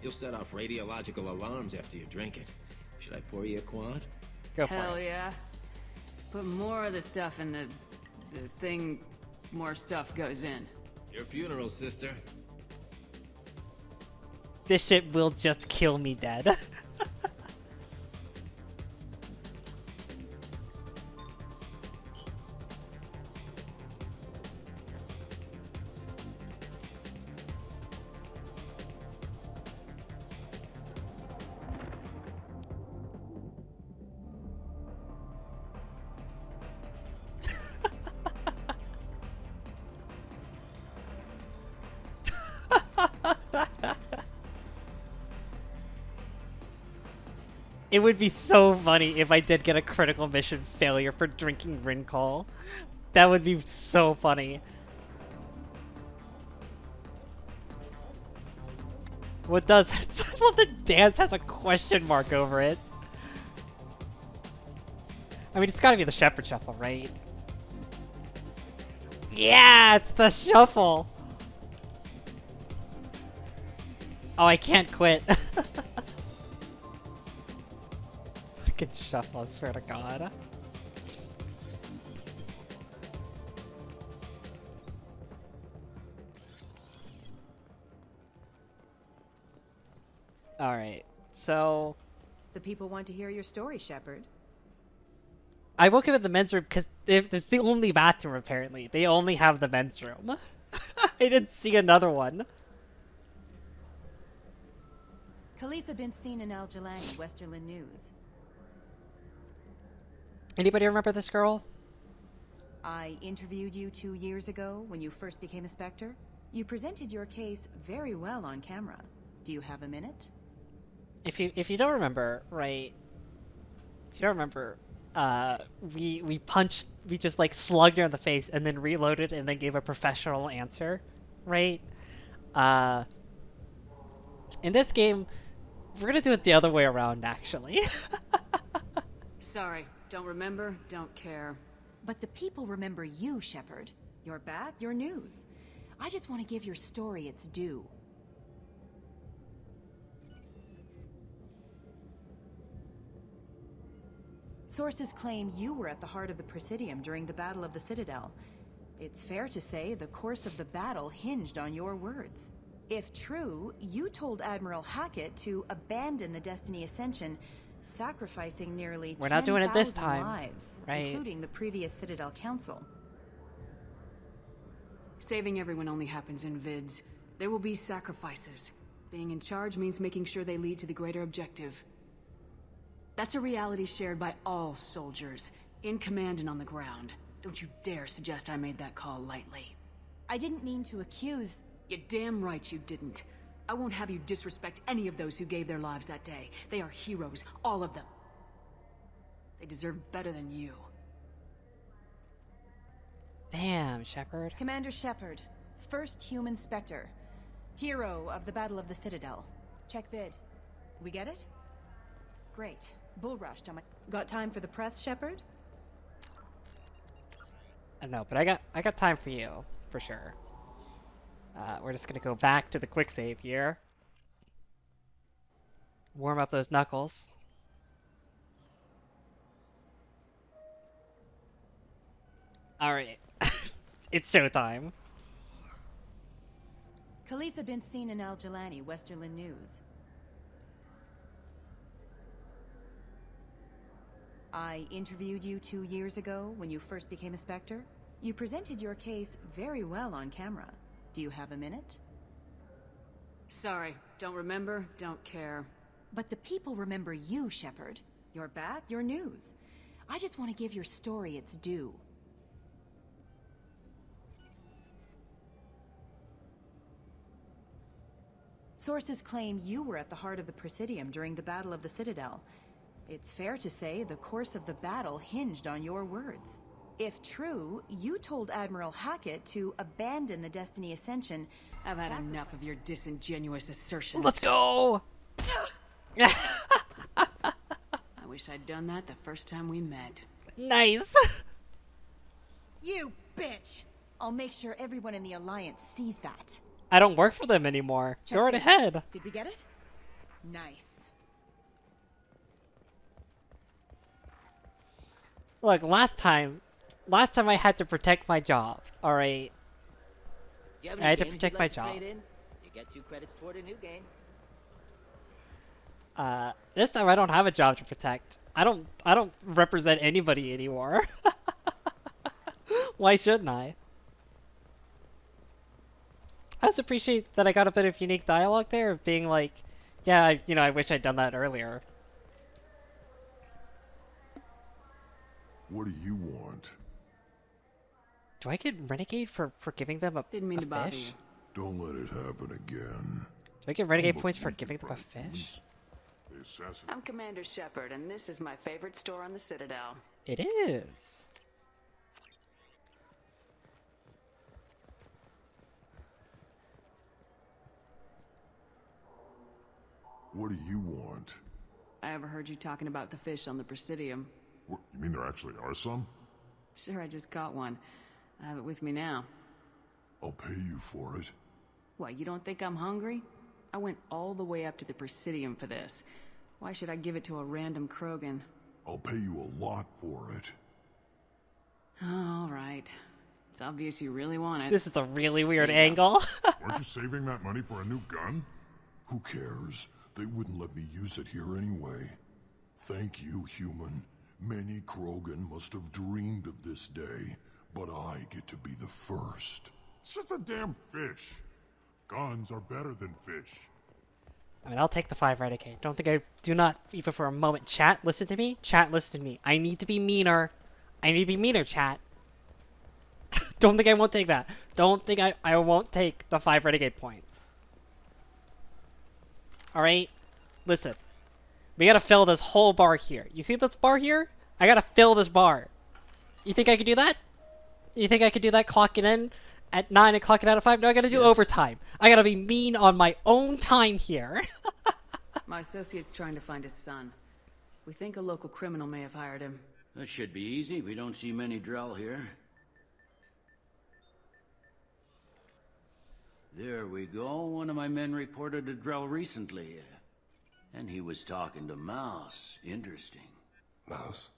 You'll set off radiological alarms after you drink it. Should I pour you a quad? Go for it. Hell yeah. Put more of the stuff in the thing more stuff goes in. Your funeral, sister. This shit will just kill me dead. It would be so funny if I did get a critical mission failure for drinking Rincol. That would be so funny. What does well, the dance has a question mark over it? I mean, it's gotta be the Shepherd Shuffle, right? Yeah, it's the shuffle! Oh, I can't quit. Fucking shuffle, I swear to God. Alright, so... The people want to hear your story, Shepard. I woke up in the men's room because there's the only bathroom, apparently. They only have the men's room. I didn't see another one. Khaleesa been seen in Al-Jalani, Westerland News. Anybody remember this girl? I interviewed you 2 years ago when you first became a Spectre. You presented your case very well on camera. Do you have a minute? If you don't remember, right? If you don't remember, we just like slugged her in the face and then reloaded and then gave a professional answer, right? In this game, we're gonna do it the other way around, actually. Sorry, don't remember, don't care. But the people remember you, Shepard. Your back, your news. I just want to give your story its due. Sources claim you were at the heart of the Presidium during the Battle of the Citadel. It's fair to say the course of the battle hinged on your words. If true, you told Admiral Hackett to abandon the Destiny Ascension, sacrificing nearly We're not doing it this 10,000 time, lives, right? including the previous Citadel Council. Saving everyone only happens in vids. There will be sacrifices. Being in charge means making sure they lead to the greater objective. That's a reality shared by all soldiers, in command and on the ground. Don't you dare suggest I made that call lightly. I didn't mean to accuse... You're damn right you didn't. I won't have you disrespect any of those who gave their lives that day. They are heroes, all of them. They deserve better than you. Damn, Shepard. Commander Shepard, first human Spectre. Hero of the Battle of the Citadel. Check vid. We get it? Great. Bull rushed on my... Got time for the press, Shepard? No, but I got time for you, for sure. We're just gonna go back to the quick save here. Warm up those knuckles. Alright. It's showtime. Khaleesa been seen in Al-Jalani, Westerland News. I interviewed you 2 years ago when you first became a Spectre. You presented your case very well on camera. Do you have a minute? Sorry, don't remember, don't care. But the people remember you, Shepard. Your back, your news. I just want to give your story its due. Sources claim you were at the heart of the Presidium during the Battle of the Citadel. It's fair to say the course of the battle hinged on your words. If true, you told Admiral Hackett to abandon the Destiny Ascension. I've had enough of your disingenuous assertions. Let's go! I wish I'd done that the first time we met. Nice! You bitch! I'll make sure everyone in the Alliance sees that. I don't work for them anymore. Go right ahead. Did we get it? Nice. Look, last time I had to protect my job. Alright. Do you have I any had to games protect you'd my like to job. trade in? You get 2 credits toward a new game. This time I don't have a job to protect. I don't represent anybody anymore. Why shouldn't I? I just appreciate that I got a bit of unique dialogue there of being like, yeah, I wish I'd done that earlier. What do you want? Do I get renegade for giving them a Didn't mean a to bother fish? you. Don't let it happen again. Do I get renegade points for giving them a fish? The assassin. I'm Commander Shepard, and this is my favorite store on the Citadel. It is. What do you want? I overheard you talking about the fish on the Presidium. What, you mean there actually are some? Sure, I just caught one. I have it with me now. I'll pay you for it. What, you don't think I'm hungry? I went all the way up to the Presidium for this. Why should I give it to a random Krogan? I'll pay you a lot for it. All right. It's obvious you really want it. This is a really weird angle. Weren't you saving that money for a new gun? Who cares? They wouldn't let me use it here anyway. Thank you, human. Many Krogan must have dreamed of this day, but I get to be the first. It's just a damn fish. Guns are better than fish. I mean, I'll take the 5 renegade. Do not even for a moment. Chat, listen to me. Chat, listen to me. I need to be meaner. I need to be meaner, chat. Don't think I won't take that. Don't think I won't take the 5 renegade points. Alright? Listen. We gotta fill this whole bar here. You see this bar here? I gotta fill this bar. You think I could do that? You think I could do that clocking in at 9 and clocking out at 5? No, I gotta do overtime. I gotta be mean on my own time here. My associate's trying to find his son. We think a local criminal may have hired him. That should be easy. We don't see many Drell here. There we go. One of my men reported a Drell recently. And he was talking to Mouse. Interesting. Mouse?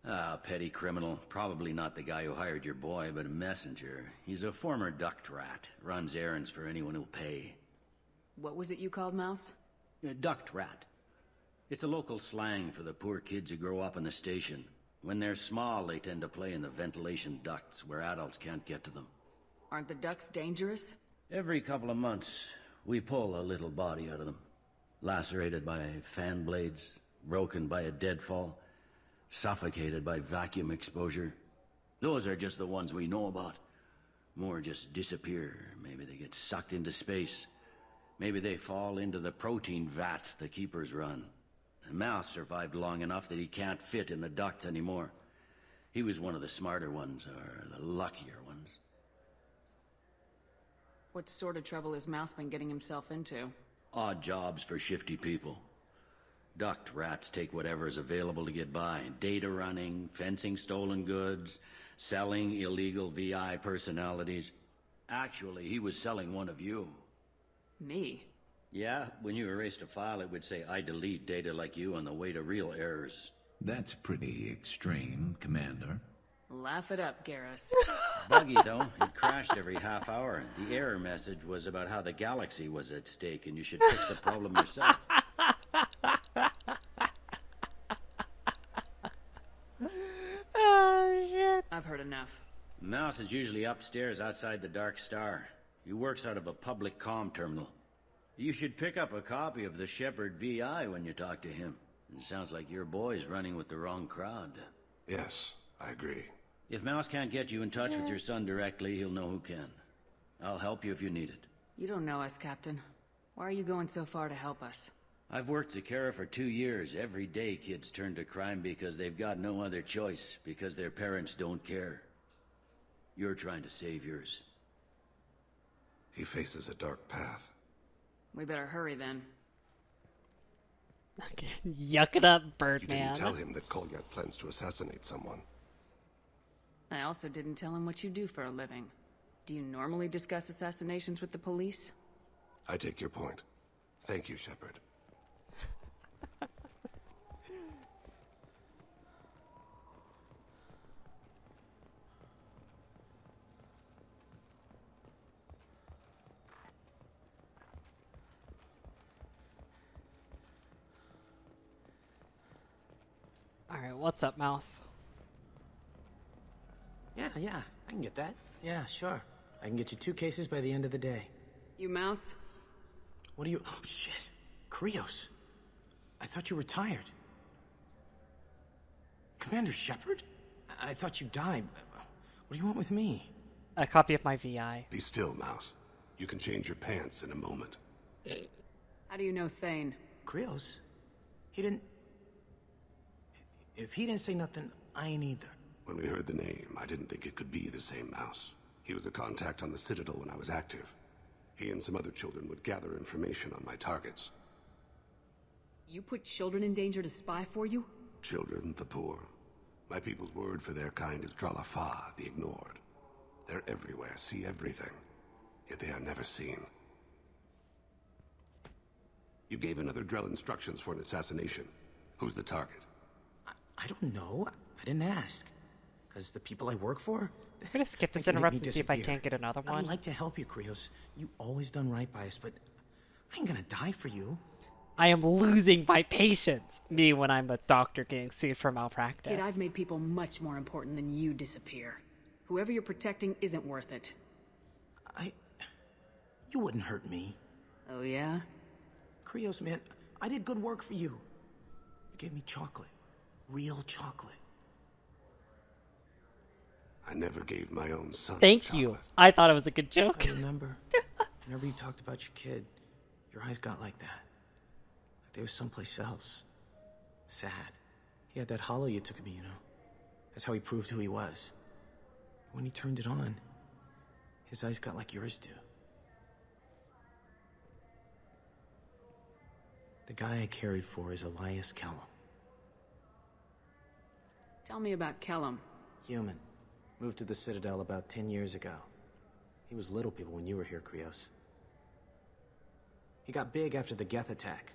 Ah, petty criminal. Probably not the guy who hired your boy, but a messenger. He's a former duct rat. Runs errands for anyone who'll pay. What was it you called Mouse? A duct rat. It's a local slang for the poor kids who grow up in the station. When they're small, they tend to play in the ventilation ducts where adults can't get to them. Aren't the ducks dangerous? Every couple of months, we pull a little body out of them. Lacerated by fan blades, broken by a deadfall, suffocated by vacuum exposure. Those are just the ones we know about. More just disappear. Maybe they get sucked into space. Maybe they fall into the protein vats the keepers run. The Mouse survived long enough that he can't fit in the ducts anymore. He was one of the smarter ones, or the luckier ones. What sort of trouble has Mouse been getting himself into? Odd jobs for shifty people. Duct rats take whatever is available to get by. Data running, fencing stolen goods, selling illegal VI personalities. Actually, he was selling one of you. Me? Yeah, when you erased a file, it would say, I delete data like you on the way to real errors. That's pretty extreme, Commander. Laugh it up, Garrus. Buggy, though. It crashed every half hour. The error message was about how the galaxy was at stake, and you should fix the problem yourself. Oh, shit. I've heard enough. Mouse is usually upstairs outside the Dark Star. He works out of a public comm terminal. You should pick up a copy of the Shepard VI when you talk to him. It sounds like your boy's running with the wrong crowd. Yes, I agree. If Mouse can't get you in touch with your son directly, he'll know who can. I'll help you if you need it. You don't know us, Captain. Why are you going so far to help us? I've worked Zakera for 2 years. Every day kids turn to crime because they've got no other choice, because their parents don't care. You're trying to save yours. He faces a dark path. We better hurry then. Yuck it up, You Birdman. didn't tell him that Kolyat plans to assassinate someone. I also didn't tell him what you do for a living. Do you normally discuss assassinations with the police? I take your point. Thank you, Shepard. Alright, what's up, Mouse? Yeah, I can get that. Yeah, sure. I can get you 2 cases by the end of the day. You Mouse? What are you... Oh, shit. Krios. I thought you retired. Commander Shepard? I thought you died. What do you want with me? A copy of my VI. Be still, Mouse. You can change your pants in a moment. How do you know Thane? Krios? He didn't... If he didn't say nothing, I ain't either. When we heard the name, I didn't think it could be the same Mouse. He was a contact on the Citadel when I was active. He and some other children would gather information on my targets. You put children in danger to spy for you? Children, the poor. My people's word for their kind is Dralafa, the ignored. They're everywhere, see everything. Yet they are never seen. You gave another Drell instructions for an assassination. Who's the target? I don't know. I didn't ask. Because the people I work for... I'm gonna skip this they can make interrupt me and see if I disappear. can't get another one. I'd like to help you, Krios. You always done right by us, but I ain't gonna die for you. I am losing my patience. Me when I'm a doctor getting sued for malpractice. Kid, I've made people much more important than you disappear. Whoever you're protecting isn't worth it. You wouldn't hurt me. Oh, yeah? Krios, man, I did good work for you. You gave me chocolate. Real chocolate. I never gave my own son Thank you. I thought it was a good joke. I remember. Whenever you talked about your kid, your eyes got like that. Like they were someplace else. Sad. He had that hollow you took of me, you know. That's how he proved who he was. When he turned it on, his eyes got like yours do. The guy I cared for is Elias Kellum. Tell me about Kellum. Human. Moved to the Citadel about 10 years ago. He was little people when you were here, Krios. He got big after the Geth attack.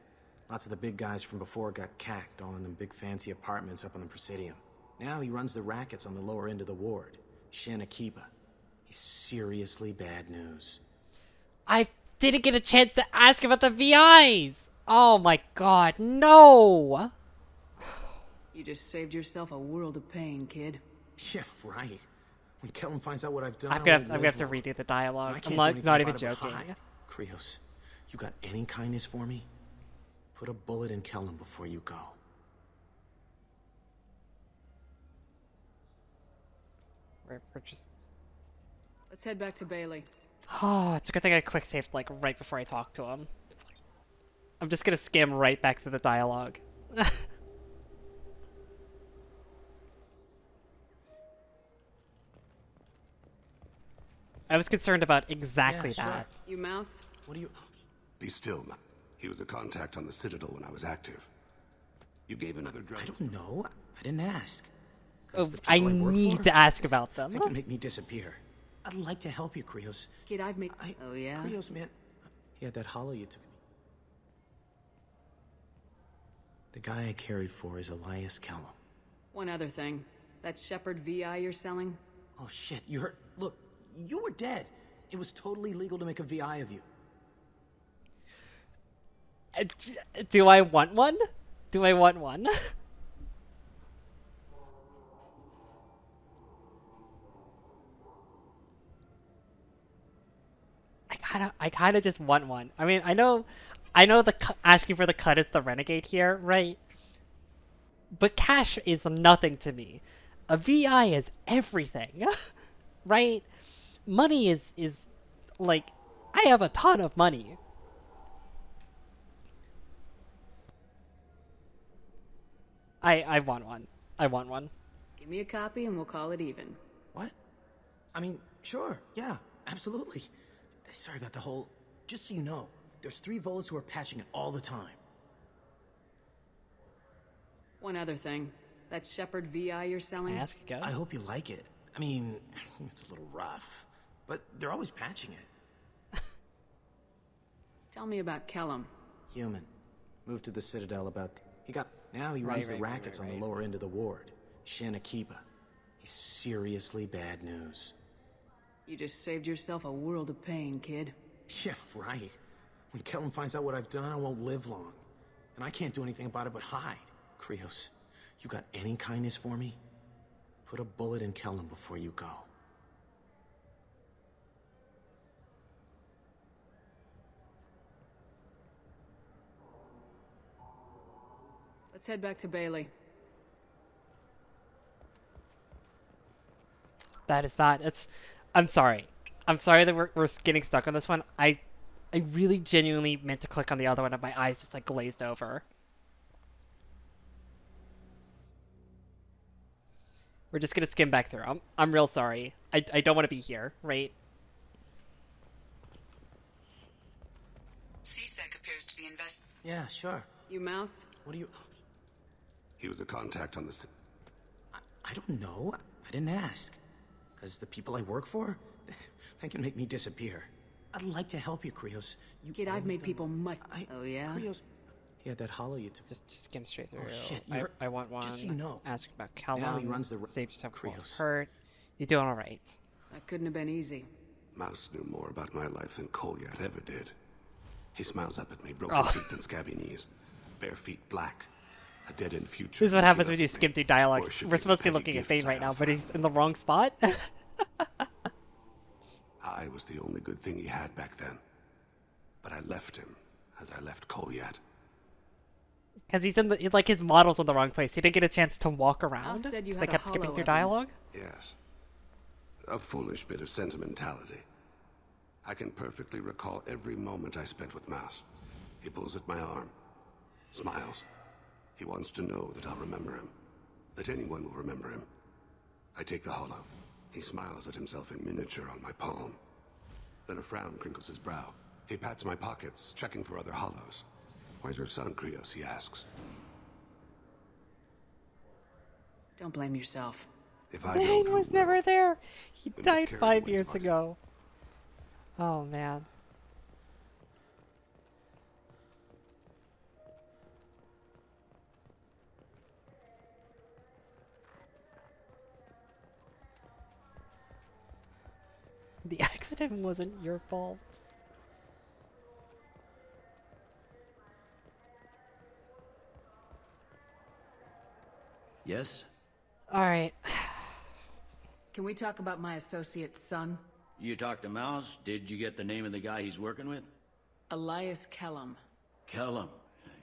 Lots of the big guys from before got cacked all in them big fancy apartments up on the Presidium. Now he runs the rackets on the lower end of the ward. Shin Akiba. He's seriously bad news. I didn't get a chance to ask about the VIs! Oh my god, no! You just saved yourself a world of pain, kid. Yeah, right. When Kellum finds out what I've done, I'm gonna have to redo the dialogue. I'm not even joking. Krios, you got any kindness for me? Put a bullet in Kellum before you go. We're just... Let's head back to Bailey. Oh, it's a good thing I quick saved like right before I talk to him. I'm just gonna skim right back to the dialogue. I was concerned about exactly that. You Mouse? What do you... Be still, man. He was a contact on the Citadel when I was active. You gave another drug... I don't know. I didn't ask. Oh, I need to ask about them. They can make me disappear. I'd like to help you, Krios. Kid, I've made... Oh, yeah? Krios, man. He had that hollow you took of me. The guy I carried for is Elias Kellum. One other thing. That Shepard VI you're selling? Oh, shit. You heard... Look, you were dead. It was totally legal to make a VI of you. Do I want one? Do I want one? I kind of just want one. I mean, I know asking for the cut is the renegade here, right? But cash is nothing to me. a VI is everything, right? Money is like, I have a ton of money. I want one. I want one. Give me a copy and we'll call it even. What? I mean, sure, yeah, absolutely. Sorry about the whole... Just so you know, there's 3 Volas who are patching it all the time. One other thing. That Shepard VI you're selling? Ask again. I hope you like it. I mean, it's a little rough, but they're always patching it. Tell me about Kellum. Human. Moved to the Citadel about... Now he runs the rackets on the lower end of the ward. Shin Akiba. He's seriously bad news. You just saved yourself a world of pain, kid. Yeah, right. When Kellum finds out what I've done, I won't live long. And I can't do anything about it but hide. Krios, you got any kindness for me? Put a bullet in Kellum before you go. Let's head back to Bailey. That is not... I'm sorry. I'm sorry that we're getting stuck on this one. I really genuinely meant to click on the other one and my eyes just like glazed over. We're just gonna skim back through. I'm real sorry. I don't want to be here, right? CSEC appears to be Yeah, sure. You Mouse? What do you... He was a contact on the... I don't know. I didn't ask. Because the people I work for, they can make me disappear. I'd like to help you, Krios. Kid, I've made people much... Oh, yeah? Krios... Yeah, that hollow you took... Just skim straight through. Oh, shit. I want one. Just so you know. Ask about Callum. Now he runs the... Save yourself Krios. hurt. You're doing alright. That couldn't have been easy. Mouse knew more about my life than Kolyat ever did. He smiles up at me, broken feet and scabby knees. Bare feet black. A dead-end future. This is what happens when you skim through dialogue. We're supposed to be looking at Thane right now, but he's in the wrong spot. I was the only good thing he had back then. But I left him, as I left Kolyat. Because he's in the... Like, his model's in the wrong place. He didn't get a chance to walk around. Said you They had kept a skipping hollow through of him. dialogue. Yes. A foolish bit of sentimentality. I can perfectly recall every moment I spent with Mouse. He pulls at my arm. Smiles. He wants to know that I'll remember him. That anyone will remember him. I take the hollow. He smiles at himself in miniature on my palm. Then a frown crinkles his brow. He pats my pockets, checking for other hollows. Where's your son, Krios? He asks. Don't blame yourself. If I Thane don't, was who will? never there. He We must died carry 5 him years with us. ago. Oh, man. The accident wasn't your fault. Yes? Alright. Can we talk about my associate's son? You talked to Mouse? Did you get the name of the guy he's working with? Elias Kellum. Kellum.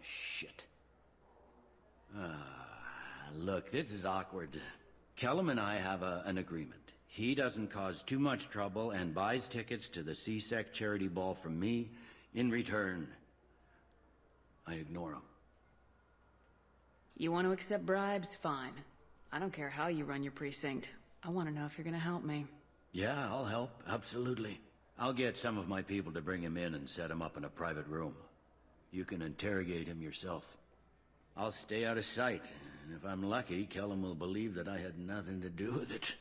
Shit. Look, this is awkward. Kellum and I have an agreement. He doesn't cause too much trouble and buys tickets to the CSEC charity ball from me. In return, I ignore him. You want to accept bribes? Fine. I don't care how you run your precinct. I want to know if you're gonna help me. Yeah, I'll help. Absolutely. I'll get some of my people to bring him in and set him up in a private room. You can interrogate him yourself. I'll stay out of sight, and if I'm lucky, Kellum will believe that I had nothing to do with it.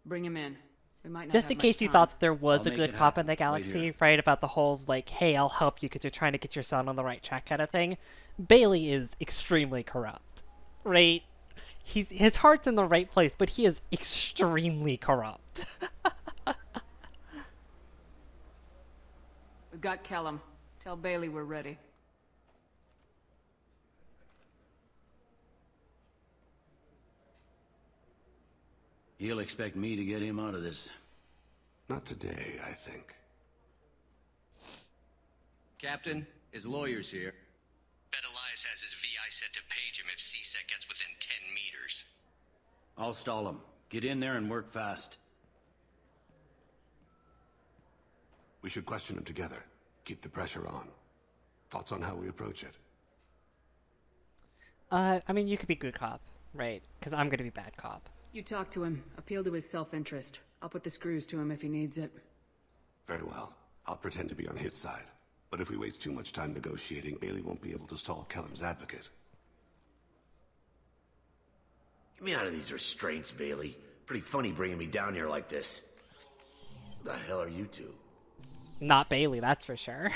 Bring him in. We might not Just have in much case you time. thought that there was I'll a make good it cop in the happen, right galaxy, here. right? About the whole, like, hey, I'll help you because you're trying to get your son on the right track kind of thing. Bailey is extremely corrupt, right? His heart's in the right place, but he is extremely corrupt. We've got Kellum. Tell Bailey we're ready. He'll expect me to get him out of this. Not today, I think. Captain, his lawyer's here. Bet Elias has his VI set to page him if CSEC gets within 10 meters. I'll stall them. Get in there and work fast. We should question him together. Keep the pressure on. Thoughts on how we approach it? I mean, you could be good cop, right? Because I'm gonna be bad cop. You talk to him. Appeal to his self-interest. I'll put the screws to him if he needs it. Very well. I'll pretend to be on his side. But if we waste too much time negotiating, Bailey won't be able to stall Kellum's advocate. Get me out of these restraints, Bailey. Pretty funny bringing me down here like this. Who the hell are you two? Not Bailey, that's for sure.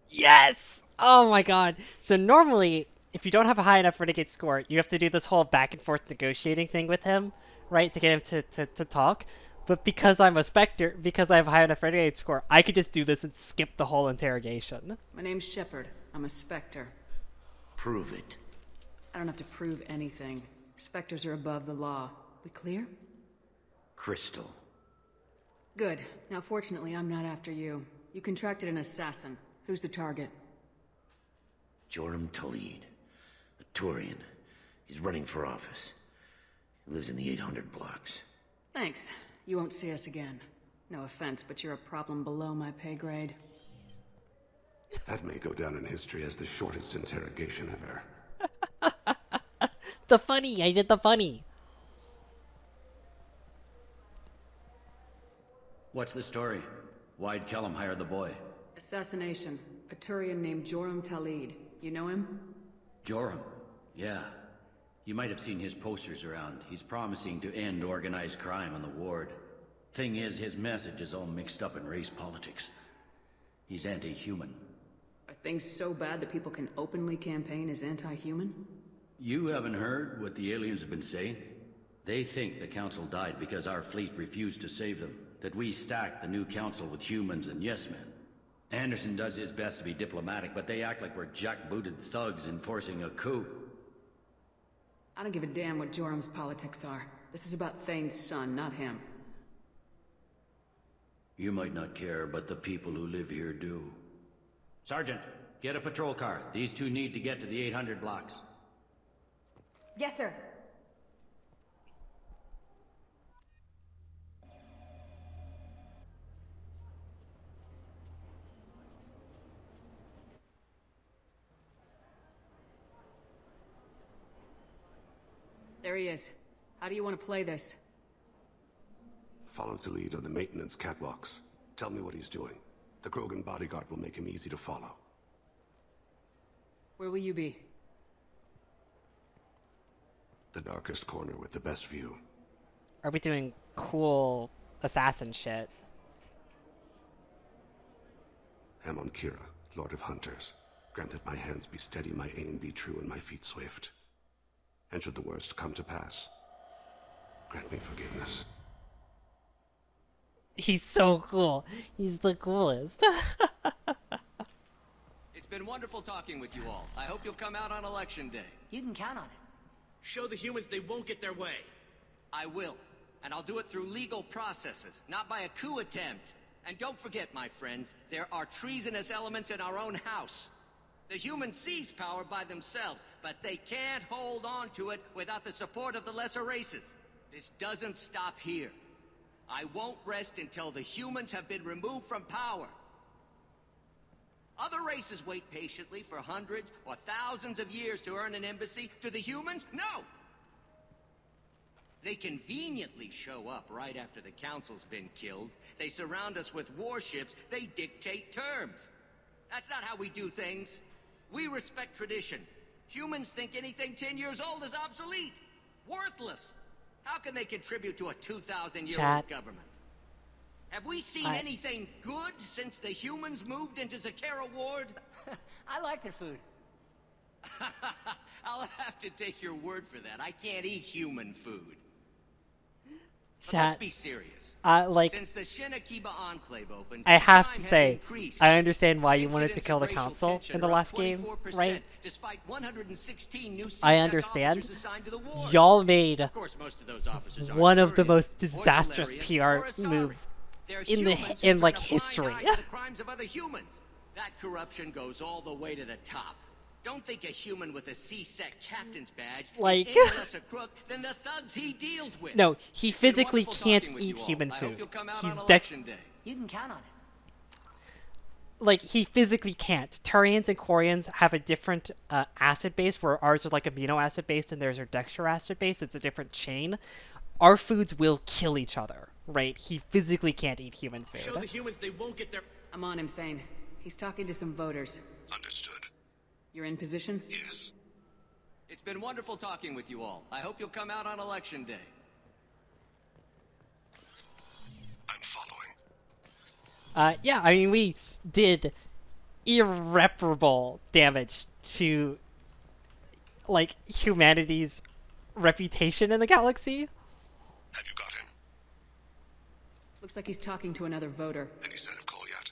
Yes! Oh my god. So normally, if you don't have a high enough renegade score, you have to do this whole back and forth negotiating thing with him, right? To get him to talk. But because I'm a Spectre, because I have a high enough renegade score, I could just do this and skip the whole interrogation. My name's Shepard. I'm a Spectre. Prove it. I don't have to prove anything. Spectres are above the law. We clear? Crystal. Good. Now fortunately, I'm not after you. You contracted an assassin. Who's the target? Joram Talid. A Turian. He's running for office. He lives in the 800 blocks. Thanks. You won't see us again. No offense, but you're a problem below my pay grade. That may go down in history as the shortest interrogation ever. The funny! I did the funny! What's the story? Why'd Kellum hire the boy? Assassination. A Turian named Joram Talid. You know him? Joram? Yeah. You might have seen his posters around. He's promising to end organized crime on the ward. Thing is, his message is all mixed up in race politics. He's anti-human. Are things so bad that people can openly campaign as anti-human? You haven't heard what the aliens have been saying? They think the Council died because our fleet refused to save them. That we stacked the new Council with humans and yes-men. Anderson does his best to be diplomatic, but they act like we're jackbooted thugs enforcing a coup. I don't give a damn what Joram's politics are. This is about Thane's son, not him. You might not care, but the people who live here do. Sergeant, get a patrol car. These two need to get to the 800 blocks. Yes, sir. There he is. How do you want to play this? Follow to lead on the maintenance catwalks. Tell me what he's doing. The Krogan bodyguard will make him easy to follow. Where will you be? The darkest corner with the best view. Are we doing cool assassin shit? Amon Kira, Lord of Hunters. Grant that my hands be steady, my aim be true, and my feet swift. And should the worst come to pass, grant me forgiveness. He's so cool. He's the coolest. It's been wonderful talking with you all. I hope you'll come out on election day. You can count on it. Show the humans they won't get their way. I will. And I'll do it through legal processes, not by a coup attempt. And don't forget, my friends, there are treasonous elements in our own house. The humans seize power by themselves, but they can't hold on to it without the support of the lesser races. This doesn't stop here. I won't rest until the humans have been removed from power. Other races wait patiently for hundreds or thousands of years to earn an embassy. To the humans, no! They conveniently show up right after the Council's been killed. They surround us with warships. They dictate terms. That's not how we do things. We respect tradition. Humans think anything 10 years old is obsolete. Worthless. How can they contribute to a 2,000-year-old government? Have we seen anything good since the humans moved into Zakera Ward? I like their food. I'll have to take your word for that. I can't eat human food. But Chat. let's be serious. Like, since the Shinakiba Enclave opened, I have to crime has say, increased. I understand why you wanted to Incidents kill of the racial council tension in the are up last game, 24%, right? Despite 116 new I CSEC understand. officers assigned to the ward. Y'all made Of course, most of those officers aren't one of the Turian, most or disastrous Salarian, PR or Asari. moves They're in the humans in who like turn a blind history. eye to the crimes of other humans. That corruption goes all the way to the top. Don't think a human with a C-Sec captain's badge Like- is any less a crook than the thugs he deals with. No, he It's been physically wonderful can't talking with eat you all. human I hope food. you'll come out He's on election day. You can count on it. Like, he physically can't. Turians and Quarians have a different acid base, where ours are like amino acid based and theirs are dextro acid based. It's a different chain. Our foods will kill each other, right? He physically can't eat human food. Show the humans they won't get their... I'm on him, Thane. He's talking to some voters. Understood. You're in position? Yes. It's been wonderful talking with you all. I hope you'll come out on election day. I'm following. Yeah, I mean, we did irreparable damage to, like, humanity's reputation in the galaxy. Have you got him? Looks like he's talking to another voter. Any sign of call yet?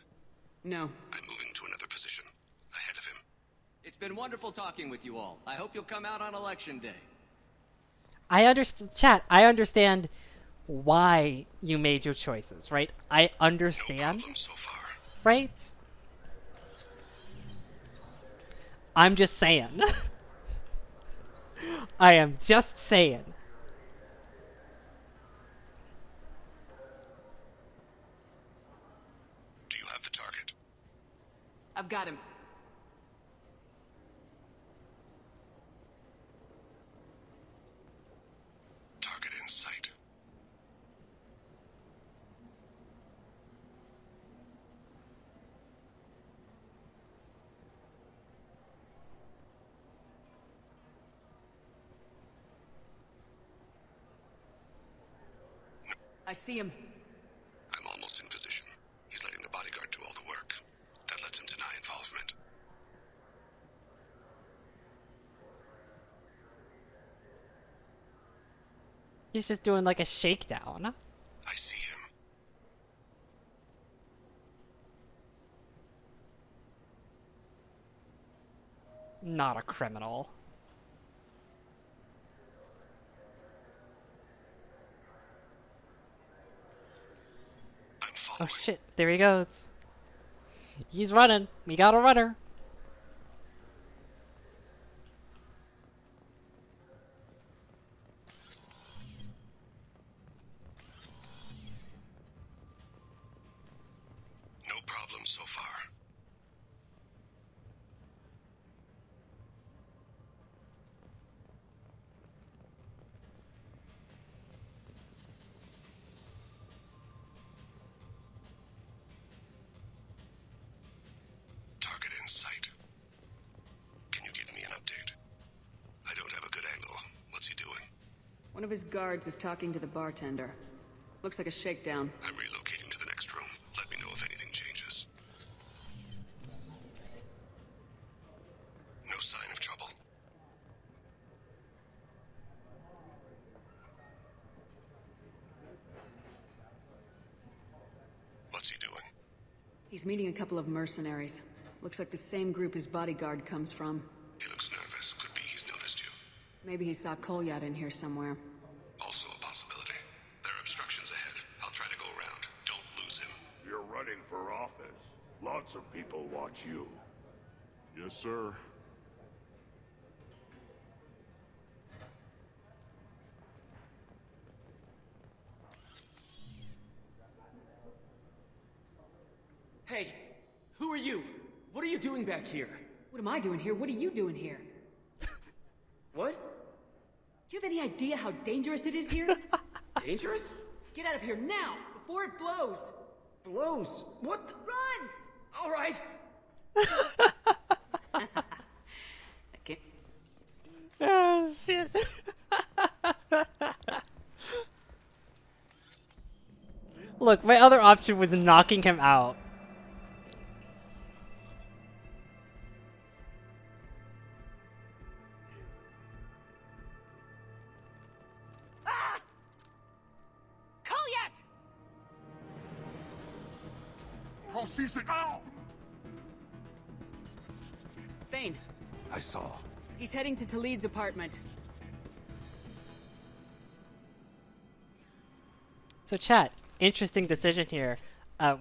No. I'm moving to another position. Ahead of him. It's been wonderful talking with you all. I hope you'll come out on election day. I understand why you made your choices, right? I understand. No problem so far. Right? I'm just saying. I am just saying. Do you have the target? I've got him. Target in sight. I see him. I'm almost in position. He's letting the bodyguard do all the work. That lets him deny involvement. He's just doing like a shakedown. I see him. Not a criminal. I'm following. Oh shit, there he goes. He's running. We got a runner. No problem so far. Target in sight. Can you give me an update? I don't have a good angle. What's he doing? One of his guards is talking to the bartender. Looks like a shakedown. I'm relocating to the next room. Let me know if anything changes. No sign of trouble. What's he doing? He's meeting a couple of mercenaries. Looks like the same group his bodyguard comes from. He looks nervous. Could be he's noticed you. Maybe he saw Kolyat in here somewhere. Also a possibility. There are obstructions ahead. I'll try to go around. Don't lose him. You're running for office. Lots of people watch you. Yes, sir. Hey, who are you? What are you doing back here? What am I doing here? What are you doing here? What? Do you have any idea how dangerous it is here? Dangerous? Get out of here now, before it blows! Blows? What the— Run! All right. Okay. Oh, shit. Look, my other option was knocking him out. Ah! Kolyat! Proceed now! Thane, I saw. he's heading to Talid's apartment. So chat, interesting decision here.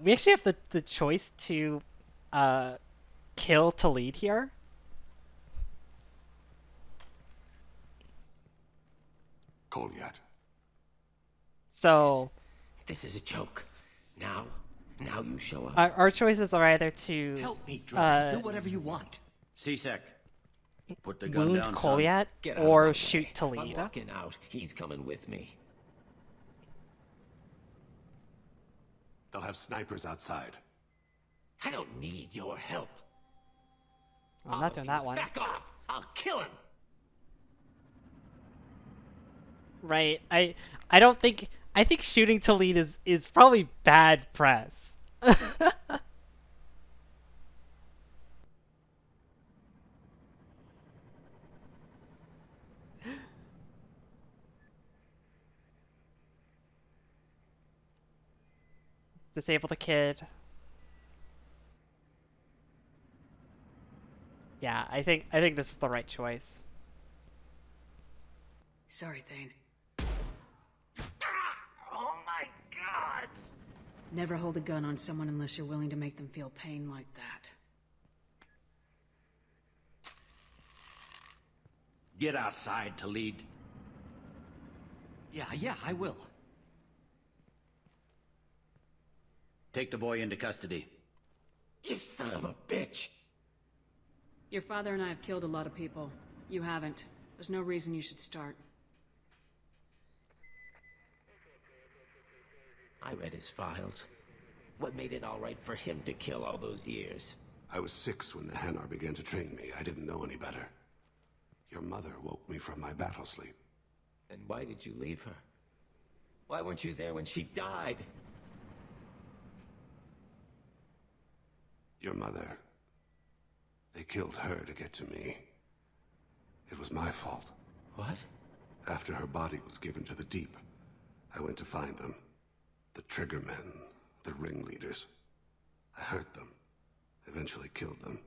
we actually have the choice to kill to lead here. Kolyat. So This is a joke. Now you show up. our choices are either to Help me, Grunt. Do whatever you want. C-Sec. Put the gun wound down, Kolyat Get out of my or way. shoot I'm Talid. walking out. He's coming with me. They'll have snipers outside. I don't need your help. I'm not doing that one. Back off! I'll kill him. Right. I don't think I think shooting Talid is probably bad press. Disable the kid. Yeah, I think this is the right choice. Sorry, Thane. Oh my God! Never hold a gun on someone unless you're willing to make them feel pain like that. Get outside, Talid. Yeah, I will. Take the boy into custody. You son of a bitch! Your father and I have killed a lot of people. You haven't. There's no reason you should start. I read his files. What made it all right for him to kill all those years? I was 6 when the Hanar began to train me. I didn't know any better. Your mother woke me from my battle sleep. Then why did you leave her? Why weren't you there when she died? Your mother. They killed her to get to me. It was my fault. What? After her body was given to the Deep, I went to find them. The Triggermen, the ringleaders. I hurt them. Eventually killed them.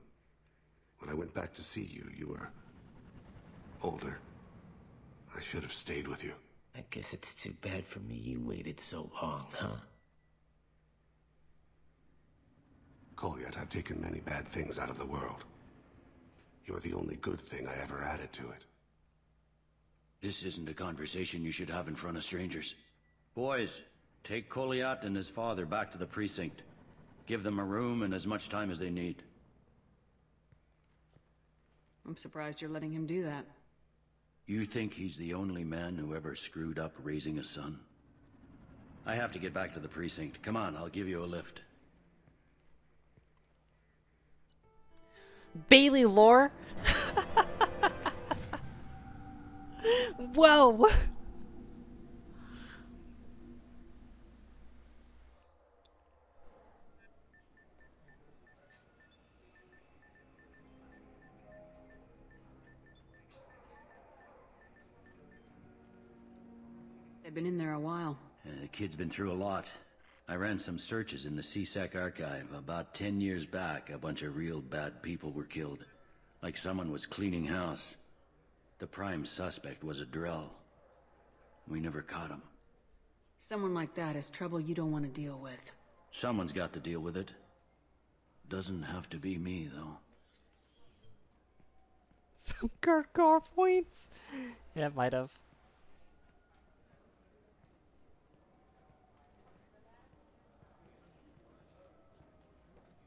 When I went back to see you, you were older. I should have stayed with you. I guess it's too bad for me you waited so long, huh? Kolyat, I've taken many bad things out of the world. You're the only good thing I ever added to it. This isn't a conversation you should have in front of strangers. Boys, take Kolyat and his father back to the precinct. Give them a room and as much time as they need. I'm surprised you're letting him do that. You think he's the only man who ever screwed up raising a son? I have to get back to the precinct. Come on, I'll give you a lift. Bailey lore? Whoa! They've been in there a while. The kid's been through a lot. I ran some searches in the CSEC archive. About 10 years back, a bunch of real bad people were killed. Like someone was cleaning house. The prime suspect was a Drell. We never caught him. Someone like that is trouble you don't want to deal with. Someone's got to deal with it. Doesn't have to be me, though. Some Gargar points? Yeah, it might have.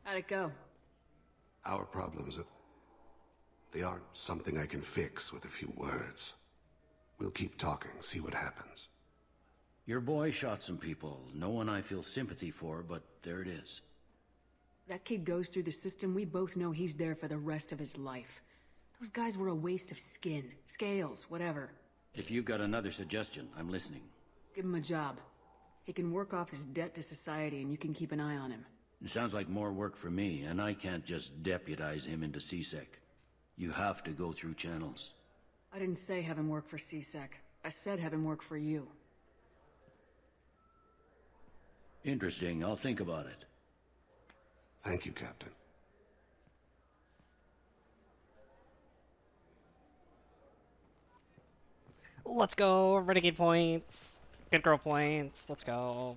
How'd it go? Our problems, they aren't something I can fix with a few words. We'll keep talking, see what happens. Your boy shot some people. No one I feel sympathy for, but there it is. That kid goes through the system, we both know he's there for the rest of his life. Those guys were a waste of skin, scales, whatever. If you've got another suggestion, I'm listening. Give him a job. He can work off his debt to society and you can keep an eye on him. It sounds like more work for me, and I can't just deputize him into CSEC. You have to go through channels. I didn't say have him work for CSEC. I said have him work for you. Interesting. I'll think about it. Thank you, Captain. Let's go. Renegade points. Good girl points. Let's go.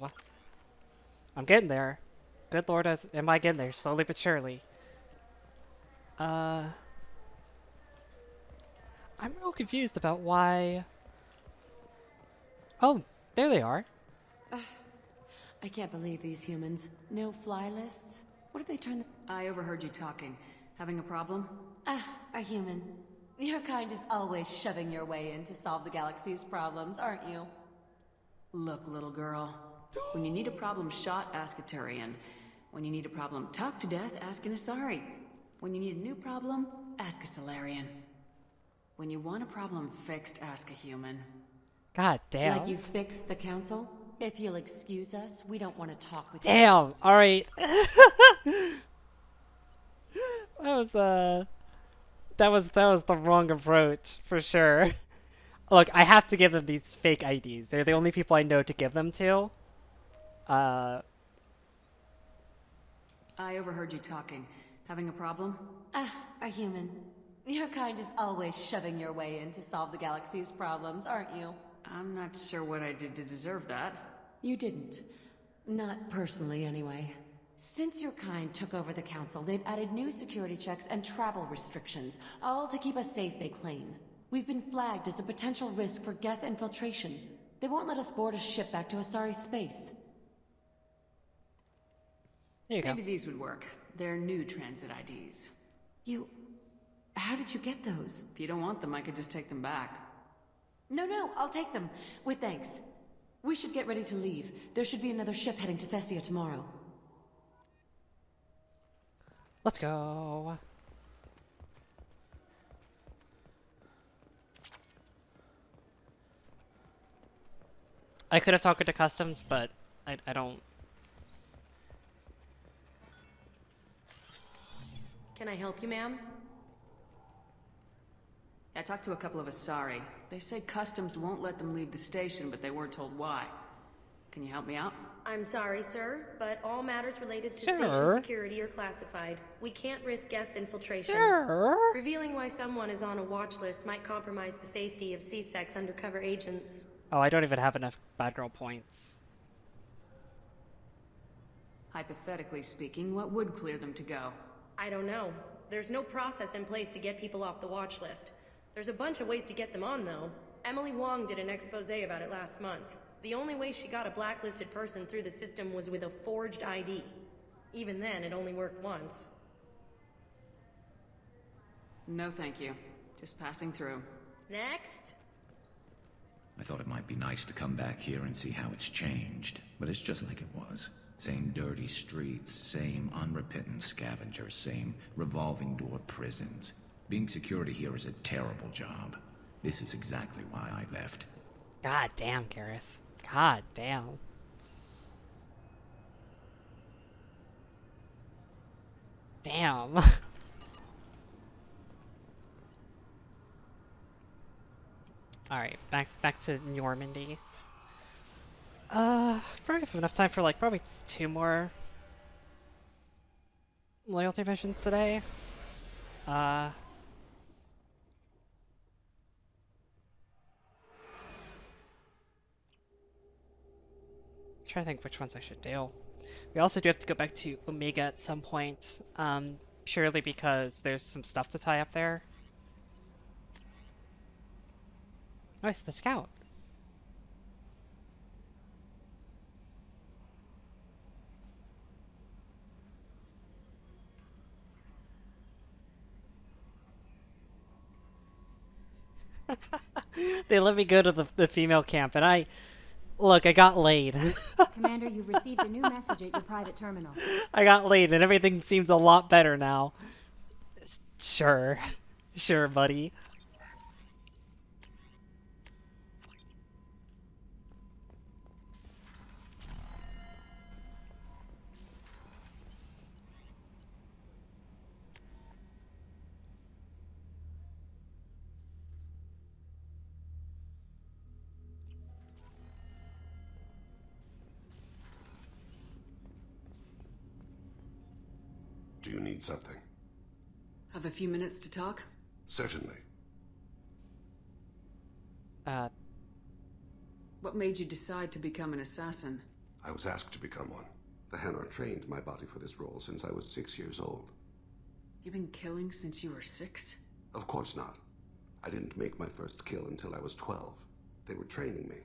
I'm getting there. Good lord, am I getting there slowly but surely? I'm real confused about why... Oh, there they are. I can't believe these humans. No fly lists? What if they turn the... I overheard you talking. Having a problem? A human. Your kind is always shoving your way in to solve the galaxy's problems, aren't you? Look, little girl. When you need a problem shot, ask a Turian. When you need a problem talked to death, ask an Asari. When you need a new problem, ask a Salarian. When you want a problem fixed, ask a human. God damn. Like you fixed the council? If you'll excuse us, we don't want to talk with Damn, alright. That was the wrong approach, for sure. Look, I have to give them these fake IDs. They're the only people I know to give them to. I overheard you talking. Having a problem? A human. Your kind is always shoving your way in to solve the galaxy's problems, aren't you? I'm not sure what I did to deserve that. You didn't. Not personally, anyway. Since your kind took over the council, they've added new security checks and travel restrictions, all to keep us safe, they claim. We've been flagged as a potential risk for Geth infiltration. They won't let us board a ship back to Asari space. There you go. Maybe these would work. They're new transit IDs. How did you get those? If you don't want them, I could just take them back. No, I'll take them. With thanks. We should get ready to leave. There should be another ship heading to Thessia tomorrow. Let's go. I could have talked to Customs, but I don't... Can I help you, ma'am? I talked to a couple of Asari. They say Customs won't let them leave the station, but they weren't told why. Can you help me out? I'm sorry, sir, but all matters related to station security are classified. We can't risk Geth infiltration. Revealing why someone is on a watch list might compromise the safety of C-Sec's undercover agents. Oh, I don't even have enough bad girl points. Hypothetically speaking, what would clear them to go? I don't know. There's no process in place to get people off the watch list. There's a bunch of ways to get them on, though. Emily Wong did an expose about it last month. The only way she got a blacklisted person through the system was with a forged ID. Even then, it only worked once. No, thank you. Just passing through. Next. I thought it might be nice to come back here and see how it's changed, but it's just like it was. Same dirty streets, same unrepentant scavengers, same revolving door prisons. Being security here is a terrible job. This is exactly why I left. God damn, Gareth. God damn. Damn. Alright, back to Normandy. Probably have enough time for like probably 2 more loyalty missions today. Trying to think which ones I should do. We also do have to go back to Omega at some point, purely because there's some stuff to tie up there. Oh, it's the scout. They let me go to the female camp, and look, I got laid. Commander, you've received a new message at your private terminal. I got laid, and everything seems a lot better now. Sure. Sure, buddy. Do you need something? Have a few minutes to talk? Certainly. What made you decide to become an assassin? I was asked to become one. The Hanar trained my body for this role since I was 6 years old. You've been killing since you were 6? Of course not. I didn't make my first kill until I was 12. They were training me.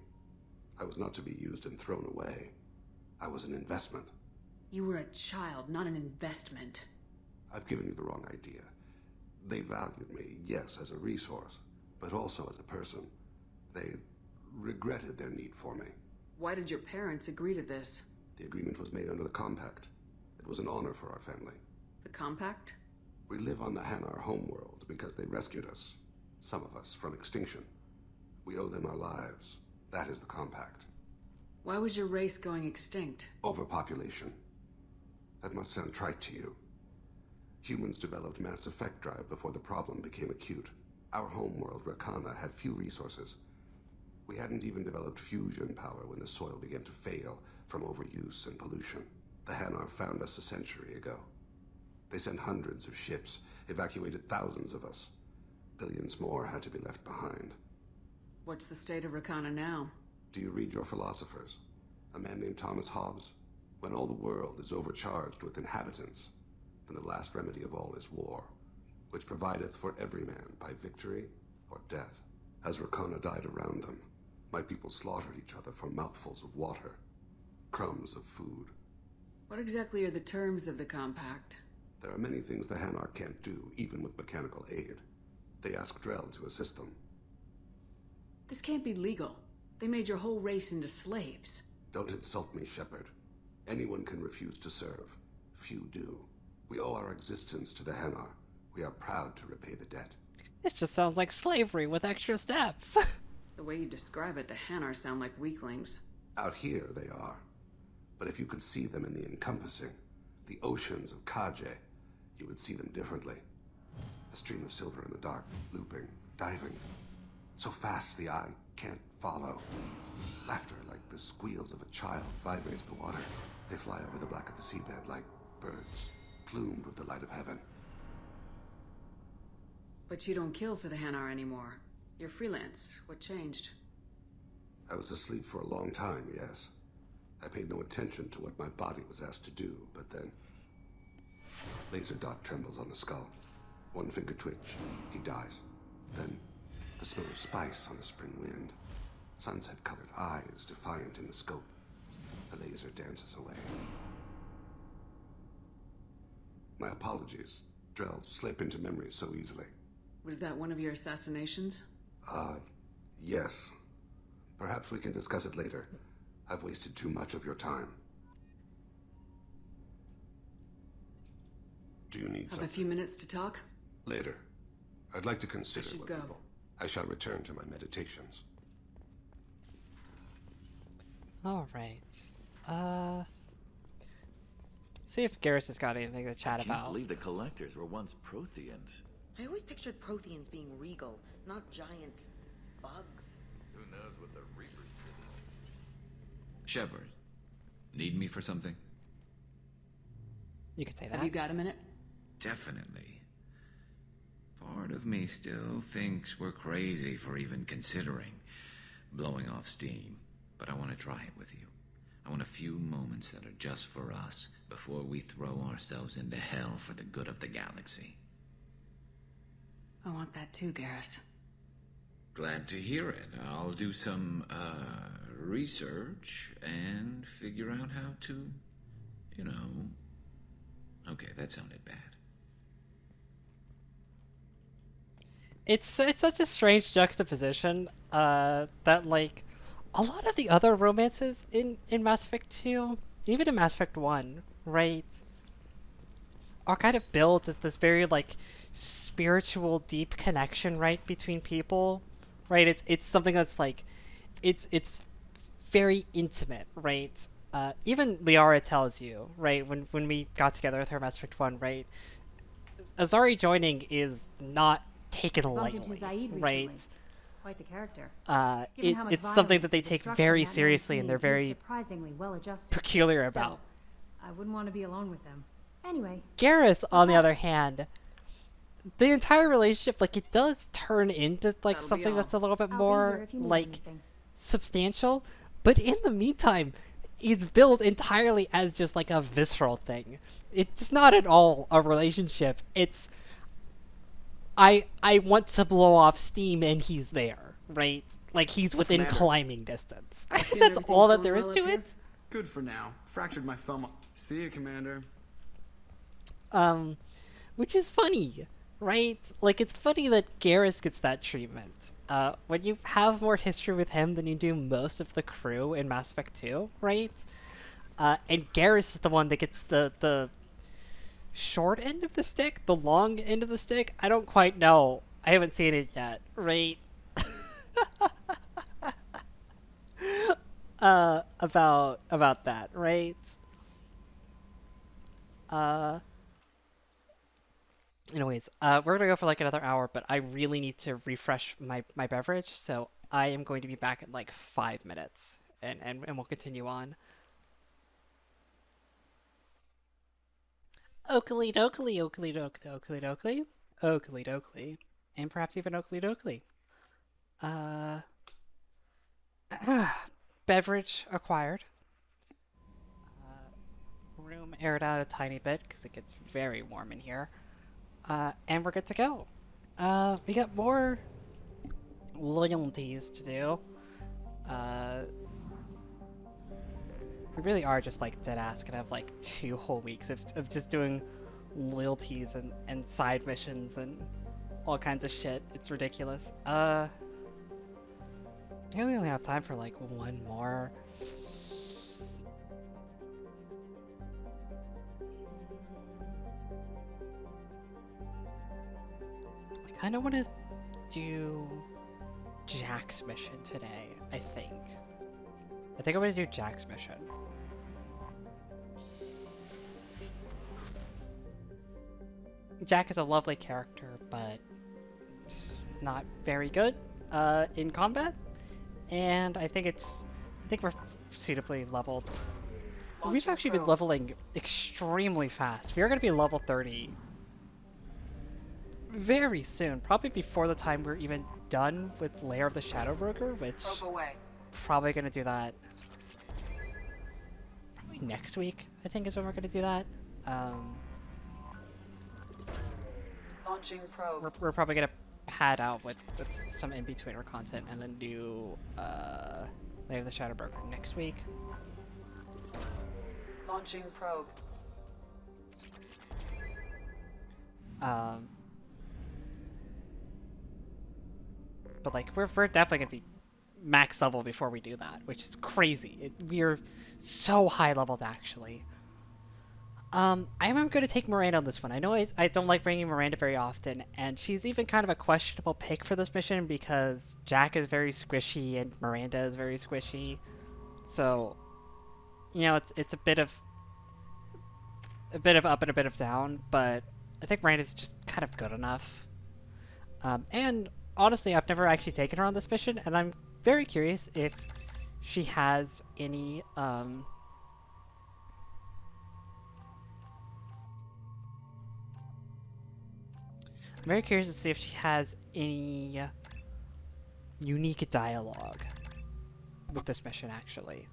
I was not to be used and thrown away. I was an investment. You were a child, not an investment. I've given you the wrong idea. They valued me, yes, as a resource, but also as a person. They regretted their need for me. Why did your parents agree to this? The agreement was made under the Compact. It was an honor for our family. The Compact? We live on the Hanar homeworld because they rescued us, some of us, from extinction. We owe them our lives. That is the Compact. Why was your race going extinct? Overpopulation. That must sound trite to you. Humans developed Mass Effect Drive before the problem became acute. Our homeworld, Rakana, had few resources. We hadn't even developed fusion power when the soil began to fail from overuse and pollution. The Hanar found us a century ago. They sent hundreds of ships, evacuated thousands of us. Billions more had to be left behind. What's the state of Rakana now? Do you read your philosophers? A man named Thomas Hobbes? When all the world is overcharged with inhabitants, then the last remedy of all is war, which provideth for every man by victory or death. As Rakana died around them, my people slaughtered each other for mouthfuls of water, crumbs of food. What exactly are the terms of the Compact? There are many things the Hanar can't do, even with mechanical aid. They ask Drell to assist them. This can't be legal. They made your whole race into slaves. Don't insult me, Shepard. Anyone can refuse to serve. Few do. We owe our existence to the Hanar. We are proud to repay the debt. This just sounds like slavery with extra steps. The way you describe it, the Hanar sound like weaklings. Out here, they are. But if you could see them in the encompassing, the oceans of Kaje, you would see them differently. A stream of silver in the dark, looping, diving. So fast the eye can't follow. Laughter like the squeals of a child vibrates the water. They fly over the black of the seabed like birds, plumed with the light of heaven. But you don't kill for the Hanar anymore. You're freelance. What changed? I was asleep for a long time, yes. I paid no attention to what my body was asked to do, but then... Laser dot trembles on the skull. One finger twitch. He dies. Then, the smell of spice on the spring wind. Sunset-colored eyes defiant in the scope. The laser dances away. My apologies. Drell slip into memory so easily. Was that one of your assassinations? Yes. Perhaps we can discuss it later. I've wasted too much of your time. Do you need Have something? a few minutes to talk? Later. I'd like to consider should what go. people... I shall return to my meditations. Alright. See if Garrus has got anything to chat I can't about. believe the collectors were once Protheans. I always pictured Protheans being regal, not giant bugs. Who knows what the Reapers did? Shepard, need me for something? You could say that. Have you got a minute? Definitely. Part of me still thinks we're crazy for even considering blowing off steam, but I want to try it with you. I want a few moments that are just for us before we throw ourselves into hell for the good of the galaxy. I want that too, Garrus. Glad to hear it. I'll do some, research and figure out how to, you know... Okay, that sounded bad. It's such a strange juxtaposition, that, like, a lot of the other romances in Mass Effect 2, even in Mass Effect 1, right, are kind of built as this very, like, spiritual, deep connection, right, between people, right? It's something that's, like, it's very intimate, right? Even Liara tells you, right, when we got together with her Mass Effect 1, right, Azari joining is not taken Bumped into lightly, Zaid recently. right? Quite the character. It's something that they take very seriously and they're very surprisingly well adjusted. peculiar Still, about. I wouldn't want to be alone with them. Anyway. Garrus, on the other hand, the entire relationship, like, it does turn into, like, That'll be something all. that's a little bit I'll be more, here if you need like, anything. substantial. But in the meantime, it's built entirely as just like a visceral thing. It's not at all a relationship. It's I want to blow off steam and he's there, right? Like he's within Commander. climbing distance. Assume That's all that everything's there going is well to up here? it. Good for now. Fractured my thumb. See you, Commander. Which is funny, right? Like, it's funny that Garrus gets that treatment. When you have more history with him than you do most of the crew in Mass Effect 2, right? And Garrus is the one that gets the short end of the stick, the long end of the stick. I don't quite know. I haven't seen it yet, right? About that, right? Anyways, we're gonna go for like another hour, but I really need to refresh my beverage, so I am going to be back in like 5 minutes, and we'll continue on. Oakley dokley, oakley dokley, oakley dokley, oakley dokley, and perhaps even oakley dokley. Beverage acquired. Room aired out a tiny bit because it gets very warm in here. And we're good to go. We got more loyalties to do. We really are just like dead ass gonna have like 2 whole weeks of just doing loyalties and side missions and all kinds of shit. It's ridiculous. I only have time for like 1 more. I kind of want to do Jack's mission today, I think. I'm going to do Jack's mission. Jack is a lovely character, but not very good in combat. And I think we're suitably leveled. We've actually been leveling extremely fast. We are going to be level 30 very soon, probably before the time we're even done with Lair of the Shadow Broker, which probably going to do that probably next week, I think is when we're going to do that. Launching probe. We're probably going to pad out with some in-betweener content and then do Lair of the Shadow Broker next week. Launching probe. But like we're definitely gonna be max level before we do that, which is crazy. We're so high leveled actually. I am going to take Miranda on this one. I know I don't like bringing Miranda very often, and she's even kind of a questionable pick for this mission because Jack is very squishy and Miranda is very squishy. So, you know, it's a bit of up and a bit of down, but I think Miranda's just kind of good enough. And honestly, I've never actually taken her on this mission, and I'm very curious if she has any I'm very curious to see if she has any unique dialogue with this mission, actually.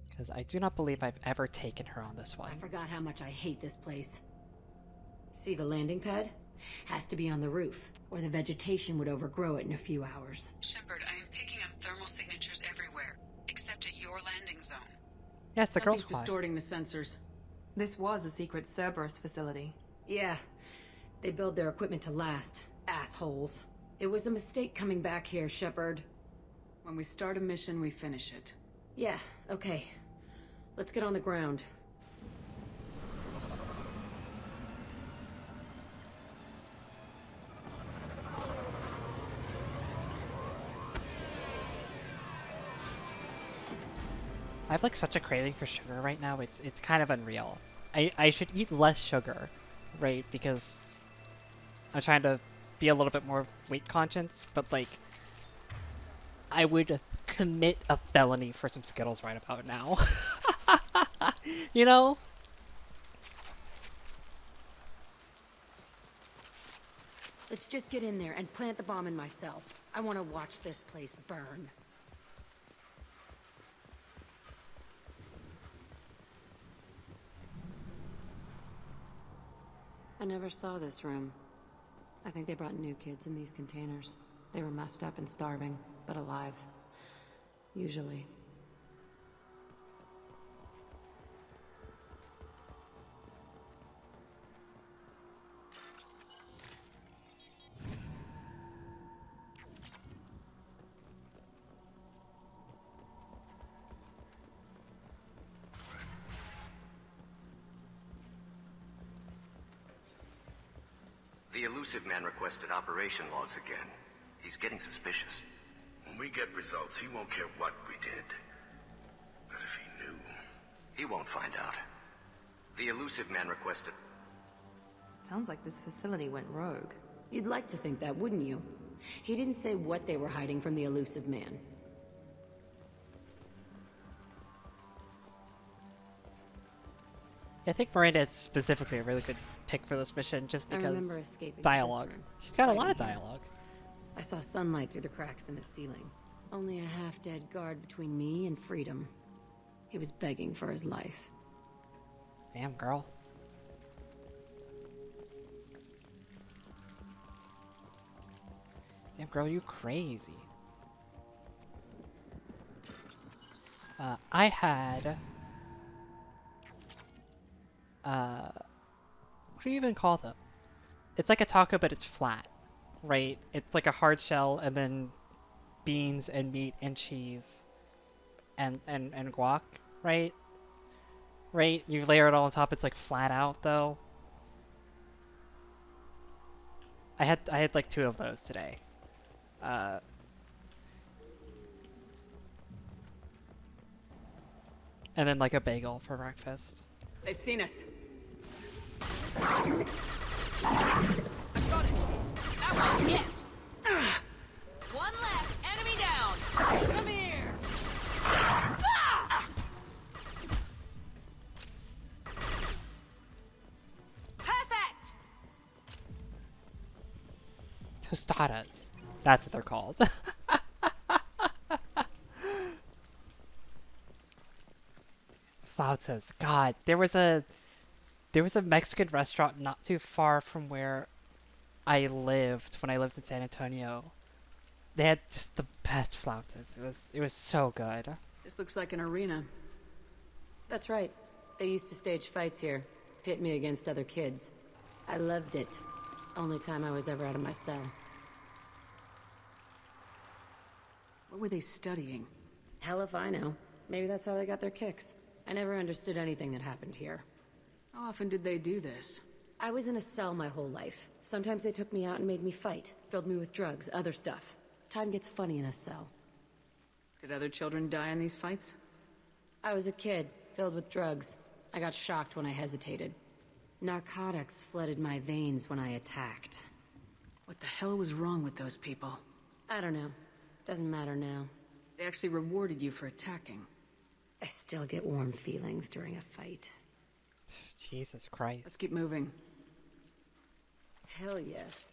Because I do not believe I've ever taken her on this one. I forgot how much I hate this place. See the landing pad? Has to be on the roof, or the vegetation would overgrow it in a few hours. Shepard, I am picking up thermal signatures everywhere, except at your landing zone. Yes, the girl's Something's distorting the sensors. This was a secret Cerberus facility. Yeah, they build their equipment to last. Assholes. It was a mistake coming back here, Shepard. When we start a mission, we finish it. Yeah, okay. Let's get on the ground. I have like such a craving for sugar right now. It's kind of unreal. I should eat less sugar, right? Because I'm trying to be a little bit more weight conscious, but like I would commit a felony for some Skittles right about now. You know? Let's just get in there and plant the bomb in my cell. I want to watch this place burn. I never saw this room. I think they brought new kids in these containers. They were messed up and starving, but alive. Usually. The elusive man requested operation logs again. He's getting suspicious. When we get results, he won't care what we did. But if he knew... He won't find out. The elusive man requested... Sounds like this facility went rogue. You'd like to think that, wouldn't you? He didn't say what they were hiding from the elusive man. I think Miranda is specifically a really good pick for this mission, just I remember because escaping dialogue. this room. She's got a Right lot of here. dialogue. I saw sunlight through the cracks in the ceiling. Only a half-dead guard between me and freedom. He was begging for his life. Damn, girl. Damn, girl, you crazy. I had... what do you even call them? It's like a taco, but it's flat, right? It's like a hard shell, and then beans and meat and cheese and guac, right? Right? You layer it all on top, it's like flat out, though. I had like 2 of those today. And then like a bagel for breakfast. They've seen us. Got it! That one's hit! One left! Enemy down! Come here! Ah! Perfect! Tostadas. That's what they're called. Flautas. God, there was a Mexican restaurant not too far from where I lived when I lived in San Antonio. They had just the best flautas. It was so good. This looks like an arena. That's right. They used to stage fights here. Pit me against other kids. I loved it. Only time I was ever out of my cell. What were they studying? Hell if I know. Maybe that's how they got their kicks. I never understood anything that happened here. How often did they do this? I was in a cell my whole life. Sometimes they took me out and made me fight. Filled me with drugs, other stuff. Time gets funny in a cell. Did other children die in these fights? I was a kid, filled with drugs. I got shocked when I hesitated. Narcotics flooded my veins when I attacked. What the hell was wrong with those people? I don't know. Doesn't matter now. They actually rewarded you for attacking. I still get warm feelings during a fight. Jesus Christ. Let's keep moving. Hell yes.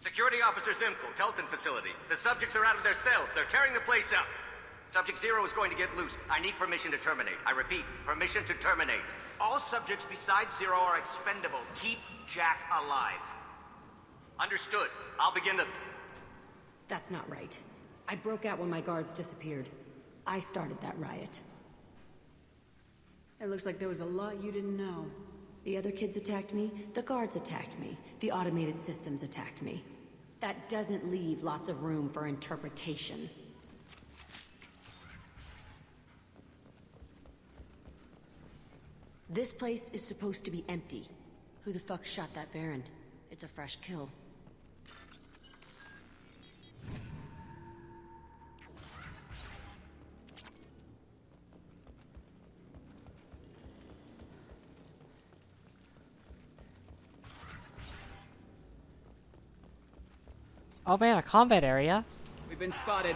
Security Officer Zimkel, Telton facility. The subjects are out of their cells. They're tearing the place up. Subject Zero is going to get loose. I need permission to terminate. I repeat, permission to terminate. All subjects besides Zero are expendable. Keep Jack alive. Understood. I'll begin the... That's not right. I broke out when my guards disappeared. I started that riot. It looks like there was a lot you didn't know. The other kids attacked me, the guards attacked me, the automated systems attacked me. That doesn't leave lots of room for interpretation. This place is supposed to be empty. Who the fuck shot that Baron? It's a fresh kill. Oh man, a combat area. We've been spotted.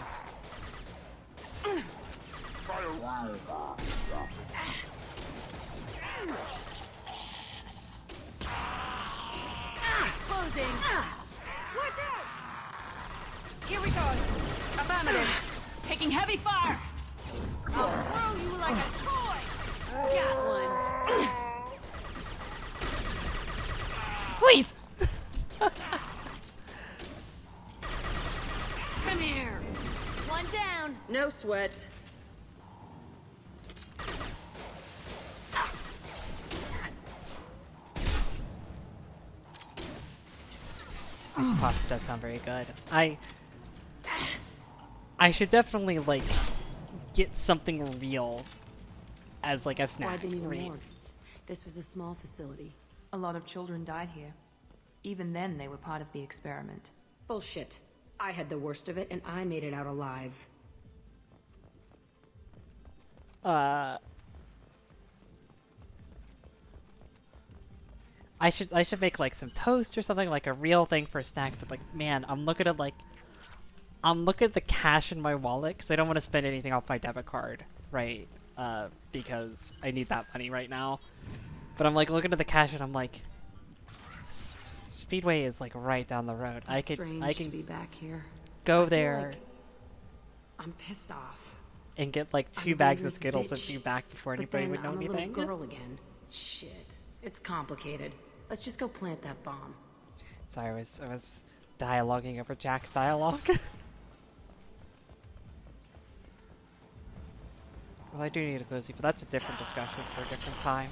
Closing! Watch out! Here we go! Affirmative! Taking heavy fire! I'll throw you like a toy! Got one. Please! Come here! One down! No sweat. This pasta does sound very good. I should definitely, like, get something real as, like, a snack. Why didn't you right? morgue? This was a small facility. A lot of children died here. Even then, they were part of the experiment. Bullshit. I had the worst of it, and I made it out alive. I should make like some toast or something, like a real thing for a snack. But like, man, I'm looking at the cash in my wallet because I don't want to spend anything off my debit card, right? Because I need that money right now. But I'm like looking at the cash and I'm like, Speedway is like right down the road. I can to be back here. Go I feel there like I'm pissed off. and get like I'm 2 a bags of dangerous Skittles and bitch, be back before but anybody then would know I'm anything. A little girl again. Shit. It's complicated. Let's just go plant that bomb. Sorry, I was dialoguing over Jack's dialogue. Well, I do need a cozy, but that's a different discussion for a different time.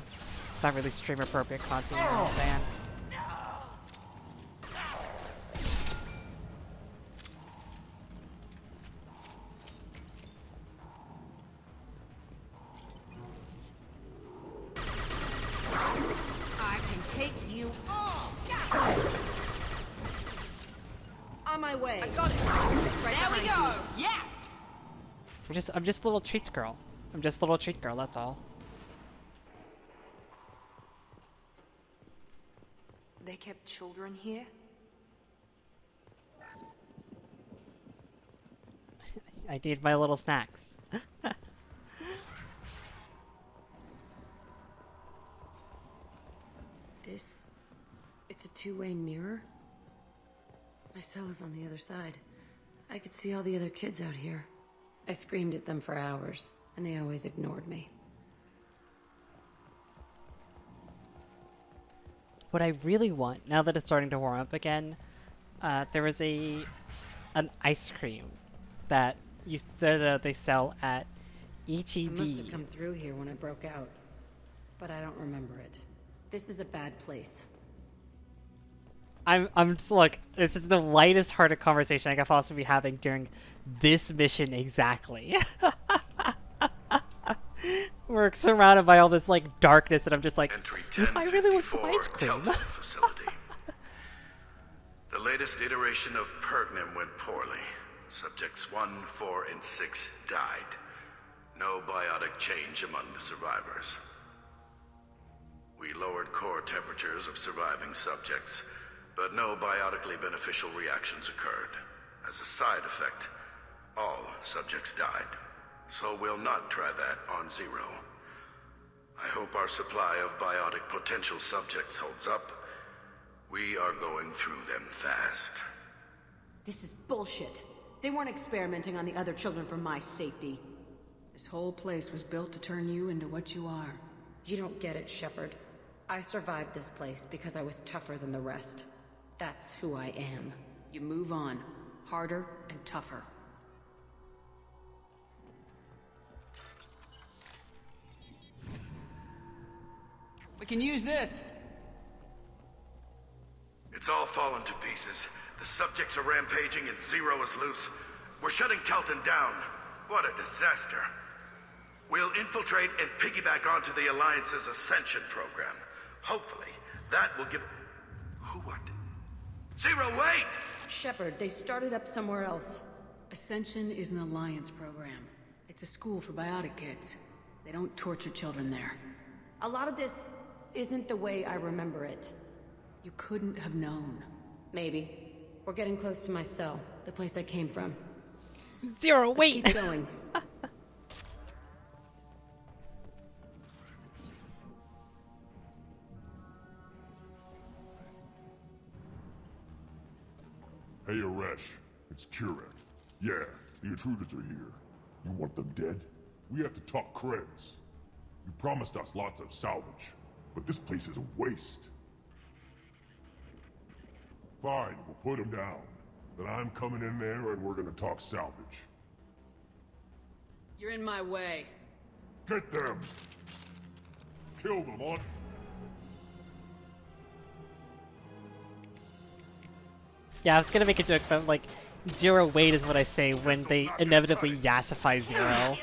It's not really stream appropriate content, you know what I'm saying? I can take you all. On my way. I got it. Right there we go. Yes! I'm just a little treats girl. I'm just a little treat girl, that's all. They kept children here? I need my little snacks. It's a two-way mirror? My cell is on the other side. I could see all the other kids out here. I screamed at them for hours, and they always ignored me. What I really want, now that it's starting to warm up again, there was an ice cream that they sell at HEB. I must have come through here when I broke out, but I don't remember it. This is a bad place. Look, this is the lightest hearted conversation I could possibly be having during this mission exactly. We're surrounded by all this like darkness and I'm just like, I really want some ice cream. The latest iteration of Pergnum went poorly. Subjects 1, 4, and 6 died. No biotic change among the survivors. We lowered core temperatures of surviving subjects, but no biotically beneficial reactions occurred. As a side effect, all subjects died. So we'll not try that on Zero. I hope our supply of biotic potential subjects holds up. We are going through them fast. This is bullshit. They weren't experimenting on the other children for my safety. This whole place was built to turn you into what you are. You don't get it, Shepard. I survived this place because I was tougher than the rest. That's who I am. You move on. Harder and tougher. We can use this. It's all fallen to pieces. The subjects are rampaging and Zero is loose. We're shutting Telton down. What a disaster. We'll infiltrate and piggyback onto the Alliance's Ascension program. Hopefully, that will give... Who what? Zero, wait! Shepard, they started up somewhere else. Ascension is an Alliance program. It's a school for biotic kids. They don't torture children there. A lot of this isn't the way I remember it. You couldn't have known. Maybe. We're getting close to my cell, the place I came from. Zero, Let's wait! keep going. Hey, Aresh. It's Kurek. Yeah, the intruders are here. You want them dead? We have to talk creds. You promised us lots of salvage, but this place is a waste. Fine, we'll put them down. Then I'm coming in there and we're gonna talk salvage. You're in my way. Get them! Kill them on... Yeah, I was gonna make a joke, but like, Zero wait is what I say when they inevitably yassify Zero.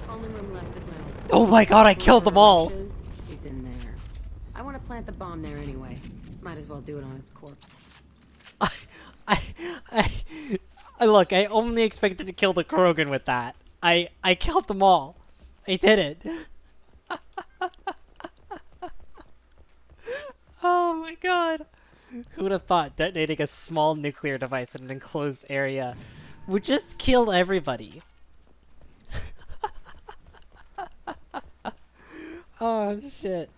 Only room left is my old cell. Oh my god, I killed them all! He's in there. I want to plant the bomb there anyway. Might as well do it on his corpse. Look, I only expected to kill the Krogan with that. I killed them all. I did it. Oh my god. Who would have thought detonating a small nuclear device in an enclosed area would just kill everybody? Oh shit.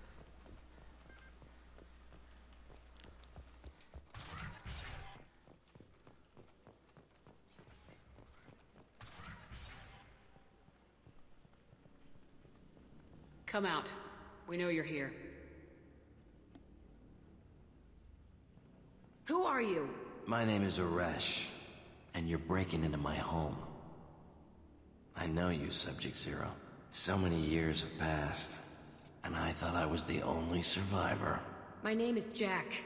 Come out. We know you're here. Who are you? My name is Aresh, and you're breaking into my home. I know you, Subject Zero. So many years have passed, and I thought I was the only survivor. My name is Jack.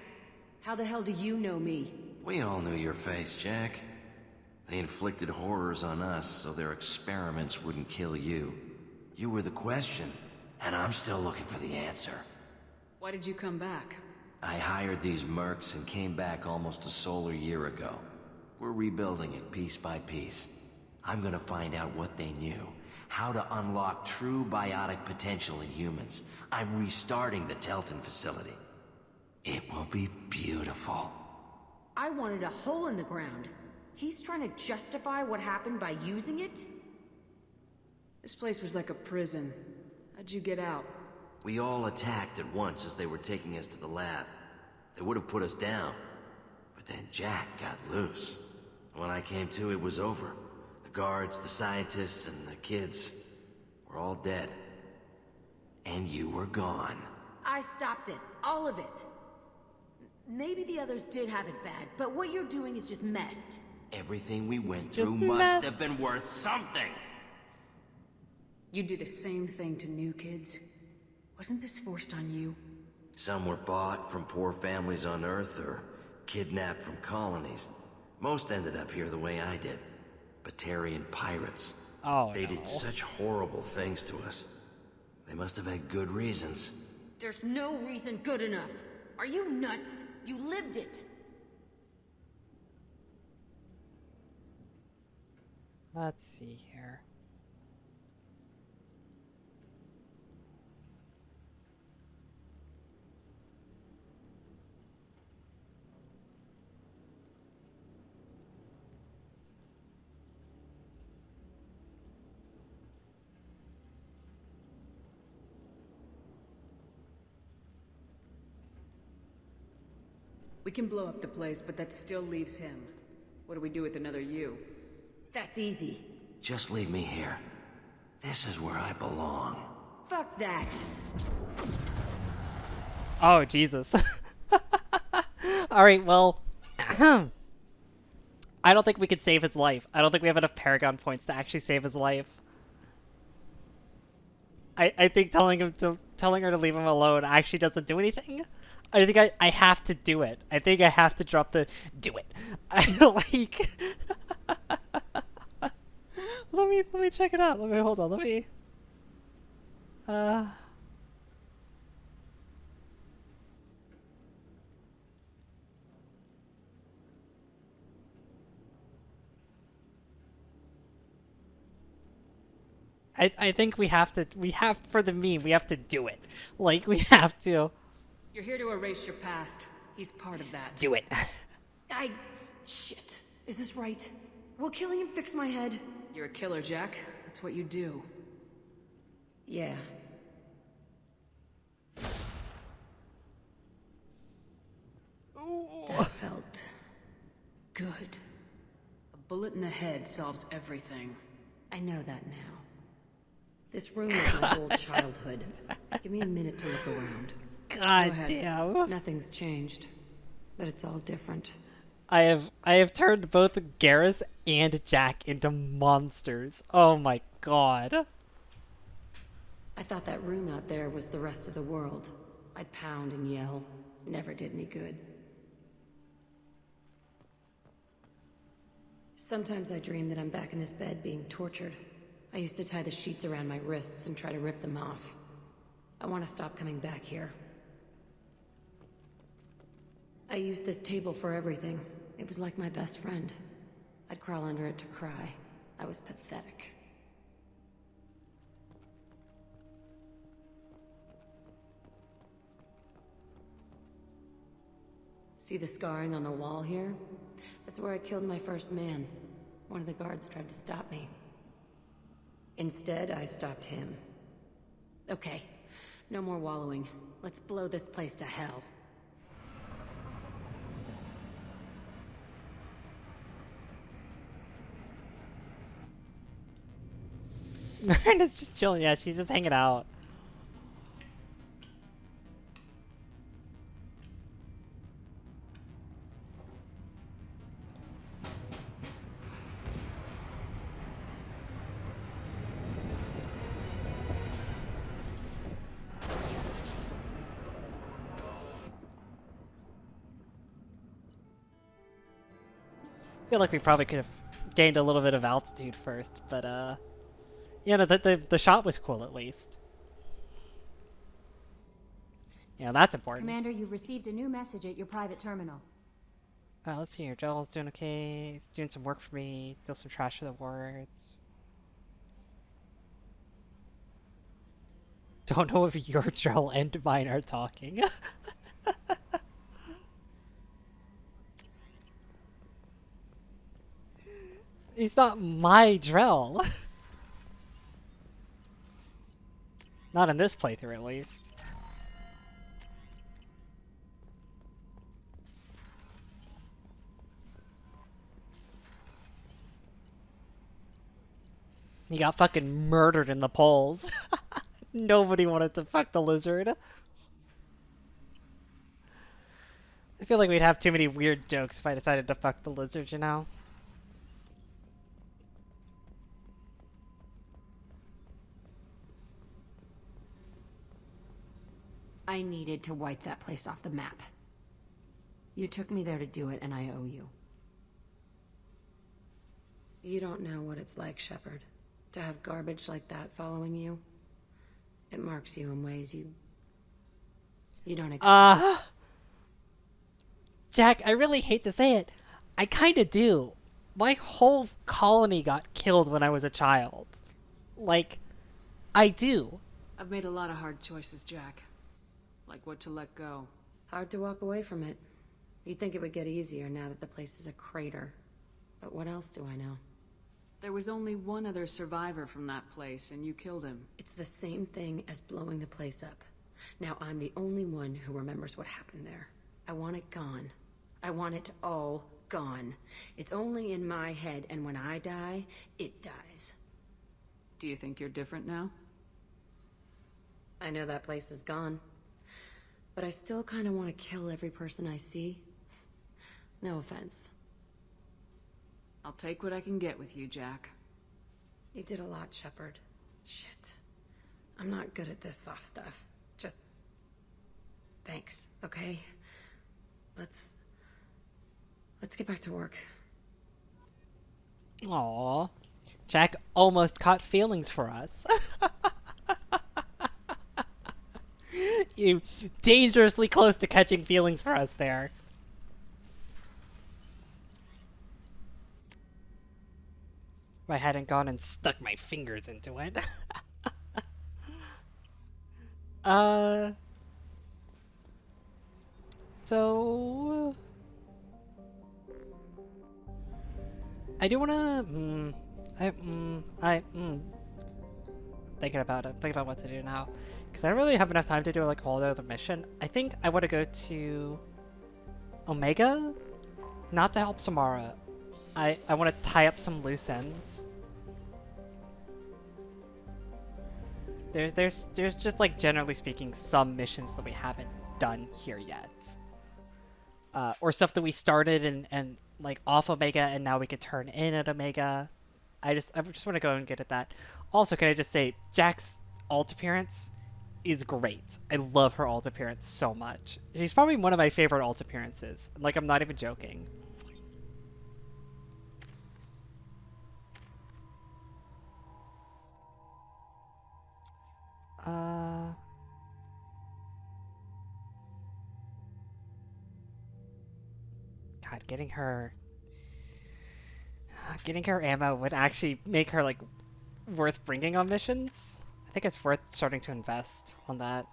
How the hell do you know me? We all knew your face, Jack. They inflicted horrors on us so their experiments wouldn't kill you. You were the question, and I'm still looking for the answer. Why did you come back? I hired these mercs and came back almost a solar year ago. We're rebuilding it piece by piece. I'm gonna find out what they knew, how to unlock true biotic potential in humans. I'm restarting the Telton facility. It will be beautiful. I wanted a hole in the ground. He's trying to justify what happened by using it? This place was like a prison. How'd you get out? We all attacked at once as they were taking us to the lab. They would have put us down, but then Jack got loose. When I came to, it was over. The guards, the scientists, and the kids were all dead. And you were gone. I stopped it. All of it. Maybe the others did have it bad, but what you're doing is just messed. Everything we went It's through just must messed. have been worth something. You do the same thing to new kids. Wasn't this forced on you? Some were bought from poor families on Earth or kidnapped from colonies. Most ended up here the way I did. Batarian pirates. Oh, They no. did such horrible things to us. They must have had good reasons. There's no reason good enough. Are you nuts? You lived it. Let's see here. We can blow up the place, but that still leaves him. What do we do with another you? That's easy. Just leave me here. This is where I belong. Fuck that. Oh, Jesus. Alright, well... I don't think we could save his life. I don't think we have enough Paragon points to actually save his life. I think telling her to leave him alone actually doesn't do anything. I think I have to do it. I think I have to drop the do it. Like let me check it out. Hold on. Let me I think we have for the meme, we have to do it. Like, we have to. You're here to erase your past. He's part of that. Do it. Shit. Is this right? Will killing him fix my head? You're a killer, Jack. That's what you do. Yeah. That felt good. A bullet in the head solves everything. I know that now. This room is my whole childhood. Give me a minute to look around. God damn. Nothing's changed, but it's all different. I have turned both Garrus and Jack into monsters. Oh my god. I thought that room out there was the rest of the world. I'd pound and yell. Never did any good. Sometimes I dream that I'm back in this bed being tortured. I used to tie the sheets around my wrists and try to rip them off. I want to stop coming back here. I used this table for everything. It was like my best friend. I'd crawl under it to cry. I was pathetic. See the scarring on the wall here? That's where I killed my first man. One of the guards tried to stop me. Instead, I stopped him. Okay, no more wallowing. Let's blow this place to hell. Miranda's just chilling. Yeah, she's just hanging out. I feel like we probably could have gained a little bit of altitude first, but yeah, no, the shot was cool at least. Yeah, that's important. Commander, you've received a new message at your private terminal. Let's see here. Joel's doing okay. He's doing some work for me. Still some trash for the wards. Don't know if your Joel and mine are talking. He's not my Drell. Not in this playthrough, at least. He got fucking murdered in the polls. Nobody wanted to fuck the lizard. I feel like we'd have too many weird jokes if I decided to fuck the lizard, you know? I needed to wipe that place off the map. You took me there to do it, and I owe you. You don't know what it's like, Shepard, to have garbage like that following you. It marks you in ways you don't expect. Jack, I really hate to say it. I kinda do. My whole colony got killed when I was a child. Like, I do. I've made a lot of hard choices, Jack. Like what to let go. Hard to walk away from it. You'd think it would get easier now that the place is a crater. But what else do I know? There was only one other survivor from that place, and you killed him. It's the same thing as blowing the place up. Now I'm the only one who remembers what happened there. I want it gone. I want it all gone. It's only in my head, and when I die, it dies. Do you think you're different now? I know that place is gone. But I still kind of want to kill every person I see. No offense. I'll take what I can get with you, Jack. You did a lot, Shepard. Shit. I'm not good at this soft stuff. Just... thanks, okay? Let's get back to work. Aww. Jack almost caught feelings for us. You dangerously close to catching feelings for us there. I hadn't gone and stuck my fingers into it. So I do wanna, thinking about it, thinking about what to do now, because I don't really have enough time to do like all the other mission. I think I want to go to Omega, not to help Samara. I want to tie up some loose ends. There's just like generally speaking some missions that we haven't done here yet, or stuff that we started and like off Omega and now we could turn in at Omega. I just want to go and get at that. Also, can I just say Jack's alt appearance is great. I love her alt appearance so much. She's probably one of my favorite alt appearances. Like, I'm not even joking. God, getting her ammo would actually make her like worth bringing on missions. I think it's worth starting to invest on that.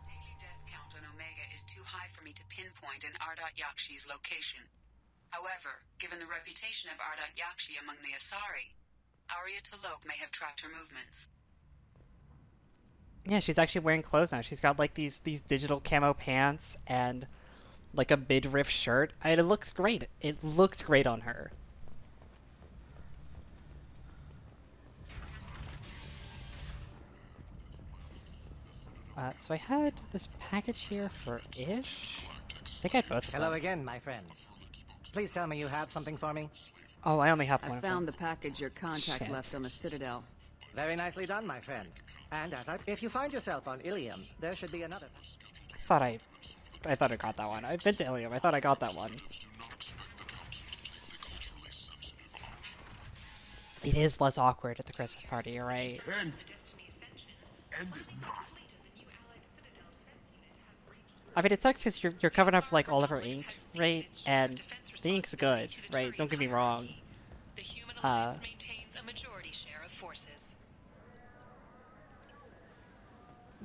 Daily death count on Omega is too high for me to pinpoint an Ardat Yakshi's location. However, given the reputation of Ardat Yakshi among the Asari, Arya T'Loak may have tracked her movements. Yeah, she's actually wearing clothes now. She's got like these digital camo pants and like a midriff shirt. It looks great. It looks great on her. So I had this package here for Ish. I think I had both of them. Hello again, my friends. Please tell me you have something for me. Oh, I only have one. I found the package your contact left on the Citadel. Very nicely done, my friend. And if you find yourself on Ilium, there should be another. I thought I got that one. I've been to Ilium. I thought I got that one. It is less awkward at the Christmas party, you're right. End is not. I mean, it sucks because you're covering up like all of her ink, right? And the ink's good, right? Don't get me wrong. The Human Alliance maintains a majority share of forces.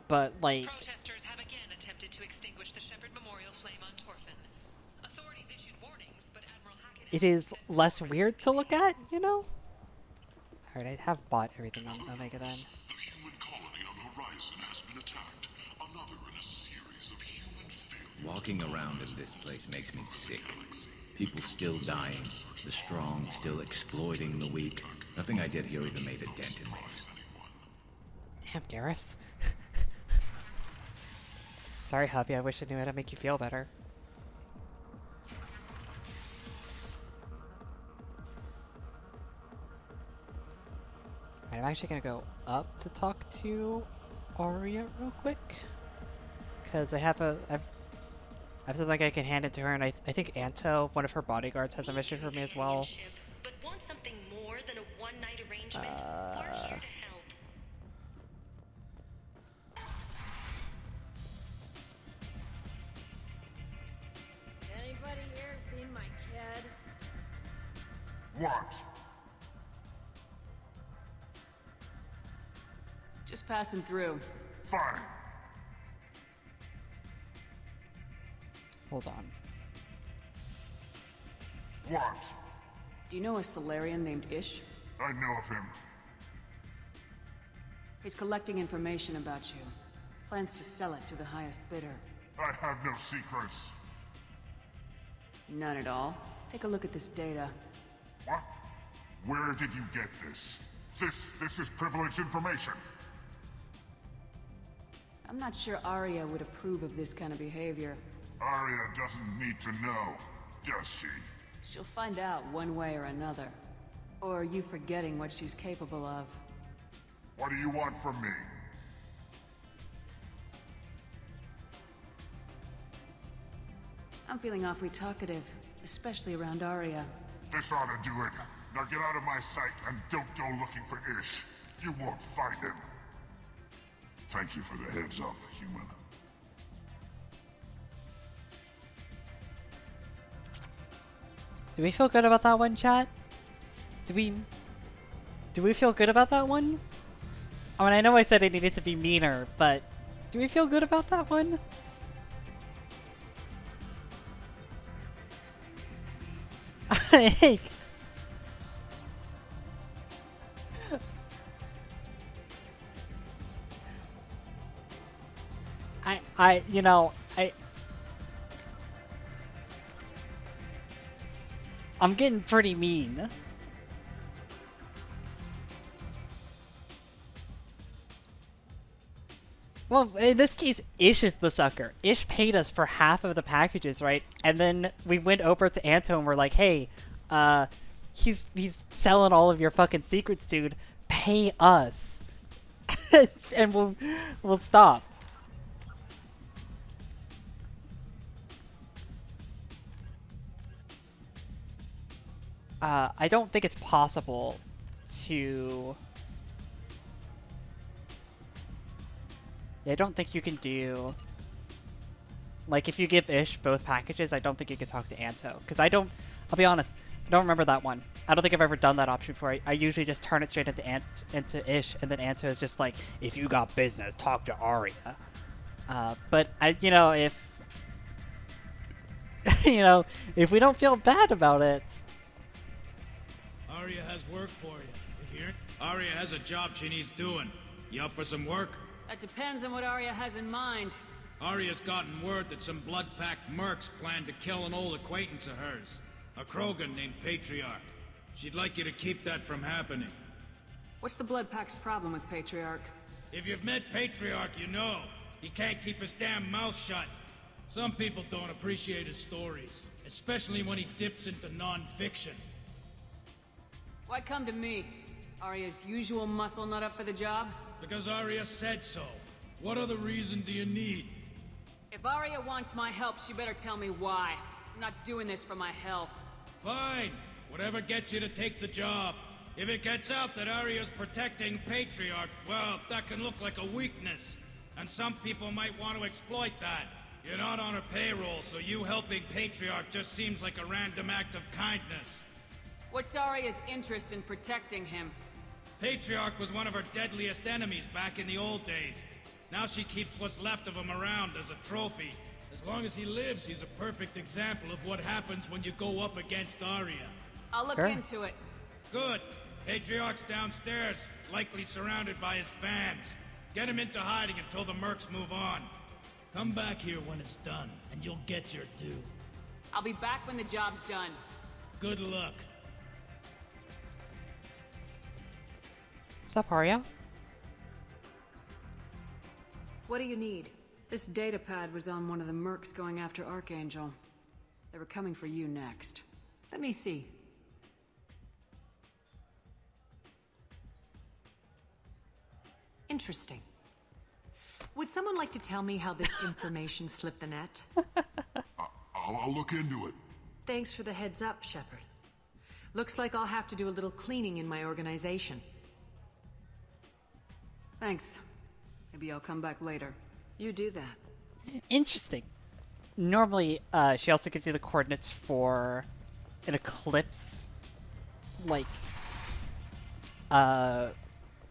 But like, protesters have again attempted to extinguish the Shepard Memorial flame on Torfin. Authorities issued warnings, but Admiral Hackett it is less weird to look at, you know? Alright, I have bought everything on Omega then. The human colony on the horizon has been attacked. Another in a series of human failures. Walking around in this place makes me sick. People still dying, the strong still exploiting the weak. Nothing I did here even made a dent in this. Damn, Garrus. Sorry, hubby, I wish I knew how to make you feel better. Right, I'm actually gonna go up to talk to Arya real quick. Because I have something I can hand it to her, and I think Anto, one of her bodyguards, has a mission for me as well. but want something more than a one-night arrangement. We're here to help. Anybody here seen my kid? What? Just passing through. Fine. Hold on. What? Do you know a Solarian named Ish? I know of him. He's collecting information about you. Plans to sell it to the highest bidder. I have no secrets. None at all. Take a look at this data. What? Where did you get this? This is privileged information. I'm not sure Arya would approve of this kind of behavior. Arya doesn't need to know, does she? She'll find out one way or another. Or are you forgetting what she's capable of? What do you want from me? I'm feeling awfully talkative, especially around Arya. This ought to do it. Now get out of my sight and don't go looking for Ish. You won't find him. Thank you for the heads up, human. Do we feel good about that one, chat? Do we feel good about that one? I mean, I know I said it needed to be meaner, but do we feel good about that one? Like, you know, I'm getting pretty mean. Well, in this case, Ish is the sucker. Ish paid us for half of the packages, right? And then we went over to Anto and we're like, hey, he's selling all of your fucking secrets, dude. Pay us. And we'll stop. I don't think it's possible to... Yeah, I don't think you can do... Like, if you give Ish both packages, I don't think you can talk to Anto. Because I'll be honest, I don't remember that one. I don't think I've ever done that option before. I usually just turn it straight into Ish, and then Anto is just like, if you got business, talk to Arya. But, you know, if... you know, if we don't feel bad about it... Arya has work for you. If you're... Arya has a job she needs doing. You up for some work? That depends on what Arya has in mind. Arya's gotten word that some blood-packed mercs plan to kill an old acquaintance of hers. A Krogan named Patriarch. She'd like you to keep that from happening. What's the Blood Pack's problem with Patriarch? If you've met Patriarch, you know. He can't keep his damn mouth shut. Some people don't appreciate his stories. Especially when he dips into non-fiction. Why come to me? Arya's usual muscle not up for the job? Because Arya said so. What other reason do you need? If Arya wants my help, she better tell me why. I'm not doing this for my health. Fine. Whatever gets you to take the job. If it gets out that Arya's protecting Patriarch, well, that can look like a weakness. And some people might want to exploit that. You're not on her payroll, so you helping Patriarch just seems like a random act of kindness. What's Arya's interest in protecting him? Patriarch was one of her deadliest enemies back in the old days. Now she keeps what's left of him around as a trophy. As long as he lives, he's a perfect example of what happens when you go up against Arya. I'll look into it. Good. Patriarch's downstairs, likely surrounded by his fans. Get him into hiding until the mercs move on. Come back here when it's done, and you'll get your due. I'll be back when the job's done. Good luck. What's up, Arya? What do you need? This data pad was on one of the mercs going after Archangel. They were coming for you next. Let me see. Interesting. Would someone like to tell me how this information slipped the net? I'll look into it. Thanks for the heads up, Shepard. Looks like I'll have to do a little cleaning in my organization. Thanks. Maybe I'll come back later. You do that. Interesting. Normally, she also gives you the coordinates for an Eclipse, like,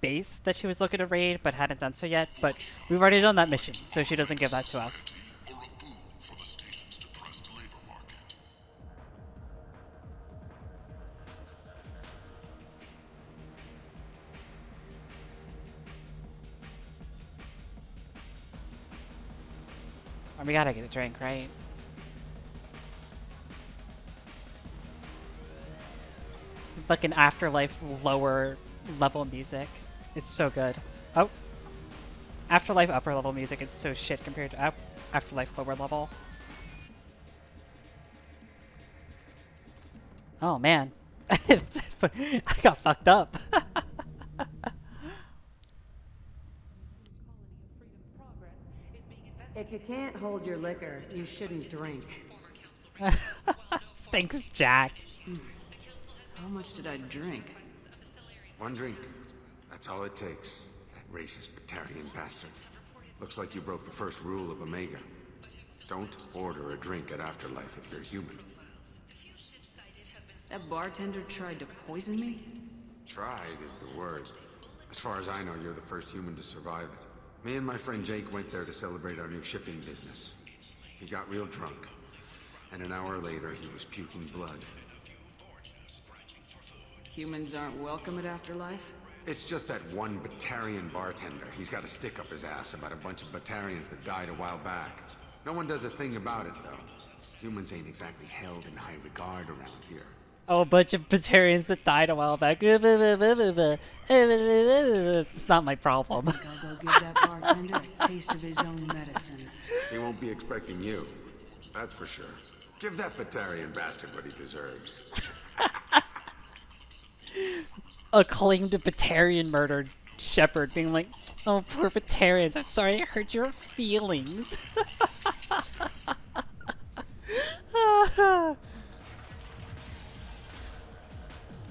base that she was looking to raid, but hadn't done so yet. But we've already done that mission, so she doesn't give that to us. We gotta get a drink, right? It's the fucking Afterlife lower level music. It's so good. Oh. Afterlife upper level music, it's so shit compared to Afterlife lower level. Oh man. I got fucked up. If you can't hold your liquor, you shouldn't drink. Thanks, Jack. How much did I drink? One drink. That's all it takes. That racist Batarian bastard. Looks like you broke the first rule of Omega. Don't order a drink at Afterlife if you're human. That bartender tried to poison me? Tried is the word. As far as I know, you're the first human to survive it. Me and my friend Jake went there to celebrate our new shipping business. He got real drunk, and an hour later he was puking blood. Humans aren't welcome at Afterlife? It's just that one Batarian bartender. He's got a stick up his ass about a bunch of Batarians that died a while back. No one does a thing about it, though. Humans ain't exactly held in high regard around here. Oh, a bunch of Batarians that died a while back. It's not my problem. I think I'll go give that bartender a taste of his own medicine. He won't be expecting you. That's for sure. Give that Batarian bastard what he deserves. Acclaimed Batarian murdered Shepard being like, oh, poor Batarians, I'm sorry I hurt your feelings.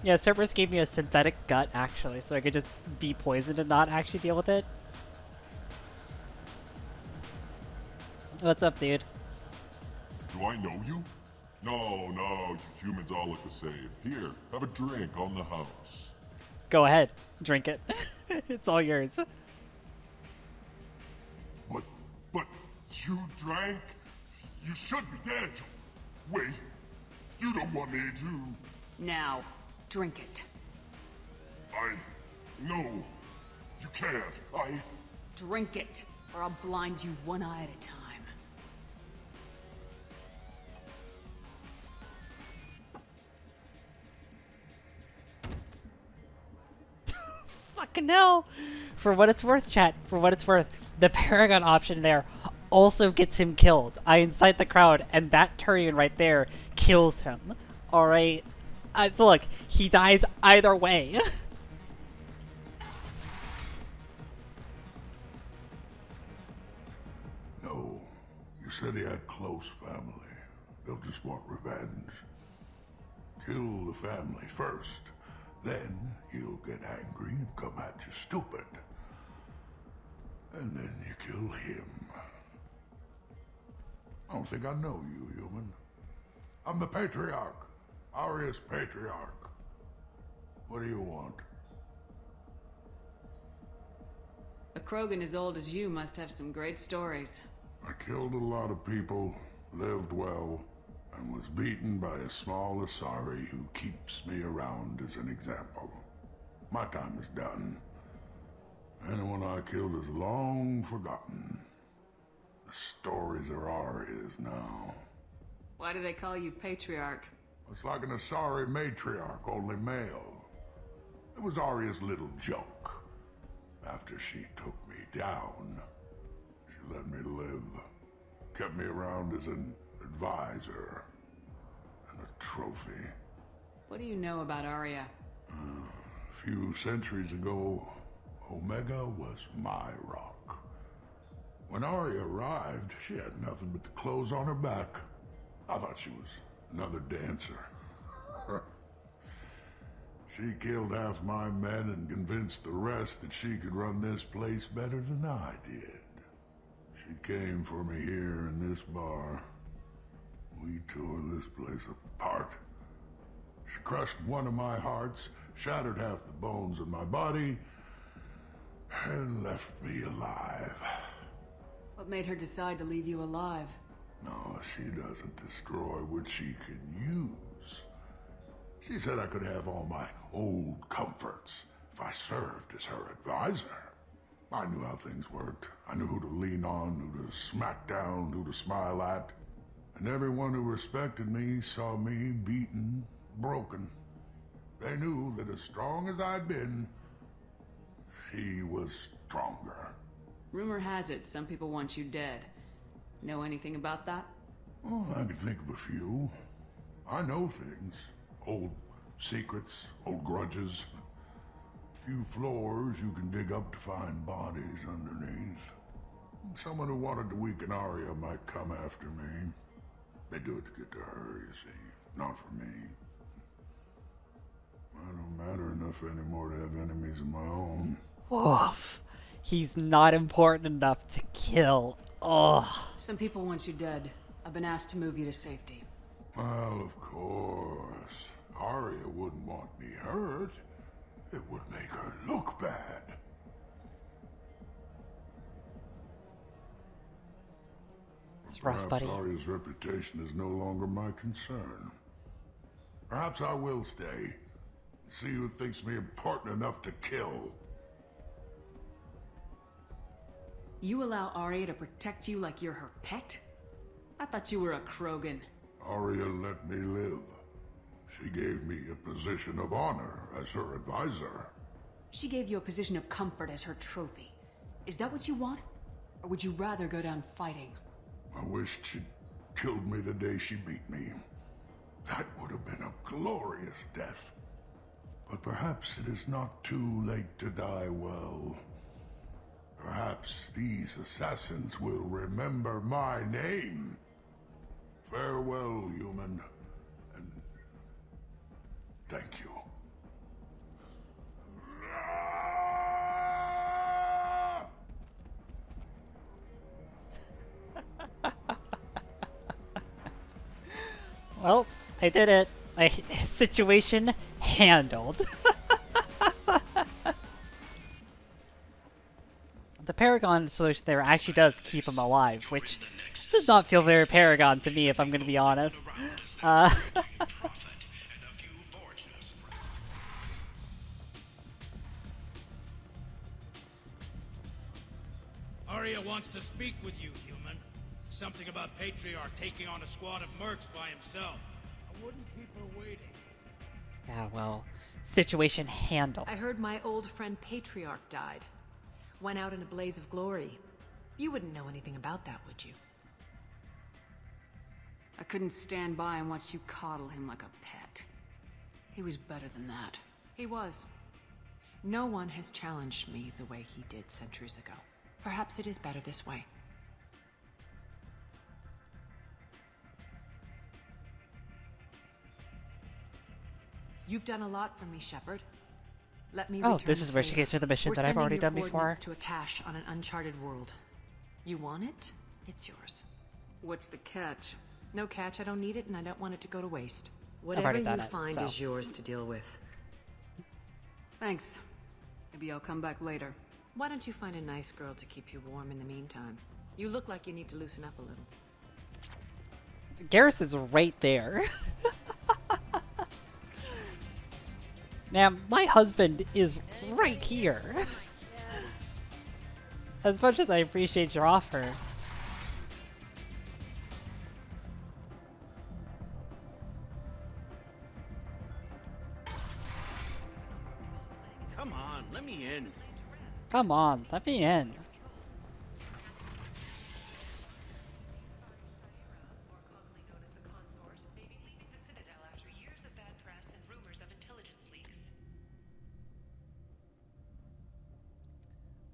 Yeah, Cerberus gave me a synthetic gut, actually, so I could just be poisoned and not actually deal with it. What's up, dude? Do I know you? No, you humans all look the same. Here, have a drink on the house. Go ahead, drink it. It's all yours. But you drank? You should be dead. Wait, you don't want me to... Now, drink it. No, you can't. Drink it, or I'll blind you one eye at a time. Fucking hell! For what it's worth, chat, for what it's worth, the Paragon option there also gets him killed. I incite the crowd, and that Turian right there kills him. Alright? Look, he dies either way. No, you said he had close family. They'll just want revenge. Kill the family first. Then he'll get angry and come at you stupid. And then you kill him. I don't think I know you, human. I'm the Patriarch. Arius Patriarch. What do you want? A Krogan as old as you must have some great stories. I killed a lot of people, lived well, and was beaten by a small Asari who keeps me around as an example. My time is done. Anyone I killed is long forgotten. The stories are Aria's now. Why do they call you Patriarch? It's like an Asari matriarch, only male. It was Aria's little joke. After she took me down, she let me live. Kept me around as an advisor and a trophy. What do you know about Aria? A few centuries ago, Omega was my rock. When Aria arrived, she had nothing but the clothes on her back. I thought she was another dancer. She killed half my men and convinced the rest that she could run this place better than I did. She came for me here in this bar. We tore this place apart. She crushed one of my hearts, shattered half the bones in my body, and left me alive. What made her decide to leave you alive? No, she doesn't destroy what she can use. She said I could have all my old comforts if I served as her advisor. I knew how things worked. I knew who to lean on, who to smack down, who to smile at. And everyone who respected me saw me beaten, broken. They knew that as strong as I'd been, she was stronger. Rumor has it some people want you dead. Know anything about that? Oh, I could think of a few. I know things. Old secrets, old grudges. Few floors you can dig up to find bodies underneath. Someone who wanted to weaken Aria might come after me. They do it to get to her, you see, not for me. I don't matter enough anymore to have enemies of my own. Woof. He's not important enough to kill. Ugh. Some people want you dead. I've been asked to move you to safety. Well, of course. Arya wouldn't want me hurt. It would make her look bad. It's rough, buddy. Perhaps Arya's reputation is no longer my concern. Perhaps I will stay and see who thinks me important enough to kill. You allow Arya to protect you like you're her pet? I thought you were a Krogan. Arya let me live. She gave me a position of honor as her advisor. She gave you a position of comfort as her trophy. Is that what you want? Or would you rather go down fighting? I wished she'd killed me the day she beat me. That would have been a glorious death. But perhaps it is not too late to die well. Perhaps these assassins will remember my name. Farewell, human, and thank you. Well, I did it. Situation handled. The Paragon solution there actually does keep him alive, which does not feel very Paragon to me, if I'm going to be honest. Arya wants to speak with you, human. Something about Patriarch taking on a squad of mercs by himself. I wouldn't keep her waiting. Yeah, well, situation handled. I heard my old friend Patriarch died. Went out in a blaze of glory. You wouldn't know anything about that, would you? I couldn't stand by and watch you coddle him like a pet. He was better than that. He was. No one has challenged me the way he did centuries ago. Perhaps it is better this way. You've done a lot for me, Shepard. Let me Oh, return this is where she gets to the mission that I've already done before. We're sending your coordinates to a cache on an uncharted world. You want it? It's yours. What's the catch? No catch, I don't need it, and I don't want it to go to waste. Whatever you find is yours to deal with. Thanks. Maybe I'll come back later. Why don't you find a nice girl to keep you warm in the meantime? You look like you need to loosen up a little. Garrus is right there. Ma'am, my husband is right here. As much as I appreciate your offer. Come on, let me in. Come on, let me in.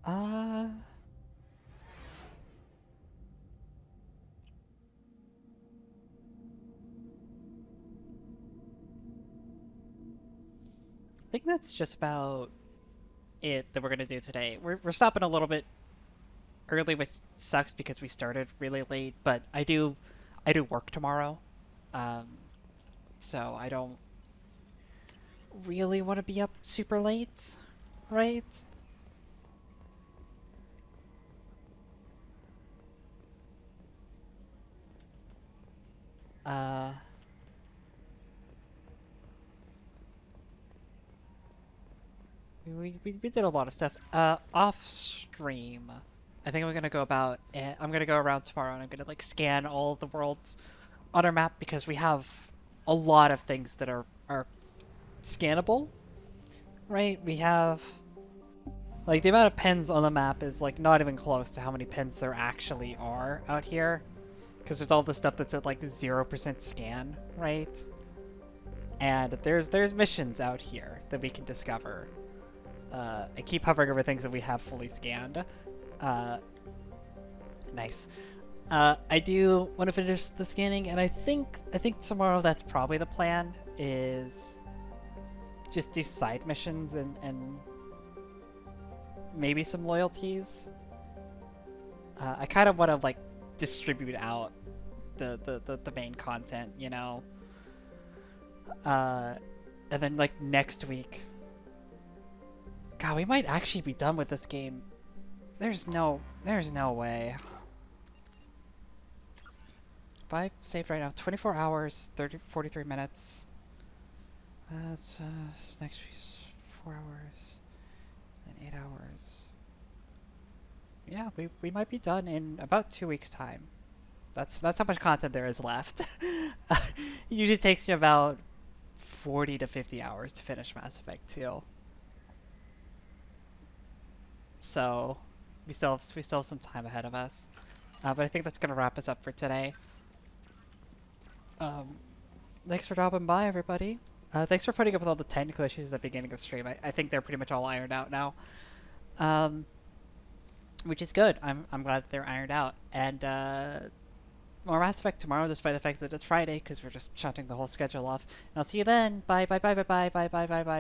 I think that's just about it that we're gonna do today. We're stopping a little bit early, which sucks because we started really late. But I do work tomorrow, so I don't really want to be up super late, right? We did a lot of stuff off stream. I think I'm gonna go around tomorrow and I'm gonna like scan all the worlds on our map because we have a lot of things that are scannable, right? We have like the amount of pins on the map is like not even close to how many pins there actually are out here, because there's all the stuff that's at like 0% scan, right? And there's missions out here that we can discover. I keep hovering over things that we have fully scanned. Nice. I do want to finish the scanning, and I think tomorrow that's probably the plan, is just do side missions and maybe some loyalties. I kind of want to like distribute out the main content, you know. And then like next week, God, we might actually be done with this game. There's no way. If I saved right now, 24 hours, 43 minutes. That's next week's 4 hours, then 8 hours. Yeah, we might be done in about 2 weeks' time. That's how much content there is left. It usually takes me about 40 to 50 hours to finish Mass Effect 2. So we still have some time ahead of us. But I think that's gonna wrap us up for today. Thanks for dropping by, everybody. Thanks for putting up with all the technical issues at the beginning of stream. I think they're pretty much all ironed out now. Which is good. I'm glad that they're ironed out. And more Mass Effect tomorrow, despite the fact that it's Friday, because we're just shutting the whole schedule off. And I'll see you then. Bye, bye, bye, bye, bye, bye, bye, bye, bye.